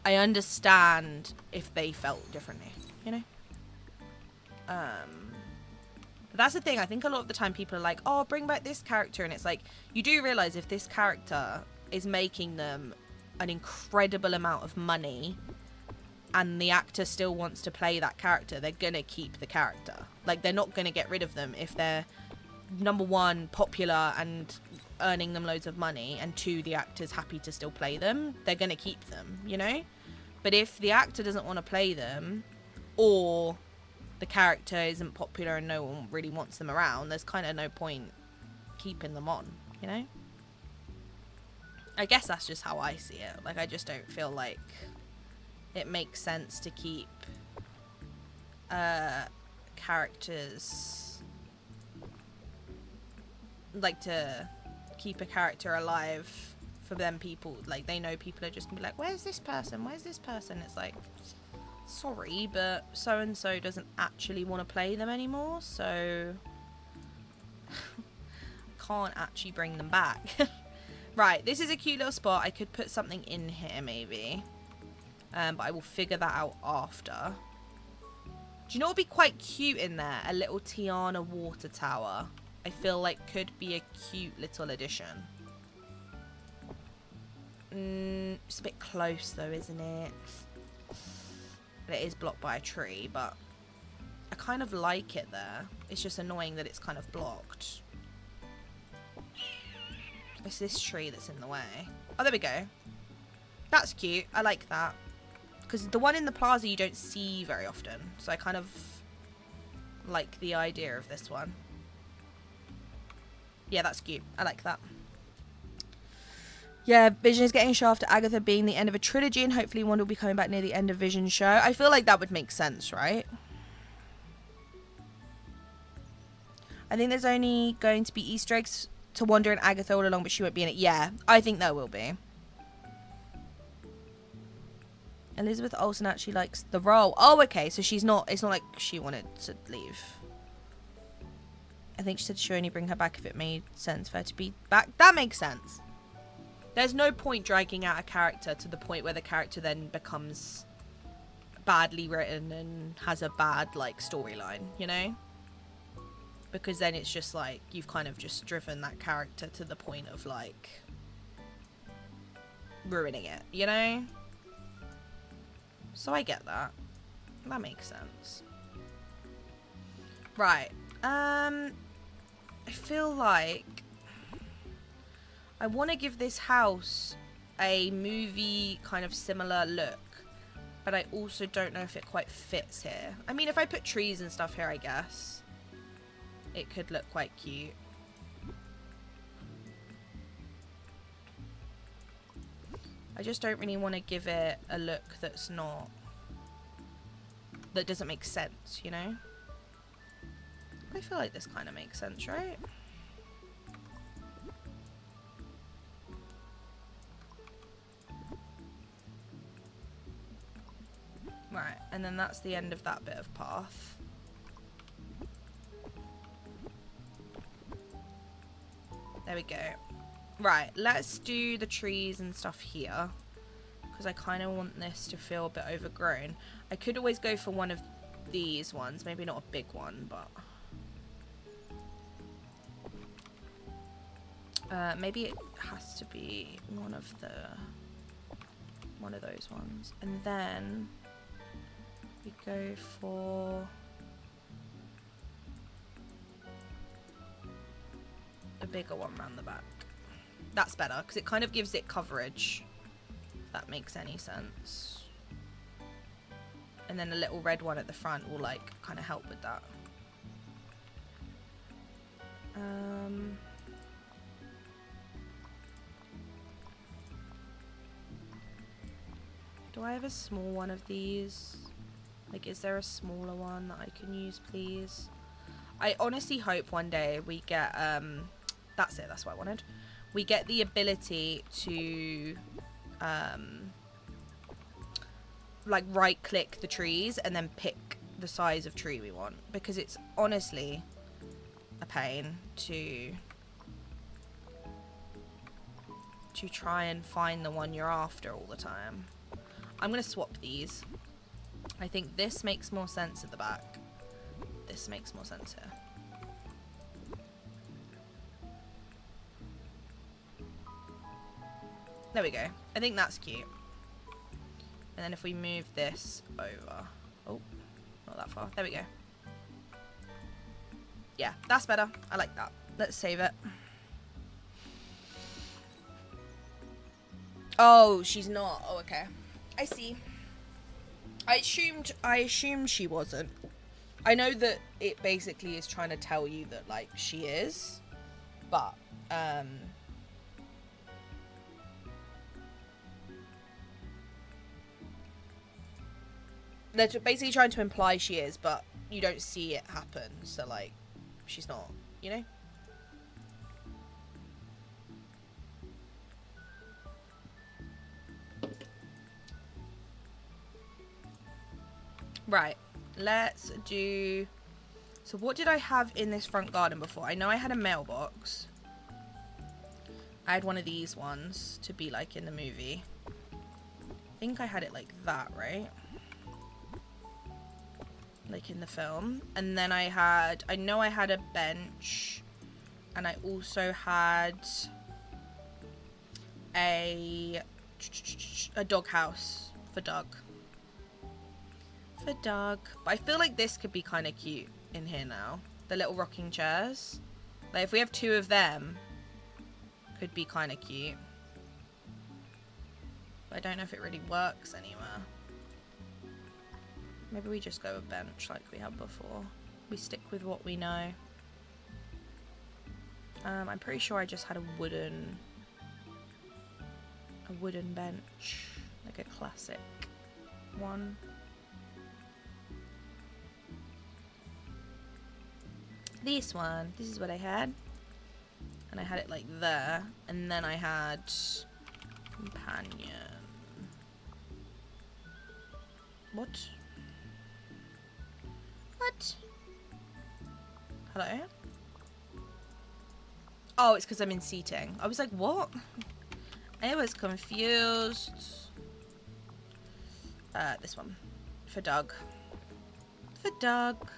I understand if they felt differently, you know? But that's the thing. I think a lot of the time people are like, oh, bring back this character. And it's like, you do realise if this character is making them an incredible amount of money and the actor still wants to play that character, they're going to keep the character. Like, they're not going to get rid of them if they're, number one, popular and earning them loads of money, and two, the actor's happy to still play them. They're going to keep them, you know? But if the actor doesn't want to play them, or the character isn't popular and no one really wants them around, there's kind of no point keeping them on, you know? I guess that's just how I see it. Like, I just don't feel like it makes sense to keep characters like to keep a character alive for them. People, like, they know people are just gonna be like, where's this person? Where's this person? It's like, sorry, but so-and-so doesn't actually want to play them anymore, so can't actually bring them back. Right, this is a cute little spot. I could put something in here maybe, but I will figure that out after. Do you know what would be quite cute in there? A little Tiana water tower. I feel like could be a cute little addition. It's a bit close though, isn't it? It is blocked by a tree, but I kind of like it there. It's just annoying that it's kind of blocked. It's this tree that's in the way. Oh, there we go. That's cute. I like that. Because the one in the plaza you don't see very often. So I kind of like the idea of this one. Yeah, that's cute. I like that. Yeah, Vision is getting a shaft to Agatha being the end of a trilogy, and hopefully one will be coming back near the end of Vision's show. I feel like that would make sense, right? I think there's only going to be Easter eggs to Wanda and Agatha all along, but she won't be in it. Yeah, I think there will be. Elizabeth Olsen actually likes the role. Oh, okay, so she's not, it's not like she wanted to leave. I think she said she'll only bring her back if it made sense for her to be back. That makes sense. There's no point dragging out a character to the point where the character then becomes badly written and has a bad, like, storyline, you know? Because then it's just, like, you've kind of just driven that character to the point of, like, ruining it, you know? So I get that. That makes sense. Right. I feel like I want to give this house a movie kind of similar look, but I also don't know if it quite fits here. I mean, if I put trees and stuff here, I guess it could look quite cute. I just don't really want to give it a look that's not, that doesn't make sense, you know? I feel like this kind of makes sense, right? Right, and then that's the end of that bit of path. There we go. Right, let's do the trees and stuff here, because I kind of want this to feel a bit overgrown. I could always go for one of these ones, maybe not a big one, but maybe it has to be one of those ones. And then we go for a bigger one round the back. That's better, because it kind of gives it coverage, if that makes any sense. And then a little red one at the front will, like, kind of help with that. Do I have a small one of these? Like, is there a smaller one that I can use, please? I honestly hope one day we get, that's it, that's what I wanted. We get the ability to, like, right-click the trees and then pick the size of tree we want. Because it's honestly a pain to try and find the one you're after all the time. I'm going to swap these. I think this makes more sense at the back. This makes more sense here. There we go. I think that's cute. And then if we move this over. Oh, not that far. There we go. Yeah, that's better. I like that. Let's save it. Oh, she's not. Oh, okay. I see. I assumed she wasn't. I know that it basically is trying to tell you that, like, she is. But, They're basically trying to imply she is, but you don't see it happen. So, like, she's not, you know? Right. Let's do... So what did I have in this front garden before? I know I had a mailbox. I had one of these ones to be like in the movie. I think I had it like that, right? Like in the film. And then I know I had a bench. And I also had a doghouse for Doug. For Doug. But I feel like this could be kind of cute in here now. The little rocking chairs. Like if we have 2 of them, could be kind of cute. But I don't know if it really works anywhere. Maybe we just go a bench like we had before. We stick with what we know. I'm pretty sure I just had a wooden bench. Like a classic one. This one. This is what I had. And I had it like there. And then I had companion. What? What? Hello? Oh, it's because I'm in seating. I was like, what? I was confused. This one. For Doug. For Doug.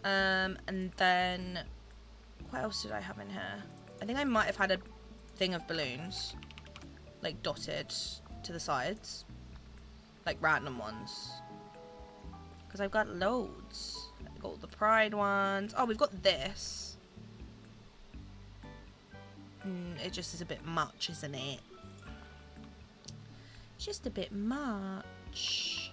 And then... What else did I have in here? I think I might have had a thing of balloons. Like, dotted to the sides. Like, random ones. Because I've got loads. I've got all the pride ones. Oh, we've got this. It just is a bit much, isn't it? Just a bit much.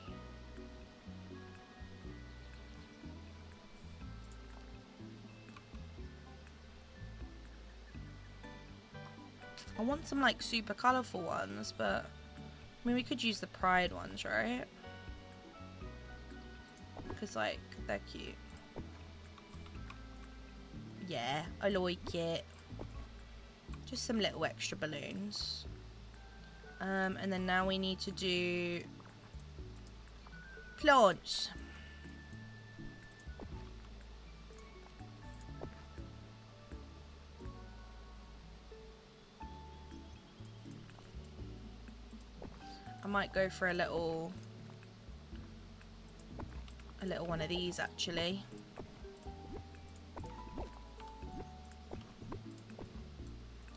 I want some like super colourful ones, but I mean we could use the pride ones, right? Because like they're cute. Yeah, I like it. Just some little extra balloons. And then now we need to do plants. I might go for a little one of these actually.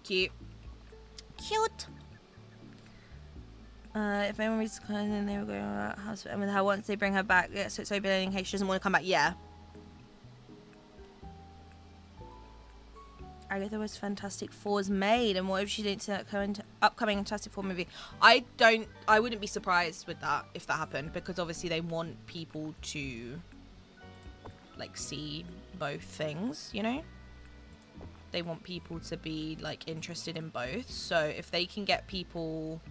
Cute. Cute. If anyone reads the then they will go to house with her once they bring her back. Yeah, so it's open in case she doesn't want to come back. Yeah. Agatha was Fantastic Four's maid, and what if she didn't see that upcoming Fantastic Four movie? I wouldn't be surprised with that if that happened, because obviously they want people to like see both things, you know? They want people to be like interested in both. So if they can get people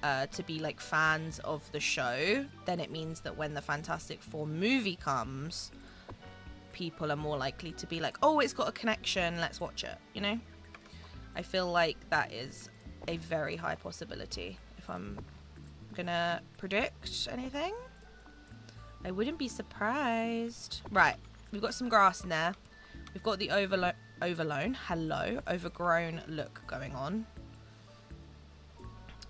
to be like fans of the show, then it means that when the Fantastic Four movie comes, people are more likely to be like, oh, it's got a connection, let's watch it, you know? I feel like that is a very high possibility. If I'm gonna predict anything, I wouldn't be surprised. Right, we've got some grass in there. We've got the overgrown look going on.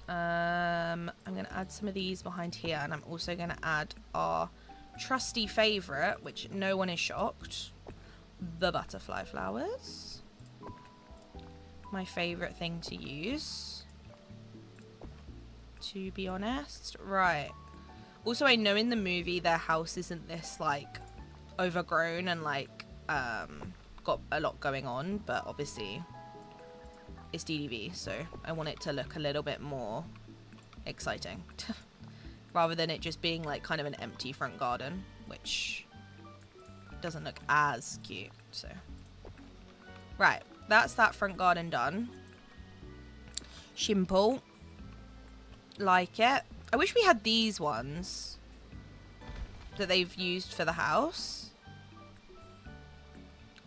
I'm gonna add some of these behind here, and I'm also gonna add our trusty favourite, which no one is shocked, the butterfly flowers. My favourite thing to use, to be honest. Right. Also, I know in the movie their house isn't this like overgrown and like got a lot going on, but obviously it's DDV, so I want it to look a little bit more exciting. Rather than it just being like kind of an empty front garden, which doesn't look as cute. So right, that's that front garden done. Simple. Like it. I wish we had these ones that they've used for the house.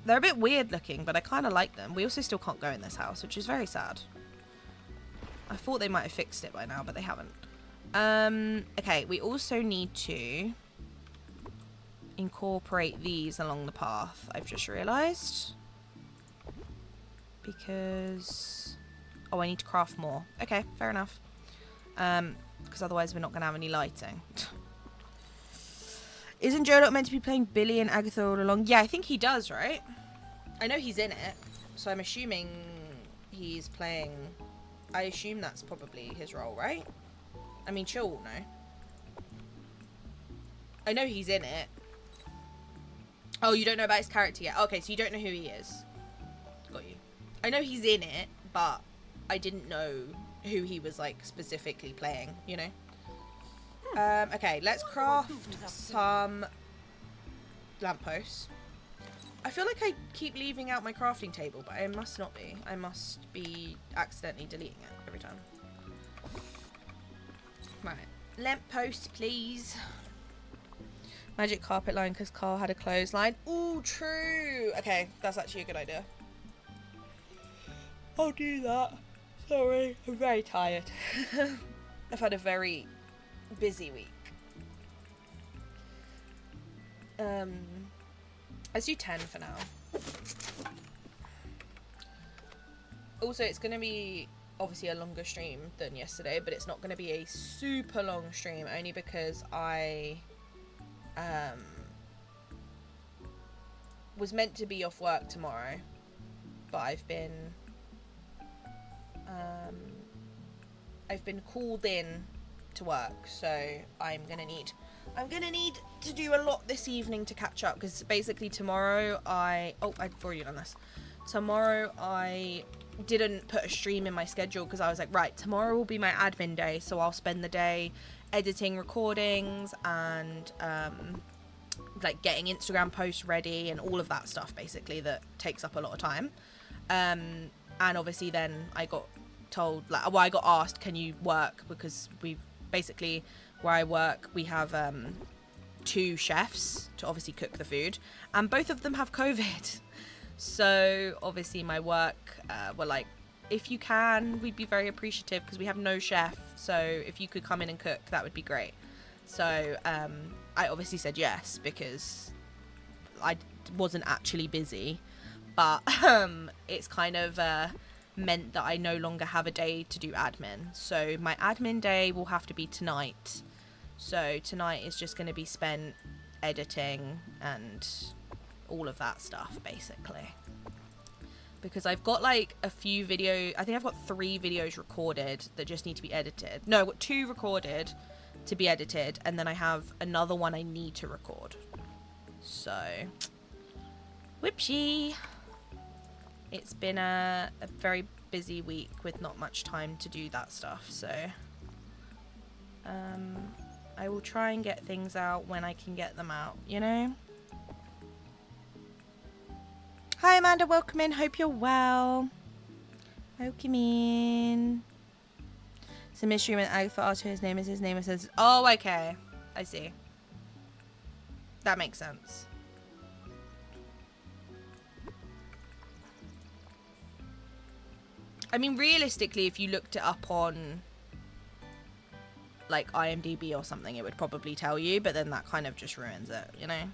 They're a bit weird looking, but I kind of like them. We also still can't go in this house, which is very sad. I thought they might have fixed it by now, but they haven't. Okay, we also need to incorporate these along the path, I've just realised. Because... oh, I need to craft more. Okay, fair enough. Because otherwise we're not going to have any lighting. Isn't Joe not meant to be playing Billy and Agatha all along? Yeah, I think he does, right? I know he's in it, so I'm assuming he's playing... I assume that's probably his role, right? I mean, Chill will know. I know he's in it. Oh, you don't know about his character yet? Okay, so you don't know who he is. Got you. I know he's in it, but I didn't know who he was, like, specifically playing, you know? Okay, let's craft some lampposts. I feel like I keep leaving out my crafting table, but I must not be. I must be accidentally deleting it every time. Right. Lamppost, please. Magic carpet line because Carl had a clothesline. Ooh, true. Okay, that's actually a good idea. I'll do that. Sorry, I'm very tired. I've had a very busy week. Let's do 10 for now. Also, it's going to be obviously a longer stream than yesterday, but it's not going to be a super long stream only because I was meant to be off work tomorrow, but I've been called in to work, so I'm gonna need to do a lot this evening to catch up, because basically tomorrow I've already done this. Tomorrow I didn't put a stream in my schedule because I was like, right, tomorrow will be my admin day, so I'll spend the day editing recordings and like getting Instagram posts ready and all of that stuff basically that takes up a lot of time. And obviously then I got told, like, well, I got asked, can you work, because we basically, where I work, we have 2 chefs to obviously cook the food, and both of them have COVID. So obviously my work were like, if you can, we'd be very appreciative because we have no chef, so if you could come in and cook, that would be great. So I obviously said yes because I wasn't actually busy, but it's kind of meant that I no longer have a day to do admin. So my admin day will have to be tonight. So tonight is just going to be spent editing and all of that stuff basically. Because I've got like a few videos, I think I've got 3 videos recorded that just need to be edited. No, I've got 2 recorded to be edited, and then I have another one I need to record. So, whoopsie. It's been a very busy week with not much time to do that stuff, so I will try and get things out when I can get them out, you know? Hi Amanda, welcome in, hope you're well. Welcome in. It's a mystery when Agatha asks who his name is, and says, oh, okay, I see. That makes sense. I mean, realistically, if you looked it up on, like, IMDb or something, it would probably tell you, but then that kind of just ruins it, you know?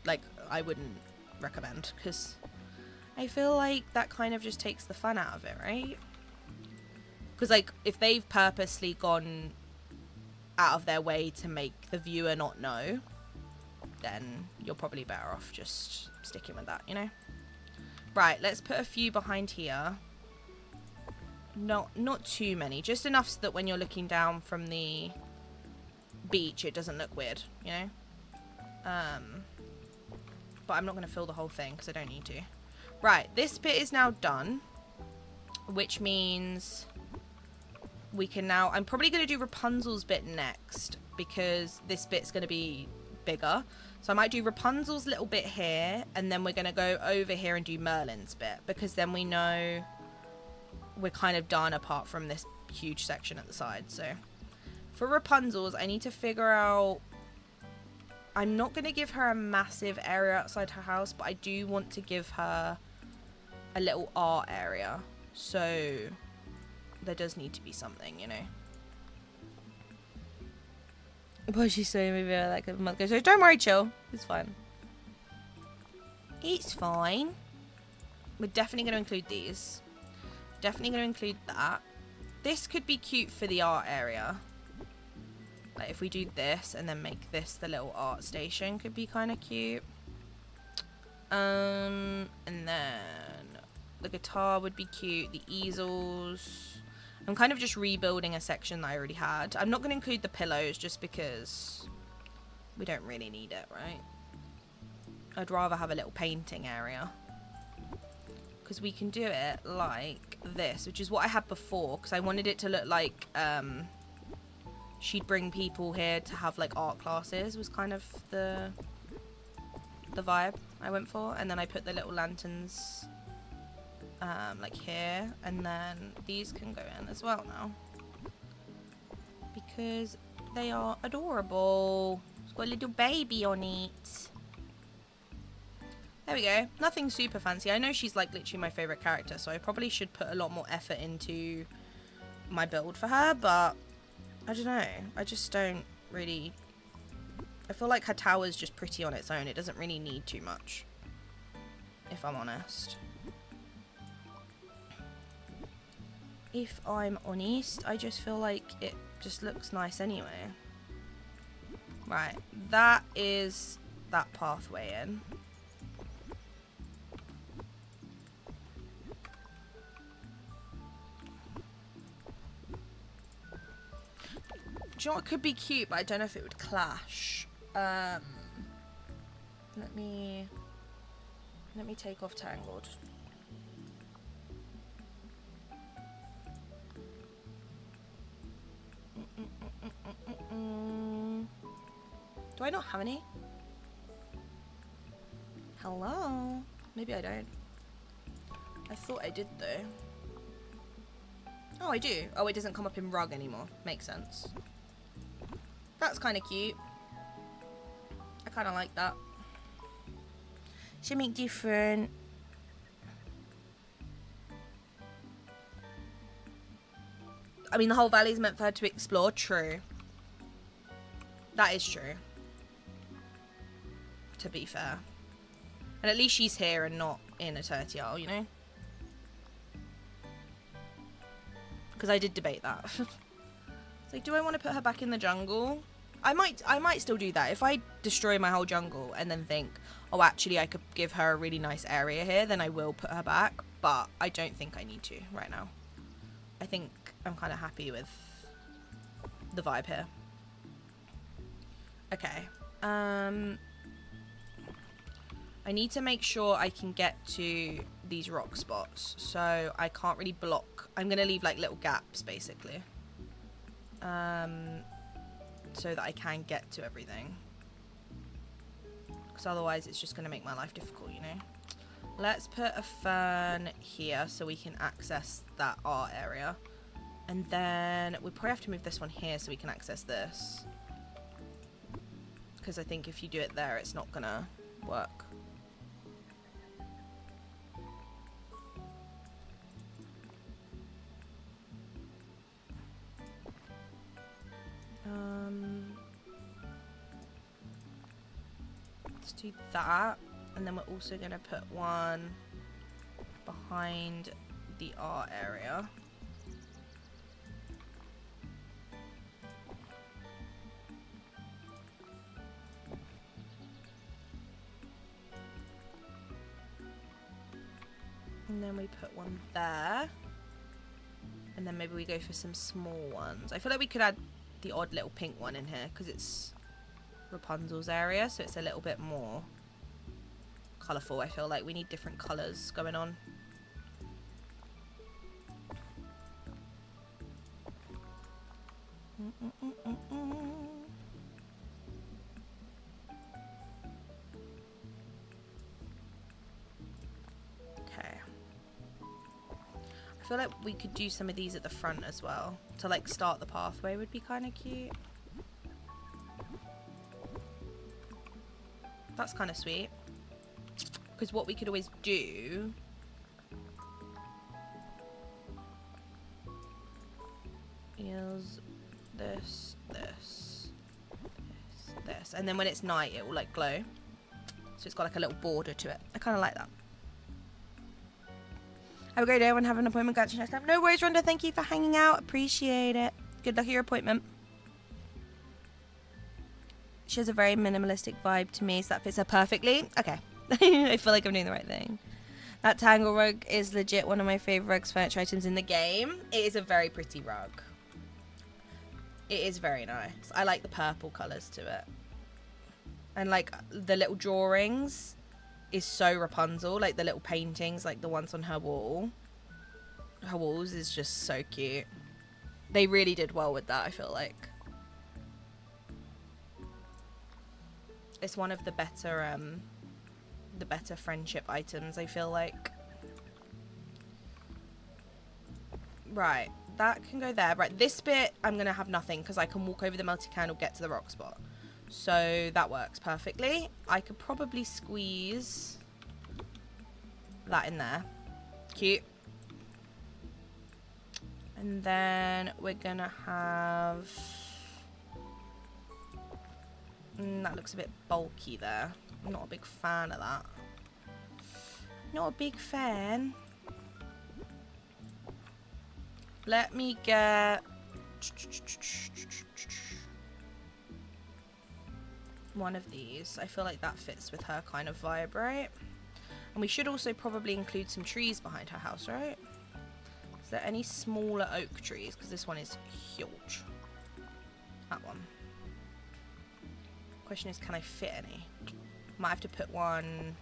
Like, I wouldn't recommend, because I feel like that kind of just takes the fun out of it, right? Because, like, if they've purposely gone out of their way to make the viewer not know, then you're probably better off just sticking with that, you know? Right, let's put a few behind here. Not too many, just enough so that when you're looking down from the beach, it doesn't look weird, you know? But I'm not going to fill the whole thing because I don't need to. Right, this bit is now done, which means we can now... I'm probably going to do Rapunzel's bit next because this bit's going to be bigger. So I might do Rapunzel's little bit here, and then we're going to go over here and do Merlin's bit, because then we know we're kind of done apart from this huge section at the side. So if For Rapunzel's, I need to figure out... I'm not going to give her a massive area outside her house, but I do want to give her a little art area. So there does need to be something, you know. But she's saying maybe like a month ago. So don't worry, chill. It's fine. It's fine. We're definitely going to include these. Definitely going to include that. This could be cute for the art area. Like if we do this and then make this the little art station, could be kind of cute. And then the guitar would be cute. The easels. I'm kind of just rebuilding a section that I already had. I'm not going to include the pillows just because we don't really need it, right? I'd rather have a little painting area. Because we can do it like this, which is what I had before. Because I wanted it to look like she'd bring people here to have like art classes was kind of the vibe I went for. And then I put the little lanterns like here, and then these can go in as well now because they are adorable. It's got a little baby on it. There we go. Nothing super fancy. I know she's like literally my favorite character, so I probably should put a lot more effort into my build for her, but I don't know. I just don't really... I feel like her tower's just pretty on its own. It doesn't really need too much, if I'm honest. If I'm honest, I just feel like it just looks nice anyway. Right, that is that pathway in. Do you know what could be cute, but I don't know if it would clash. Let me take off Tangled. Do I not have any? Hello? Maybe I don't. I thought I did though. Oh, I do. Oh, it doesn't come up in rug anymore. Makes sense. That's kind of cute. I kind of like that. Something different. I mean, the whole valley is meant for her to explore. True. That is true. To be fair. And at least she's here and not in a Courtyard, you know? Because I did debate that. It's like, do I want to put her back in the jungle? I might still do that. If I destroy my whole jungle and then think, oh, actually, I could give her a really nice area here, then I will put her back. But I don't think I need to right now. I think I'm kind of happy with the vibe here. Okay. I need to make sure I can get to these rock spots. So I can't really block. I'm going to leave like little gaps, basically. So that I can get to everything. Because otherwise it's just going to make my life difficult, you know. Let's put a fern here so we can access that art area. And then we probably have to move this one here so we can access this. Because I think if you do it there, it's not going to work. Let's do that, and then we're also going to put one behind the art area. And then we put one there. And then maybe we go for some small ones. I feel like we could add the odd little pink one in here because it's Rapunzel's area, so it's a little bit more colourful. I feel like we need different colours going on. Okay. I feel like we could do some of these at the front as well. To like start the pathway would be kind of cute. That's kind of sweet. Because what we could always do is this. And then when it's night, it will like glow. So it's got like a little border to it. I kind of like that. Have a great day, everyone. Have an appointment. Catch you next time. No worries, Rhonda. Thank you for hanging out. Appreciate it. Good luck at your appointment. She has a very minimalistic vibe to me, so that fits her perfectly. Okay. I feel like I'm doing the right thing. That tangle rug is legit one of my favorite rugs furniture items in the game. It is a very pretty rug. It is very nice. I like the purple colours to it. And like the little drawings is so Rapunzel. Like the little paintings, like the ones on her wall. Her walls is just so cute. They really did well with that, I feel like. It's one of the better friendship items, I feel like. Right, that can go there. Right, this bit I'm gonna have nothing because I can walk over the melted candle, get to the rock spot. So that works perfectly. I could probably squeeze that in there. Cute. And then we're gonna have... that looks a bit bulky there. I'm not a big fan of that. Not a big fan. Let me get... one of these. I feel like that fits with her kind of vibe, right? And we should also probably include some trees behind her house, right? Is there any smaller oak trees? Because this one is huge. That one. Question is, can I fit any? Might have to put one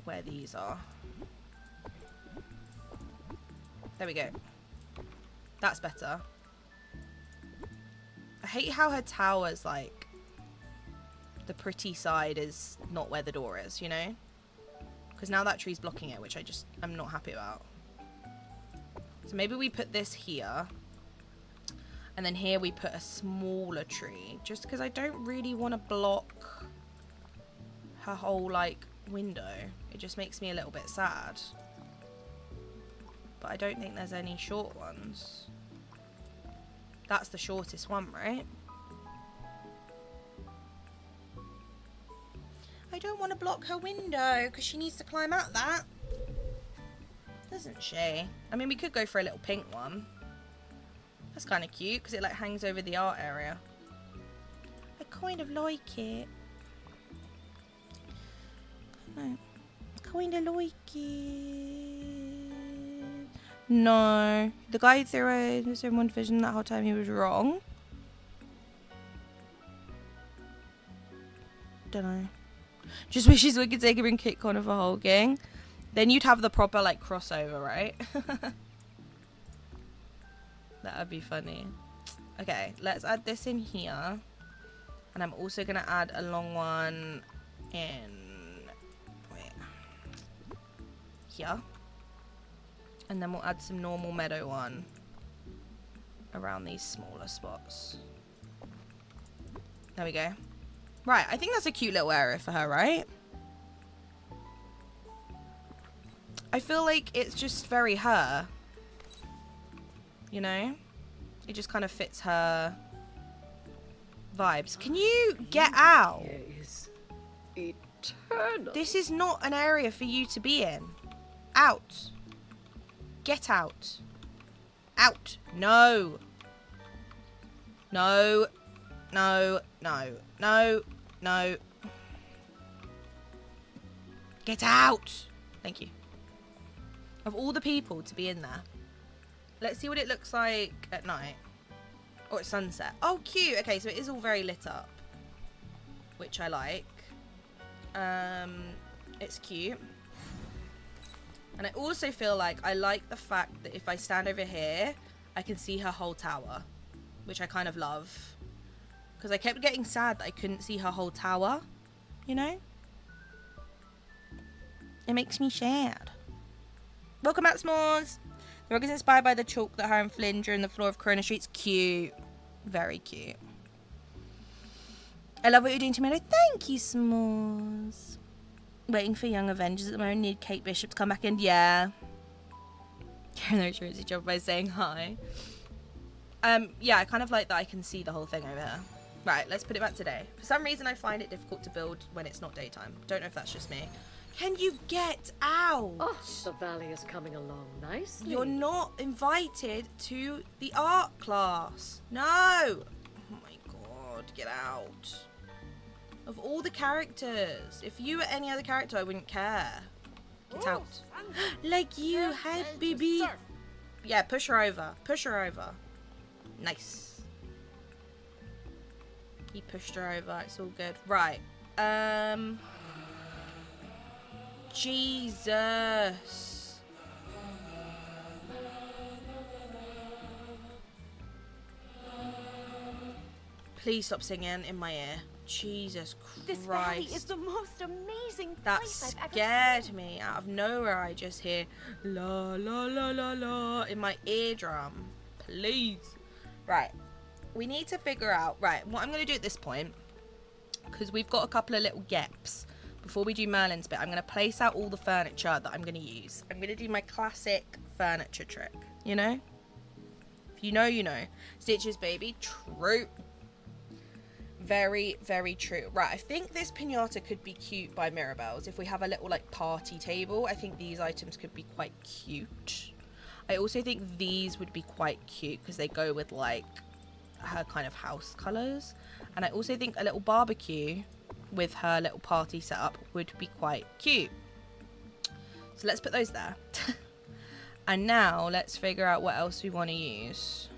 where these are. There we go. That's better. I hate how her tower's like, the pretty side is not where the door is, you know? Because now that tree's blocking it, which I'm not happy about. So maybe we put this here. And then here we put a smaller tree. Just because I don't really want to block her whole, like, window. It just makes me a little bit sad. But I don't think there's any short ones. That's the shortest one, right? I don't want to block her window because she needs to climb out that. Doesn't she? I mean, we could go for a little pink one. That's kind of cute because it like hangs over the art area. I kind of like it. I kind of like it. No. The guy who threw a one division that whole time, he was wrong. Dunno. Just wishes we could take him and kick Connor for hulking. Then you'd have the proper like crossover, right? That would be funny. Okay, let's add this in here. And I'm also going to add a long one in... wait. Here. And then we'll add some normal meadow one around these smaller spots. There we go. Right, I think that's a cute little area for her, right? I feel like it's just very her. You know? It just kind of fits her vibes. Can you get out? Is eternal. This is not an area for you to be in. Out. Get out. Out. No. No. No. No. No. No. Get out. Thank you. Of all the people to be in there. Let's see what it looks like at night. Or at sunset. Oh, cute. Okay, so it is all very lit up. Which I like. It's cute. And I also feel like I like the fact that if I stand over here, I can see her whole tower. Which I kind of love. Because I kept getting sad that I couldn't see her whole tower. You know? It makes me sad. Welcome back, S'mores. The rug is inspired by the chalk that her and Flynn drew in the floor of Corona Street's cute. Very cute. I love what you're doing to Meadow. Thank you, S'mores. Waiting for Young Avengers at the moment. Need Kate Bishop to come back in. Yeah. Karen knows your job by saying hi. Yeah, I kind of like that I can see the whole thing over here. Right, let's put it back today. For some reason, I find it difficult to build when it's not daytime. Don't know if that's just me. Can you get out? Oh, the valley is coming along nicely. You're not invited to the art class. No. Oh my god, get out. Of all the characters, if you were any other character, I wouldn't care. Get out. Like you had, baby. Yeah, push her over. Push her over. Nice. He pushed her over. It's all good. Right. Jesus. Please stop singing in my ear. Jesus Christ. This valley is the most amazing That place I've ever scared seen. me. Out of nowhere, I just hear la la la la la in my eardrum. Please. Right. We need to figure out. Right. What I'm going to do at this point, because we've got a couple of little gaps before we do Merlin's bit, I'm going to place out all the furniture that I'm going to use. I'm going to do my classic furniture trick. You know? If you know, you know. Stitches, baby. True. Very, very true. Right, I think this pinata could be cute by Mirabelle's. If we have a little, like, party table, I think these items could be quite cute. I also think these would be quite cute because they go with, like, her kind of house colours. And I also think a little barbecue with her little party setup would be quite cute. So let's put those there. And now let's figure out what else we want to use.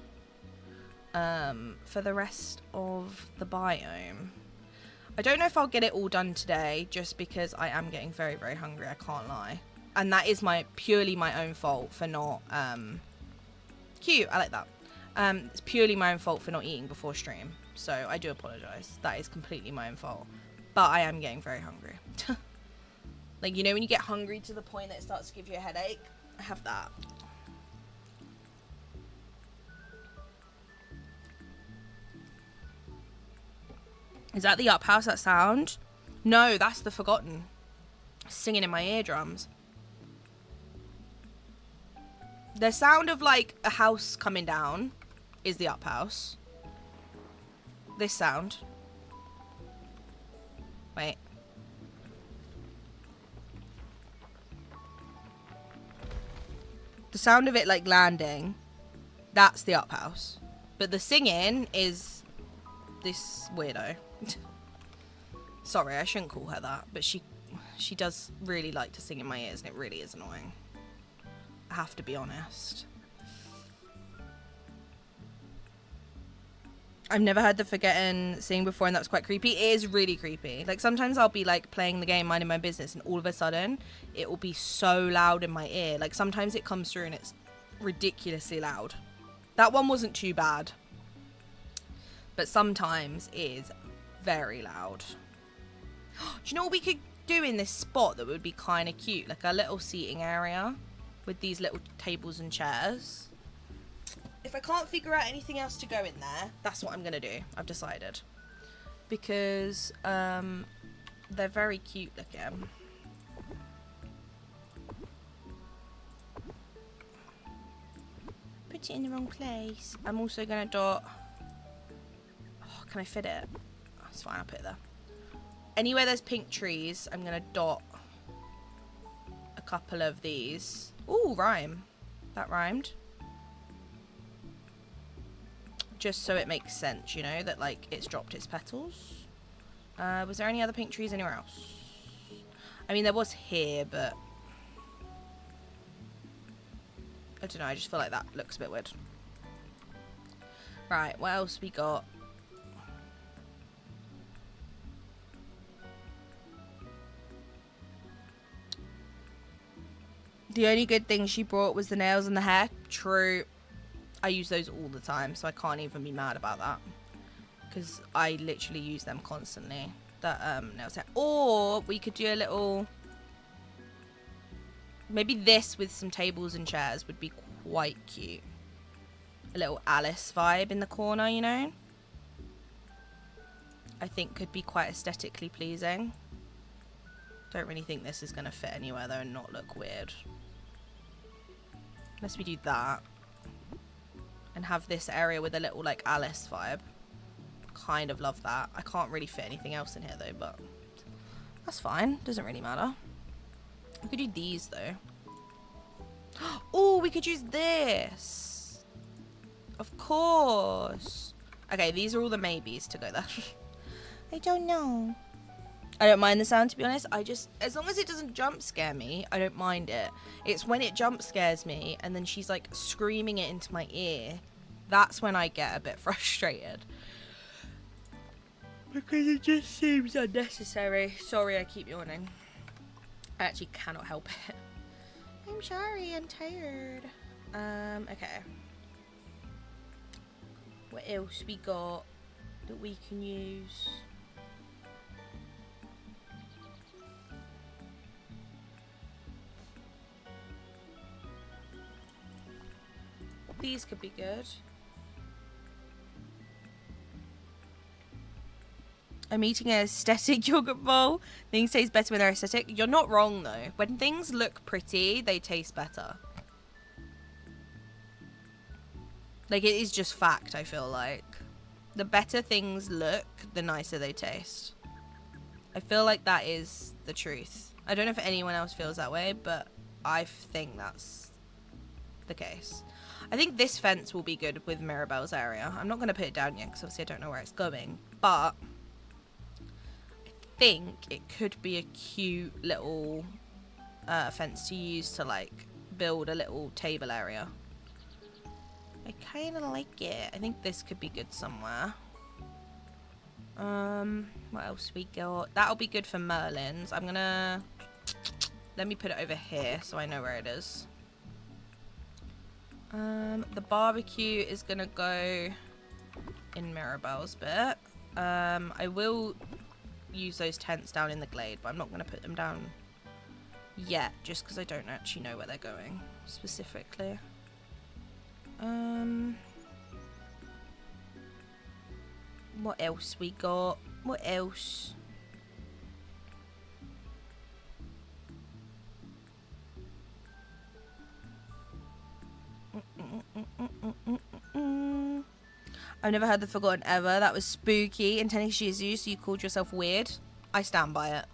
For the rest of the biome. I don't know if I'll get it all done today, just because I am getting very, very hungry, I can't lie. And that is purely my own fault for not, cute, I like that. It's purely my own fault for not eating before stream, so I do apologise. That is completely my own fault. But I am getting very hungry. Like, you know when you get hungry to the point that it starts to give you a headache? I have that. Is that the up house, that sound? No, that's the Forgotten. Singing in my eardrums. The sound of, like, a house coming down is the up house. This sound. Wait. The sound of it, like, landing, that's the up house. But the singing is this weirdo. Sorry, I shouldn't call her that, but she does really like to sing in my ears, and it really is annoying. I have to be honest. I've never heard the Forgetting sing before, and that was quite creepy. It is really creepy. Like, sometimes I'll be, like, playing the game, minding my business, and all of a sudden, it will be so loud in my ear. Like, sometimes it comes through, and it's ridiculously loud. That one wasn't too bad. But sometimes it is very loud. Do you know what we could do in this spot that would be kind of cute? Like a little seating area with these little tables and chairs. If I can't figure out anything else to go in there, that's what I'm going to do. I've decided. Because they're very cute looking. Put it in the wrong place. I'm also going to dot... Oh, can I fit it? That's fine, I'll put it there. Anywhere there's pink trees, I'm going to dot a couple of these. Ooh, rhyme. That rhymed. Just so it makes sense, you know, that, like, it's dropped its petals. Was there any other pink trees anywhere else? I mean, there was here, but... I don't know, I just feel like that looks a bit weird. Right, what else we got? The only good thing she brought was the nails and the hair. True. I use those all the time, so I can't even be mad about that. Because I literally use them constantly. That nails hair. Or we could do a little... Maybe this with some tables and chairs would be quite cute. A little Alice vibe in the corner, you know? I think could be quite aesthetically pleasing. Don't really think this is going to fit anywhere though and not look weird. Unless we do that. And have this area with a little like Alice vibe. Kind of love that. I can't really fit anything else in here though, but that's fine. Doesn't really matter. We could do these though. Oh, we could use this. Of course. Okay, these are all the maybes to go there. I don't know. I don't mind the sound, to be honest. I just, as long as it doesn't jump scare me, I don't mind it. It's when it jump scares me and then she's like screaming it into my ear. That's when I get a bit frustrated. Because it just seems unnecessary. Sorry, I keep yawning. I actually cannot help it. I'm sorry, I'm tired. Okay. What else we got that we can use? These could be good. I'm eating an aesthetic yogurt bowl. Things taste better when they're aesthetic. You're not wrong though. When things look pretty, they taste better. Like, it is just fact, I feel like. The better things look, the nicer they taste. I feel like that is the truth. I don't know if anyone else feels that way, but I think that's the case. I think this fence will be good with Mirabelle's area. I'm not going to put it down yet because obviously I don't know where it's going. But I think it could be a cute little fence to use to like build a little table area. I kind of like it. I think this could be good somewhere. What else we got? That'll be good for Merlin's. I'm gonna... Let me put it over here so I know where it is. The barbecue is gonna go in Mirabelle's bit. I will use those tents down in the glade, but I'm not gonna put them down yet, just because I don't actually know where they're going specifically. What else we got? What else? I've never heard the Forgotten ever. That was spooky. And technically she is you, so you called yourself weird. I stand by it.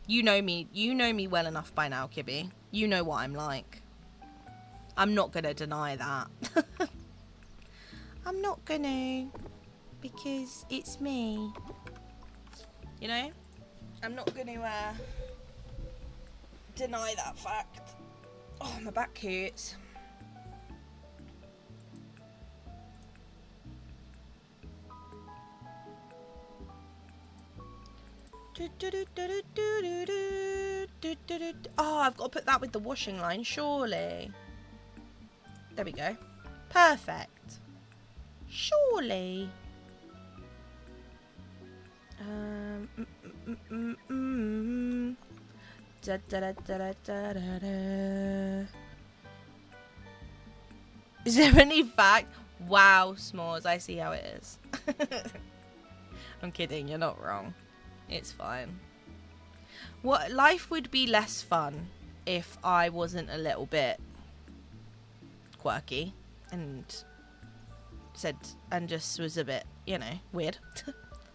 You know me. You know me well enough by now, Kibby. You know what I'm like. I'm not gonna deny that. I'm not gonna, because it's me. You know? I'm not gonna deny that fact. Oh, my back hurts. Oh, I've got to put that with the washing line, surely. There we go. Perfect. Surely. Da, da, da, da, da, da, da. Is there any fact? Wow, s'mores. I see how it is. I'm kidding. You're not wrong. It's fine. What life would be less fun if I wasn't a little bit quirky and just was a bit, you know, weird.